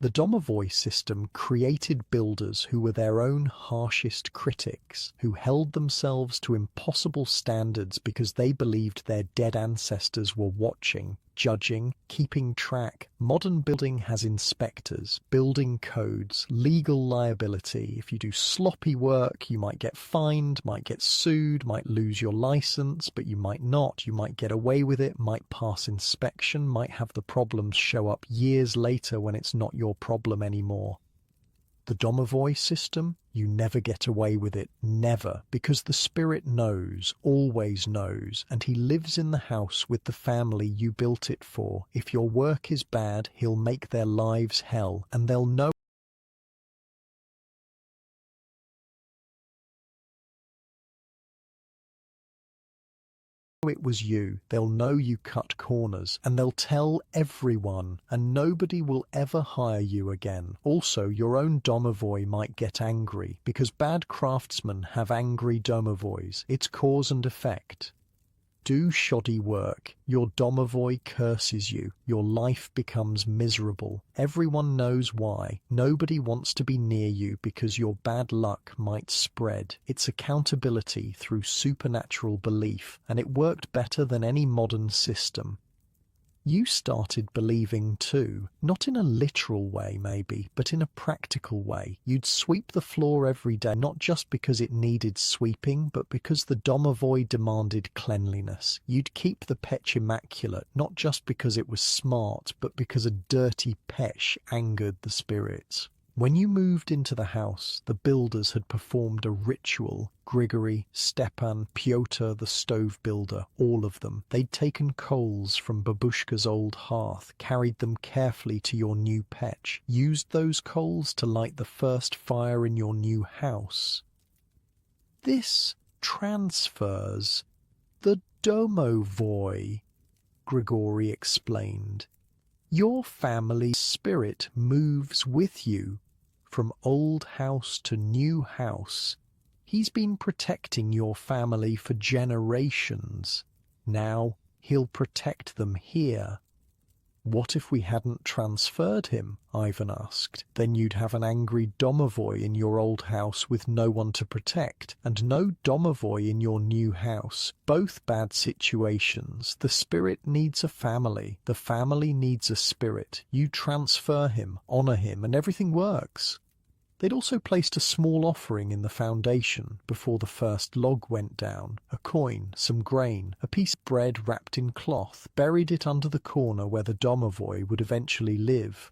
Speaker 1: The domovoy system created builders who were their own harshest critics, who held themselves to impossible standards because they believed their dead ancestors were watching. judging, keeping track. Modern building has inspectors, building codes, legal liability. If you do sloppy work, you might get fined, might get sued, might lose your license, but you might not. You might get away with it, might pass inspection, might have the problems show up years later when it's not your problem anymore. The domovoi system, you never get away with it, never, because the spirit knows, always knows, and he lives in the house with the family you built it for. If your work is bad, he'll make their lives hell, and they'll know it was you. They'll know you cut corners, and they'll tell everyone, and nobody will ever hire you again. Also, your own domovoi might get angry, because bad craftsmen have angry domovois. It's cause and effect. Do shoddy work, your domovoi curses you, your life becomes miserable. Everyone knows why. Nobody wants to be near you because your bad luck might spread. It's accountability through supernatural belief, and it worked better than any modern system. You started believing too, not in a literal way maybe, but in a practical way. You'd sweep the floor every day, not just because it needed sweeping, but because the domovoi demanded cleanliness. You'd keep the petch immaculate, not just because it was smart, but because a dirty petch angered the spirits. When you moved into the house, the builders had performed a ritual. Grigory, Stepan, Pyotr, the stove builder, all of them. They'd taken coals from Babushka's old hearth, carried them carefully to your new petch, used those coals to light the first fire in your new house. This transfers the domovoi, Grigory explained. Your family's spirit moves with you from old house to new house. He's been protecting your family for generations. Now he'll protect them here. What if we hadn't transferred him? Ivan asked. Then you'd have an angry domovoi in your old house with no one to protect, and no domovoi in your new house. Both bad situations. The spirit needs a family. The family needs a spirit. You transfer him, honor him, and everything works. They'd also placed a small offering in the foundation before the first log went down, a coin, some grain, a piece of bread wrapped in cloth, buried it under the corner where the domovoi would eventually live.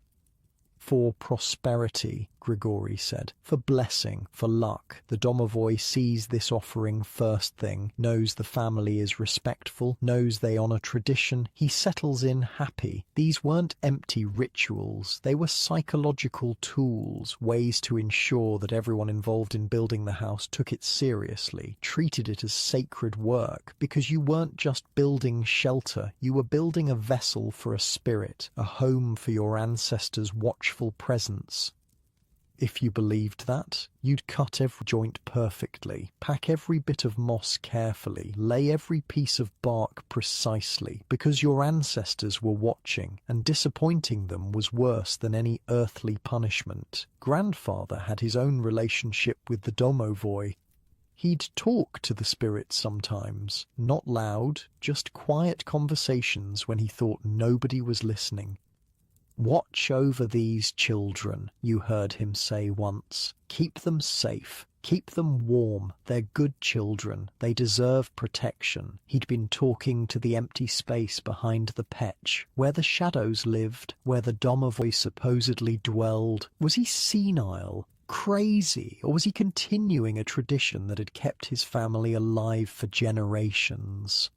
Speaker 1: For prosperity, Grigory said. For blessing, for luck. The domovoi sees this offering first thing, knows the family is respectful, knows they honor tradition. He settles in happy. These weren't empty rituals. They were psychological tools, ways to ensure that everyone involved in building the house took it seriously, treated it as sacred work, because you weren't just building shelter, you were building a vessel for a spirit, a home for your ancestors' watchful presence. If you believed that, you'd cut every joint perfectly, pack every bit of moss carefully, lay every piece of bark precisely, because your ancestors were watching, and disappointing them was worse than any earthly punishment. Grandfather had his own relationship with the domovoi. He'd talk to the spirits sometimes, not loud, just quiet conversations when he thought nobody was listening. "Watch over these children," you heard him say once. "Keep them safe. Keep them warm. They're good children. They deserve protection." He'd been talking to the empty space behind the petch, where the shadows lived, where the domovoi supposedly dwelled. Was he senile, crazy, or was he continuing a tradition that had kept his family alive for generations?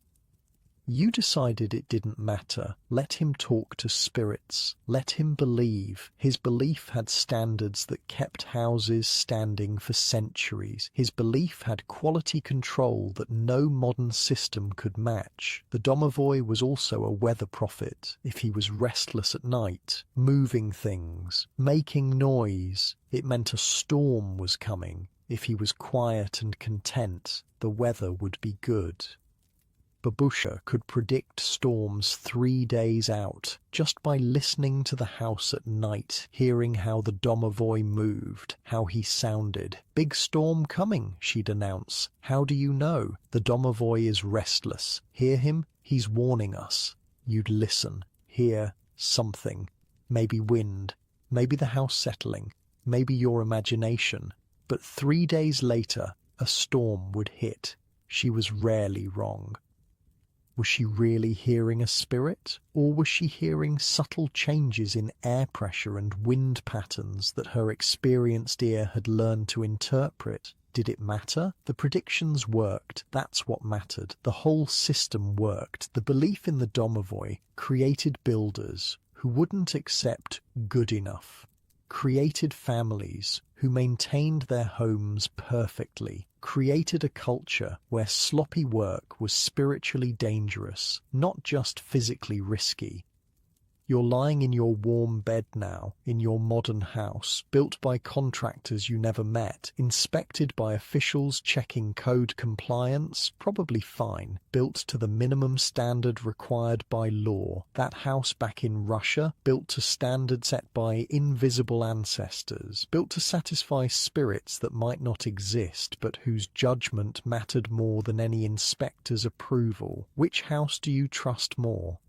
Speaker 1: You decided it didn't matter. Let him talk to spirits. Let him believe. His belief had standards that kept houses standing for centuries. His belief had quality control that no modern system could match. The domovoi was also a weather prophet. If he was restless at night, moving things, making noise, it meant a storm was coming. If he was quiet and content, the weather would be good. Babusha could predict storms 3 days out, just by listening to the house at night, hearing how the domovoi moved, how he sounded. "Big storm coming," she'd announce. "How do you know?" "The domovoi is restless. Hear him? He's warning us." you'd listen, hear something. Maybe wind, maybe the house settling, maybe your imagination. But 3 days later, a storm would hit. She was rarely wrong. Was she really hearing a spirit, or was she hearing subtle changes in air pressure and wind patterns that her experienced ear had learned to interpret? Did it matter? The predictions worked. That's what mattered. The whole system worked. The belief in the domovoi created builders who wouldn't accept good enough, created families who maintained their homes perfectly, created a culture where sloppy work was spiritually dangerous, not just physically risky. You're lying in your warm bed now, in your modern house, built by contractors you never met, inspected by officials checking code compliance, probably fine, built to the minimum standard required by law. That house back in Russia, built to standards set by invisible ancestors, built to satisfy spirits that might not exist, but whose judgment mattered more than any inspector's approval. Which house do you trust more?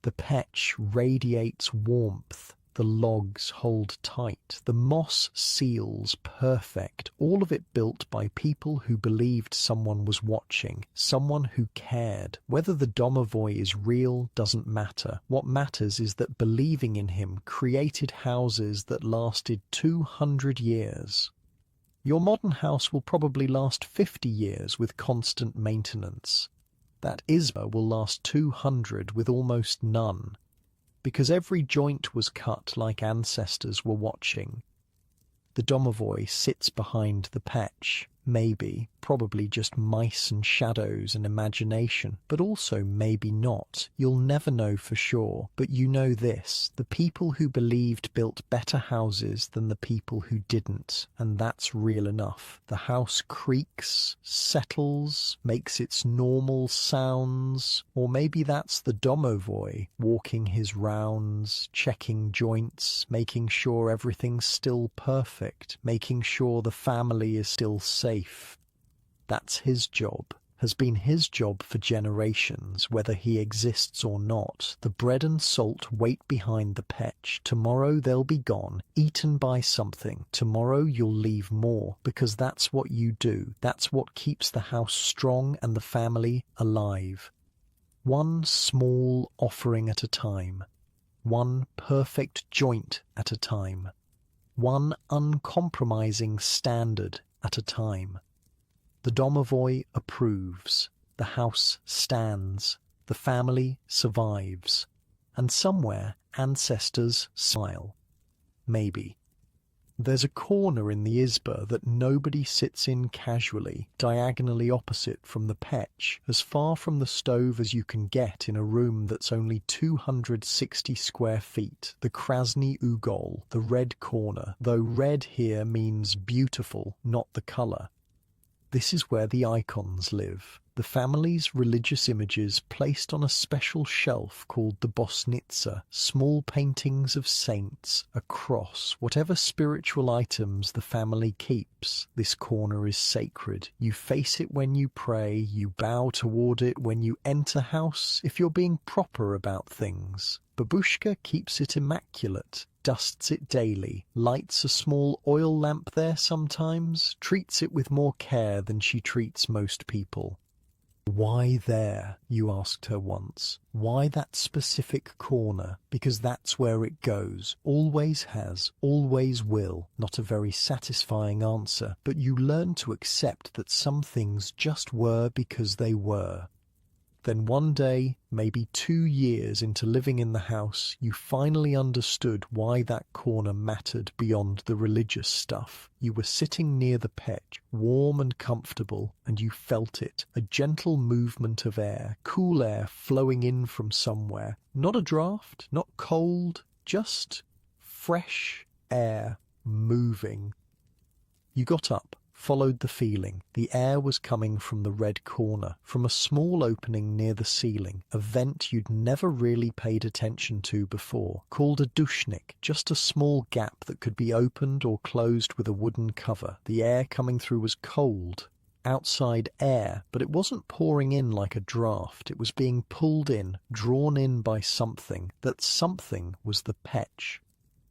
Speaker 1: The petch radiates warmth, the logs hold tight, the moss seals perfect, all of it built by people who believed someone was watching, someone who cared. Whether the domovoi is real doesn't matter. What matters is that believing in him created houses that lasted 200 years. Your modern house will probably last 50 years with constant maintenance. That izba will last 200 with almost none, because every joint was cut like ancestors were watching. The domovoi sits behind the petch, maybe, probably just mice and shadows and imagination, but also maybe not. You'll never know for sure, but you know this: the people who believed built better houses than the people who didn't, and that's real enough. The house creaks, settles, makes its normal sounds, or maybe that's the domovoi walking his rounds, checking joints, making sure everything's still perfect, making sure the family is still safe. That's his job, has been his job for generations, whether he exists or not. The bread and salt wait behind the petch. Tomorrow they'll be gone, eaten by something. Tomorrow you'll leave more, because that's what you do. That's what keeps the house strong and the family alive. One small offering at a time. One perfect joint at a time. One uncompromising standard at a time. The domovoi approves, the house stands, the family survives, and somewhere ancestors smile. Maybe. There's a corner in the izba that nobody sits in casually, diagonally opposite from the petch, as far from the stove as you can get in a room that's only 260 square feet. The Krasny Ugol, the red corner, though red here means beautiful, not the colour. This is where the icons live. The family's religious images placed on a special shelf called the bosnitsa, small paintings of saints, a cross, whatever spiritual items the family keeps. This corner is sacred. You face it when you pray, you bow toward it when you enter house, if you're being proper about things. Babushka keeps it immaculate, dusts it daily, lights a small oil lamp there sometimes, treats it with more care than she treats most people. Why there? You asked her once. Why that specific corner? Because that's where it goes. Always has, always will. Not a very satisfying answer, but you learn to accept that some things just were because they were. Then one day, maybe 2 years into living in the house, you finally understood why that corner mattered beyond the religious stuff. You were sitting near the petch, warm and comfortable, and you felt it, a gentle movement of air, cool air flowing in from somewhere. Not a draft, not cold, just fresh air moving. You got up, followed the feeling. The air was coming from the red corner, from a small opening near the ceiling, a vent you'd never really paid attention to before, called a dushnik, just a small gap that could be opened or closed with a wooden cover. The air coming through was cold outside air, but it wasn't pouring in like a draft. It was being pulled in, drawn in by something. That something was the petch.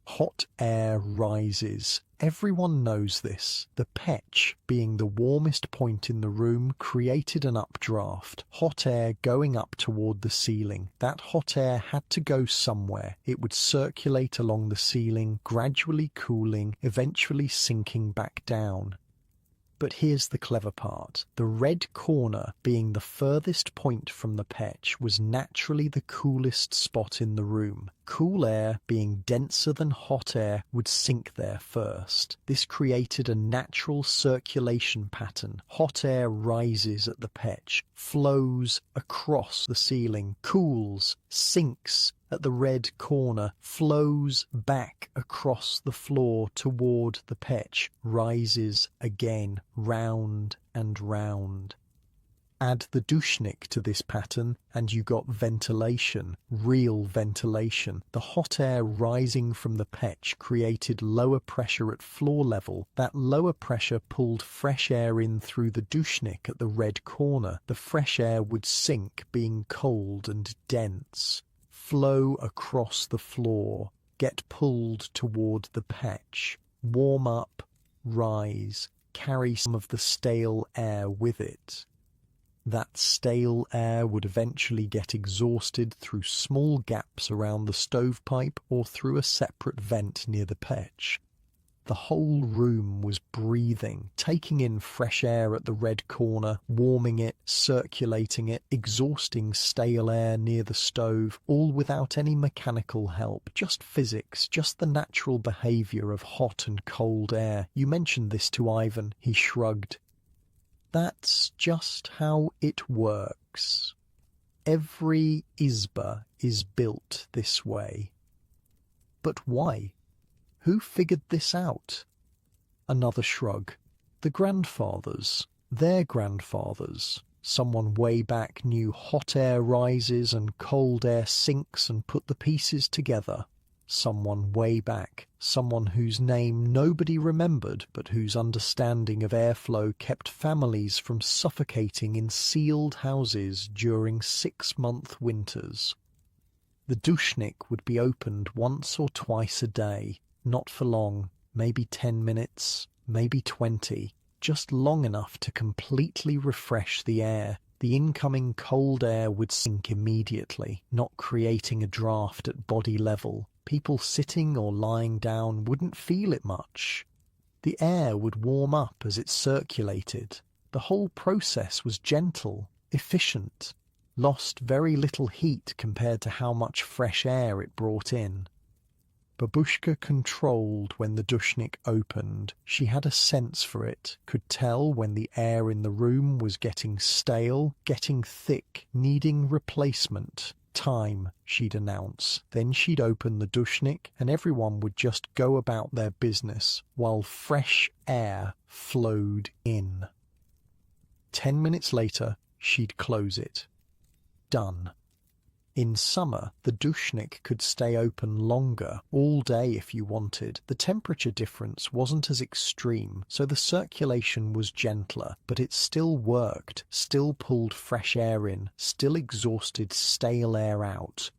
Speaker 1: Hot air rises. Everyone knows this. The petch, being the warmest point in the room, created an updraft. Hot air going up toward the ceiling. That hot air had to go somewhere. It would circulate along the ceiling, gradually cooling, eventually sinking back down. But here's the clever part. The red corner, being the furthest point from the petch, was naturally the coolest spot in the room. Cool air, being denser than hot air, would sink there first. This created a natural circulation pattern. Hot air rises at the petch, flows across the ceiling, cools, sinks at the red corner, flows back across the floor toward the petch, rises again, round and round. Add the douchnik to this pattern and you got ventilation, real ventilation. The hot air rising from the petch created lower pressure at floor level. That lower pressure pulled fresh air in through the douchnik at the red corner. The fresh air would sink, being cold and dense, flow across the floor, get pulled toward the petch, warm up, rise, carry some of the stale air with it. That stale air would eventually get exhausted through small gaps around the stovepipe or through a separate vent near the petch. The whole room was breathing, taking in fresh air at the red corner, warming it, circulating it, exhausting stale air near the stove, all without any mechanical help, just physics, just the natural behaviour of hot and cold air. You mentioned this to Ivan. He shrugged. That's just how it works. Every izba is built this way. But why? Who figured this out? Another shrug. The grandfathers. Their grandfathers. Someone way back knew hot air rises and cold air sinks and put the pieces together. Someone way back. Someone whose name nobody remembered, but whose understanding of airflow kept families from suffocating in sealed houses during 6-month winters. The douchnik would be opened once or twice a day. Not for long, maybe 10 minutes, maybe 20, just long enough to completely refresh the air. The incoming cold air would sink immediately, not creating a draft at body level. People sitting or lying down wouldn't feel it much. The air would warm up as it circulated. The whole process was gentle, efficient, lost very little heat compared to how much fresh air it brought in. Babushka controlled when the douchnik opened. She had a sense for it, could tell when the air in the room was getting stale, getting thick, needing replacement. Time, she'd announce. Then she'd open the douchnik and everyone would just go about their business while fresh air flowed in. 10 minutes later, she'd close it. Done. In summer, the douchnik could stay open longer, all day if you wanted. The temperature difference wasn't as extreme, so the circulation was gentler, but it still worked, still pulled fresh air in, still exhausted stale air out.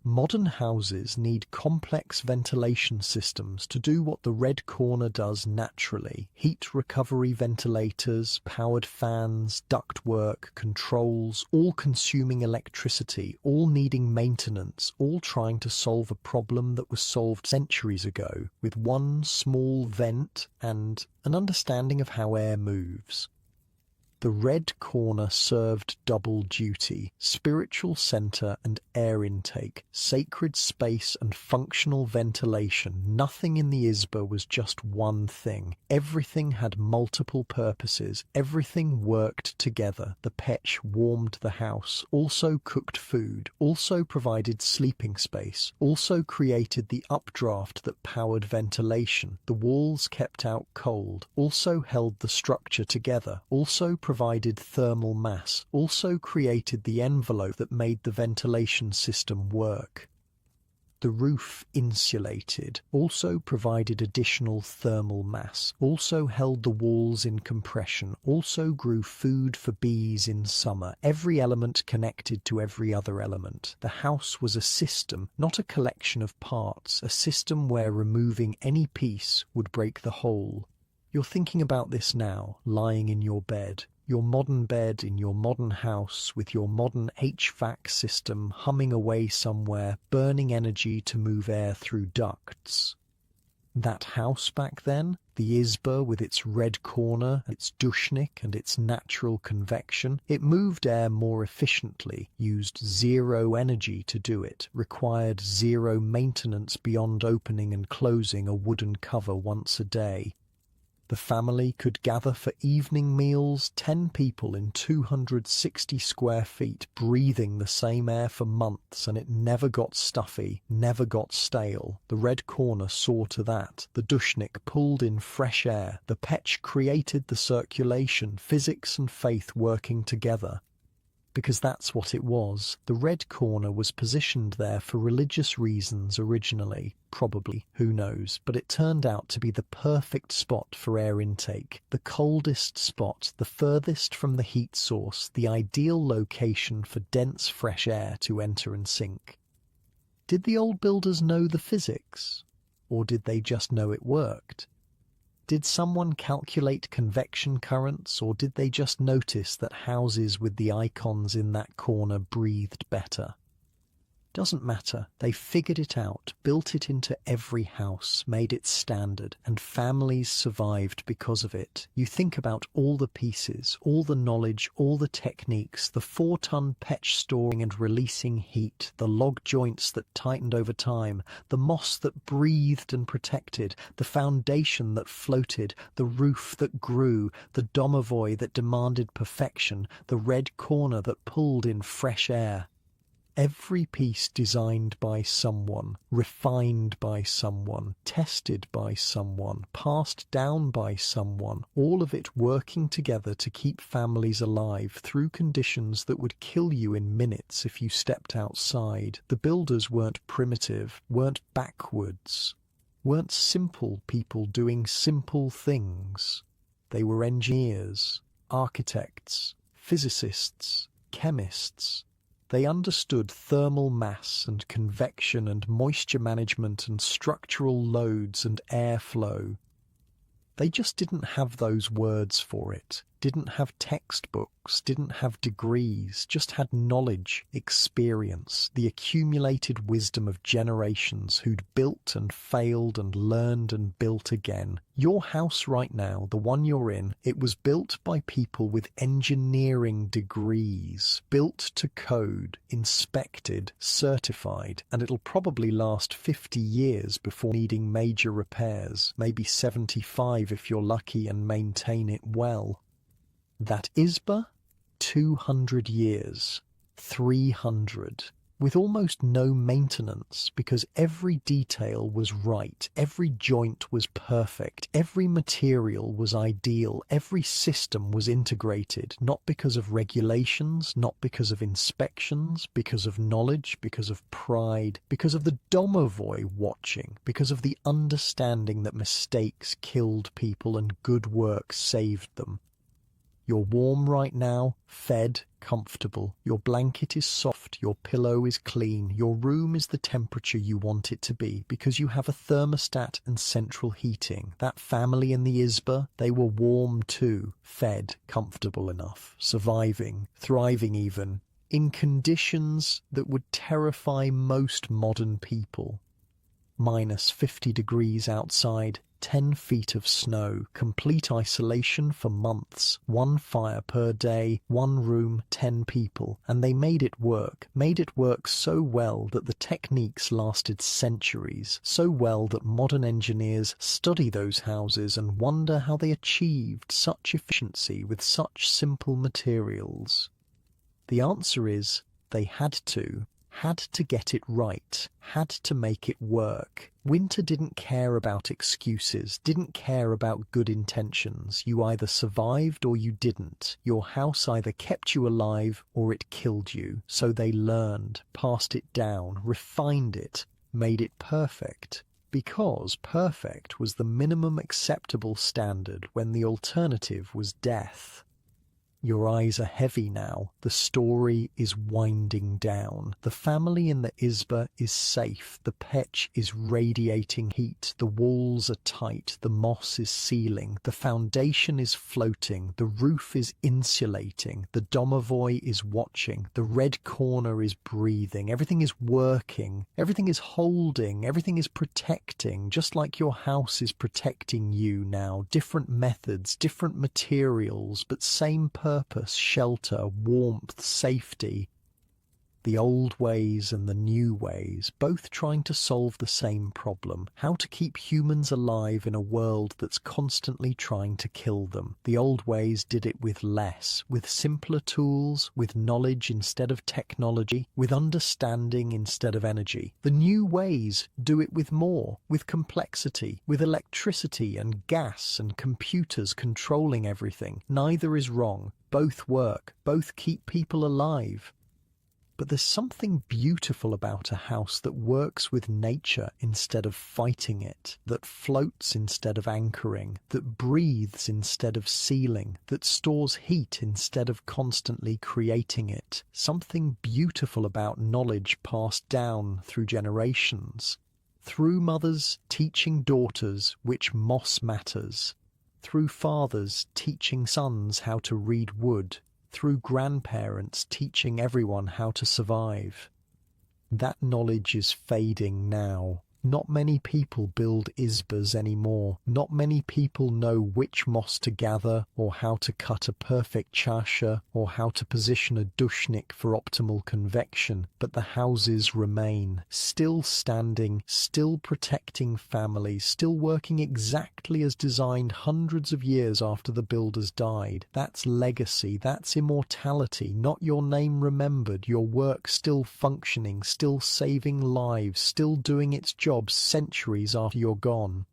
Speaker 1: Modern houses need complex ventilation systems to do what the red corner does naturally. Heat recovery ventilators, powered fans, ductwork, controls, all consuming electricity, all needing maintenance, all trying to solve a problem that was solved centuries ago, with one small vent and an understanding of how air moves. The red corner served double duty, spiritual center and air intake, sacred space and functional ventilation. Nothing in the izba was just one thing. Everything had multiple purposes. Everything worked together. The petch warmed the house, also cooked food, also provided sleeping space, also created the updraft that powered ventilation. The walls kept out cold, also held the structure together, also provided thermal mass, also created the envelope that made the ventilation system work. the roof insulated, also provided additional thermal mass, also held the walls in compression, also grew food for bees in summer, every element connected to every other element. The house was a system, not a collection of parts, a system where removing any piece would break the whole. You're thinking about this now, lying in your bed. Your modern bed in your modern house with your modern HVAC system humming away somewhere, burning energy to move air through ducts. That house back then, the Izba with its red corner, its dushnik and its natural convection, it moved air more efficiently, used zero energy to do it, required zero maintenance beyond opening and closing a wooden cover once a day. The family could gather for evening meals, 10 people in 260 square feet, breathing the same air for months, and it never got stuffy, never got stale. The red corner saw to that. The dushnik pulled in fresh air. The petch created the circulation, physics and faith working together. Because that's what it was. The red corner was positioned there for religious reasons originally, probably, who knows, but it turned out to be the perfect spot for air intake, the coldest spot, the furthest from the heat source, the ideal location for dense fresh air to enter and sink. Did the old builders know the physics? Or did they just know it worked? Did someone calculate convection currents, or did they just notice that houses with the icons in that corner breathed better? Doesn't matter. They figured it out, built it into every house, made it standard, and families survived because of it. You think about all the pieces, all the knowledge, all the techniques, the 4-ton petch storing and releasing heat, the log joints that tightened over time, the moss that breathed and protected, the foundation that floated, the roof that grew, the domovoy that demanded perfection, the red corner that pulled in fresh air. Every piece designed by someone, refined by someone, tested by someone, passed down by someone, all of it working together to keep families alive through conditions that would kill you in minutes if you stepped outside. The builders weren't primitive, weren't backwards, weren't simple people doing simple things. They were engineers, architects, physicists, chemists. They understood thermal mass and convection and moisture management and structural loads and airflow. They just didn't have those words for it, didn't have textbooks, didn't have degrees, just had knowledge, experience, the accumulated wisdom of generations who'd built and failed and learned and built again. Your house right now, the one you're in, it was built by people with engineering degrees, built to code, inspected, certified, and it'll probably last 50 years before needing major repairs, maybe 75 if you're lucky, and maintain it well. That Izba, 200 years, 300, with almost no maintenance because every detail was right, every joint was perfect, every material was ideal, every system was integrated, not because of regulations, not because of inspections, because of knowledge, because of pride, because of the domovoy watching, because of the understanding that mistakes killed people and good work saved them. You're warm right now, fed, comfortable. Your blanket is soft, your pillow is clean, your room is the temperature you want it to be because you have a thermostat and central heating. That family in the Izba, they were warm too, fed, comfortable enough, surviving, thriving even, in conditions that would terrify most modern people. Minus 50 degrees outside, 10 feet of snow, complete isolation for months, 1 fire per day, 1 room, 10 people, and they made it work so well that the techniques lasted centuries, so well that modern engineers study those houses and wonder how they achieved such efficiency with such simple materials. The answer is they had to get it right, had to make it work. Winter didn't care about excuses, didn't care about good intentions. You either survived or you didn't. Your house either kept you alive or it killed you. So they learned, passed it down, refined it. made it perfect, because perfect was the minimum acceptable standard when the alternative was death. Your eyes are heavy now. The story is winding down. The family in the Isba is safe. The petch is radiating heat. The walls are tight. The moss is sealing. The foundation is floating. The roof is insulating. The domovoi is watching. The red corner is breathing. Everything is working. Everything is holding. Everything is protecting, just like your house is protecting you now. Different methods, different materials, but same purpose, shelter, warmth, safety. The old ways and the new ways, both trying to solve the same problem: how to keep humans alive in a world that's constantly trying to kill them. The old ways did it with less, with simpler tools, with knowledge instead of technology, with understanding instead of energy. The new ways do it with more, with complexity, with electricity and gas and computers controlling everything. Neither is wrong. Both work. Both keep people alive. But there's something beautiful about a house that works with nature instead of fighting it, that floats instead of anchoring, that breathes instead of sealing, that stores heat instead of constantly creating it. Something beautiful about knowledge passed down through generations. Through mothers teaching daughters which moss matters. Through fathers teaching sons how to read wood. Through grandparents teaching everyone how to survive. That knowledge is fading now. Not many people build isbas anymore. Not many people know which moss to gather, or how to cut a perfect chasha, or how to position a dushnik for optimal convection. But the houses remain, still standing, still protecting families, still working exactly as designed hundreds of years after the builders died. That's legacy, that's immortality, not your name remembered, your work still functioning, still saving lives, still doing its job centuries after you're gone.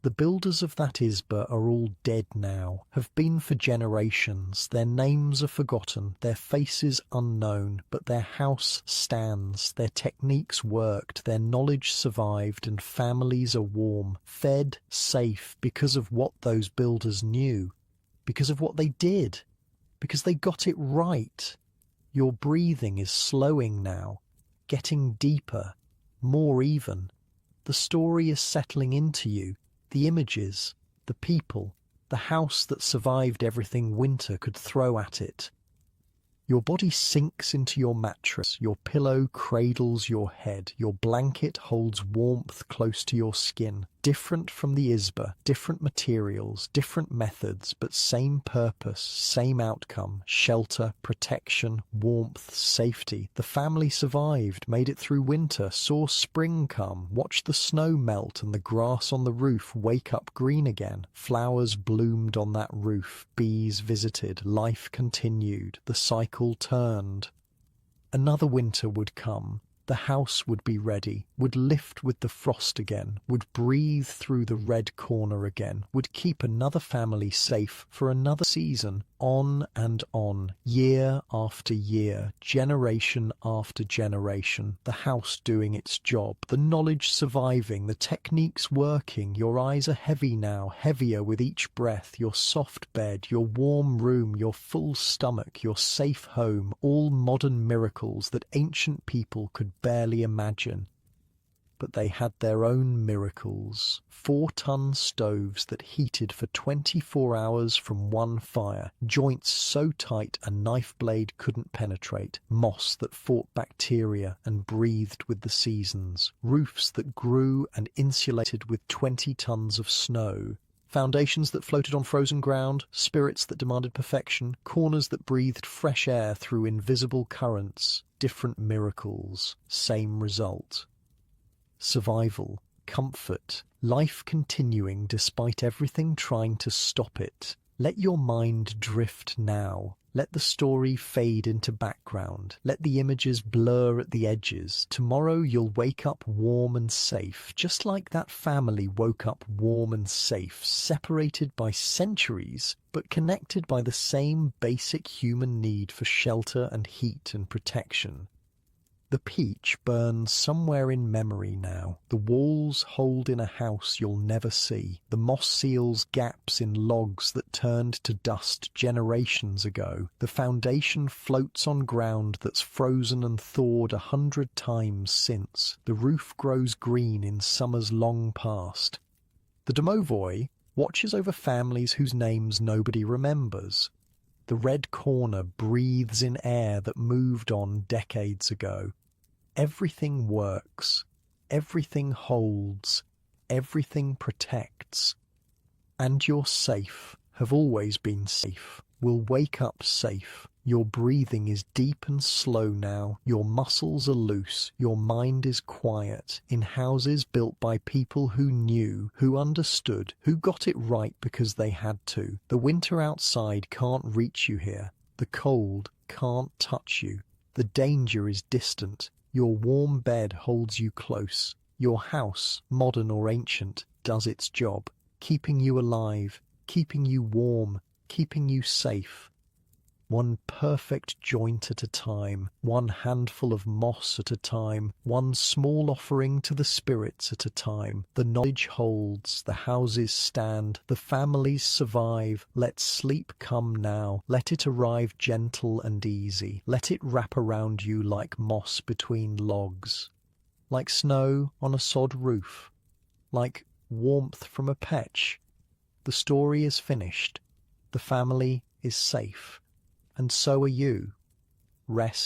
Speaker 1: The builders of that Isba are all dead now, have been for generations. Their names are forgotten, their faces unknown, but their house stands, their techniques worked, their knowledge survived, and families are warm, fed, safe, because of what those builders knew, because of what they did, because they got it right. Your breathing is slowing now, getting deeper, more even. The story is settling into you, the images, the people, the house that survived everything winter could throw at it. Your body sinks into your mattress, your pillow cradles your head, your blanket holds warmth close to your skin. Different from the Isba, different materials, different methods, but same purpose, same outcome: shelter, protection, warmth, safety. The family survived, made it through winter, saw spring come, watched the snow melt and the grass on the roof wake up green again. Flowers bloomed on that roof, bees visited, life continued, the cycle turned. Another winter would come. The house would be ready, would lift with the frost again, would breathe through the red corner again, would keep another family safe for another season. On and on, year after year, generation after generation, the house doing its job, the knowledge surviving, the techniques working. Your eyes are heavy now, heavier with each breath. Your soft bed, your warm room, your full stomach, your safe home, all modern miracles that ancient people could barely imagine. But they had their own miracles. 4-ton stoves that heated for 24 hours from one fire, joints so tight a knife blade couldn't penetrate, moss that fought bacteria and breathed with the seasons, roofs that grew and insulated with 20 tons of snow, foundations that floated on frozen ground, spirits that demanded perfection, corners that breathed fresh air through invisible currents. Different miracles, same result. Survival, comfort, life continuing despite everything trying to stop it. Let your mind drift now. Let the story fade into background. Let the images blur at the edges. Tomorrow you'll wake up warm and safe, just like that family woke up warm and safe, separated by centuries, but connected by the same basic human need for shelter and heat and protection. The peach burns somewhere in memory now. The walls hold in a house you'll never see. The moss seals gaps in logs that turned to dust generations ago. The foundation floats on ground that's frozen and thawed 100 times since. The roof grows green in summers long past. The domovoi watches over families whose names nobody remembers. The red corner breathes in air that moved on decades ago. Everything works, everything holds, everything protects. And you're safe, have always been safe, will wake up safe. Your breathing is deep and slow now, your muscles are loose, your mind is quiet, in houses built by people who knew, who understood, who got it right because they had to. The winter outside can't reach you here, the cold can't touch you, the danger is distant. Your warm bed holds you close. Your house, modern or ancient, does its job, keeping you alive, keeping you warm, keeping you safe. One perfect joint at a time, one handful of moss at a time, one small offering to the spirits at a time. The knowledge holds, the houses stand, the families survive. Let sleep come now, let it arrive gentle and easy. Let it wrap around you like moss between logs, like snow on a sod roof, like warmth from a petch. The story is finished, the family is safe. And so are you. Rest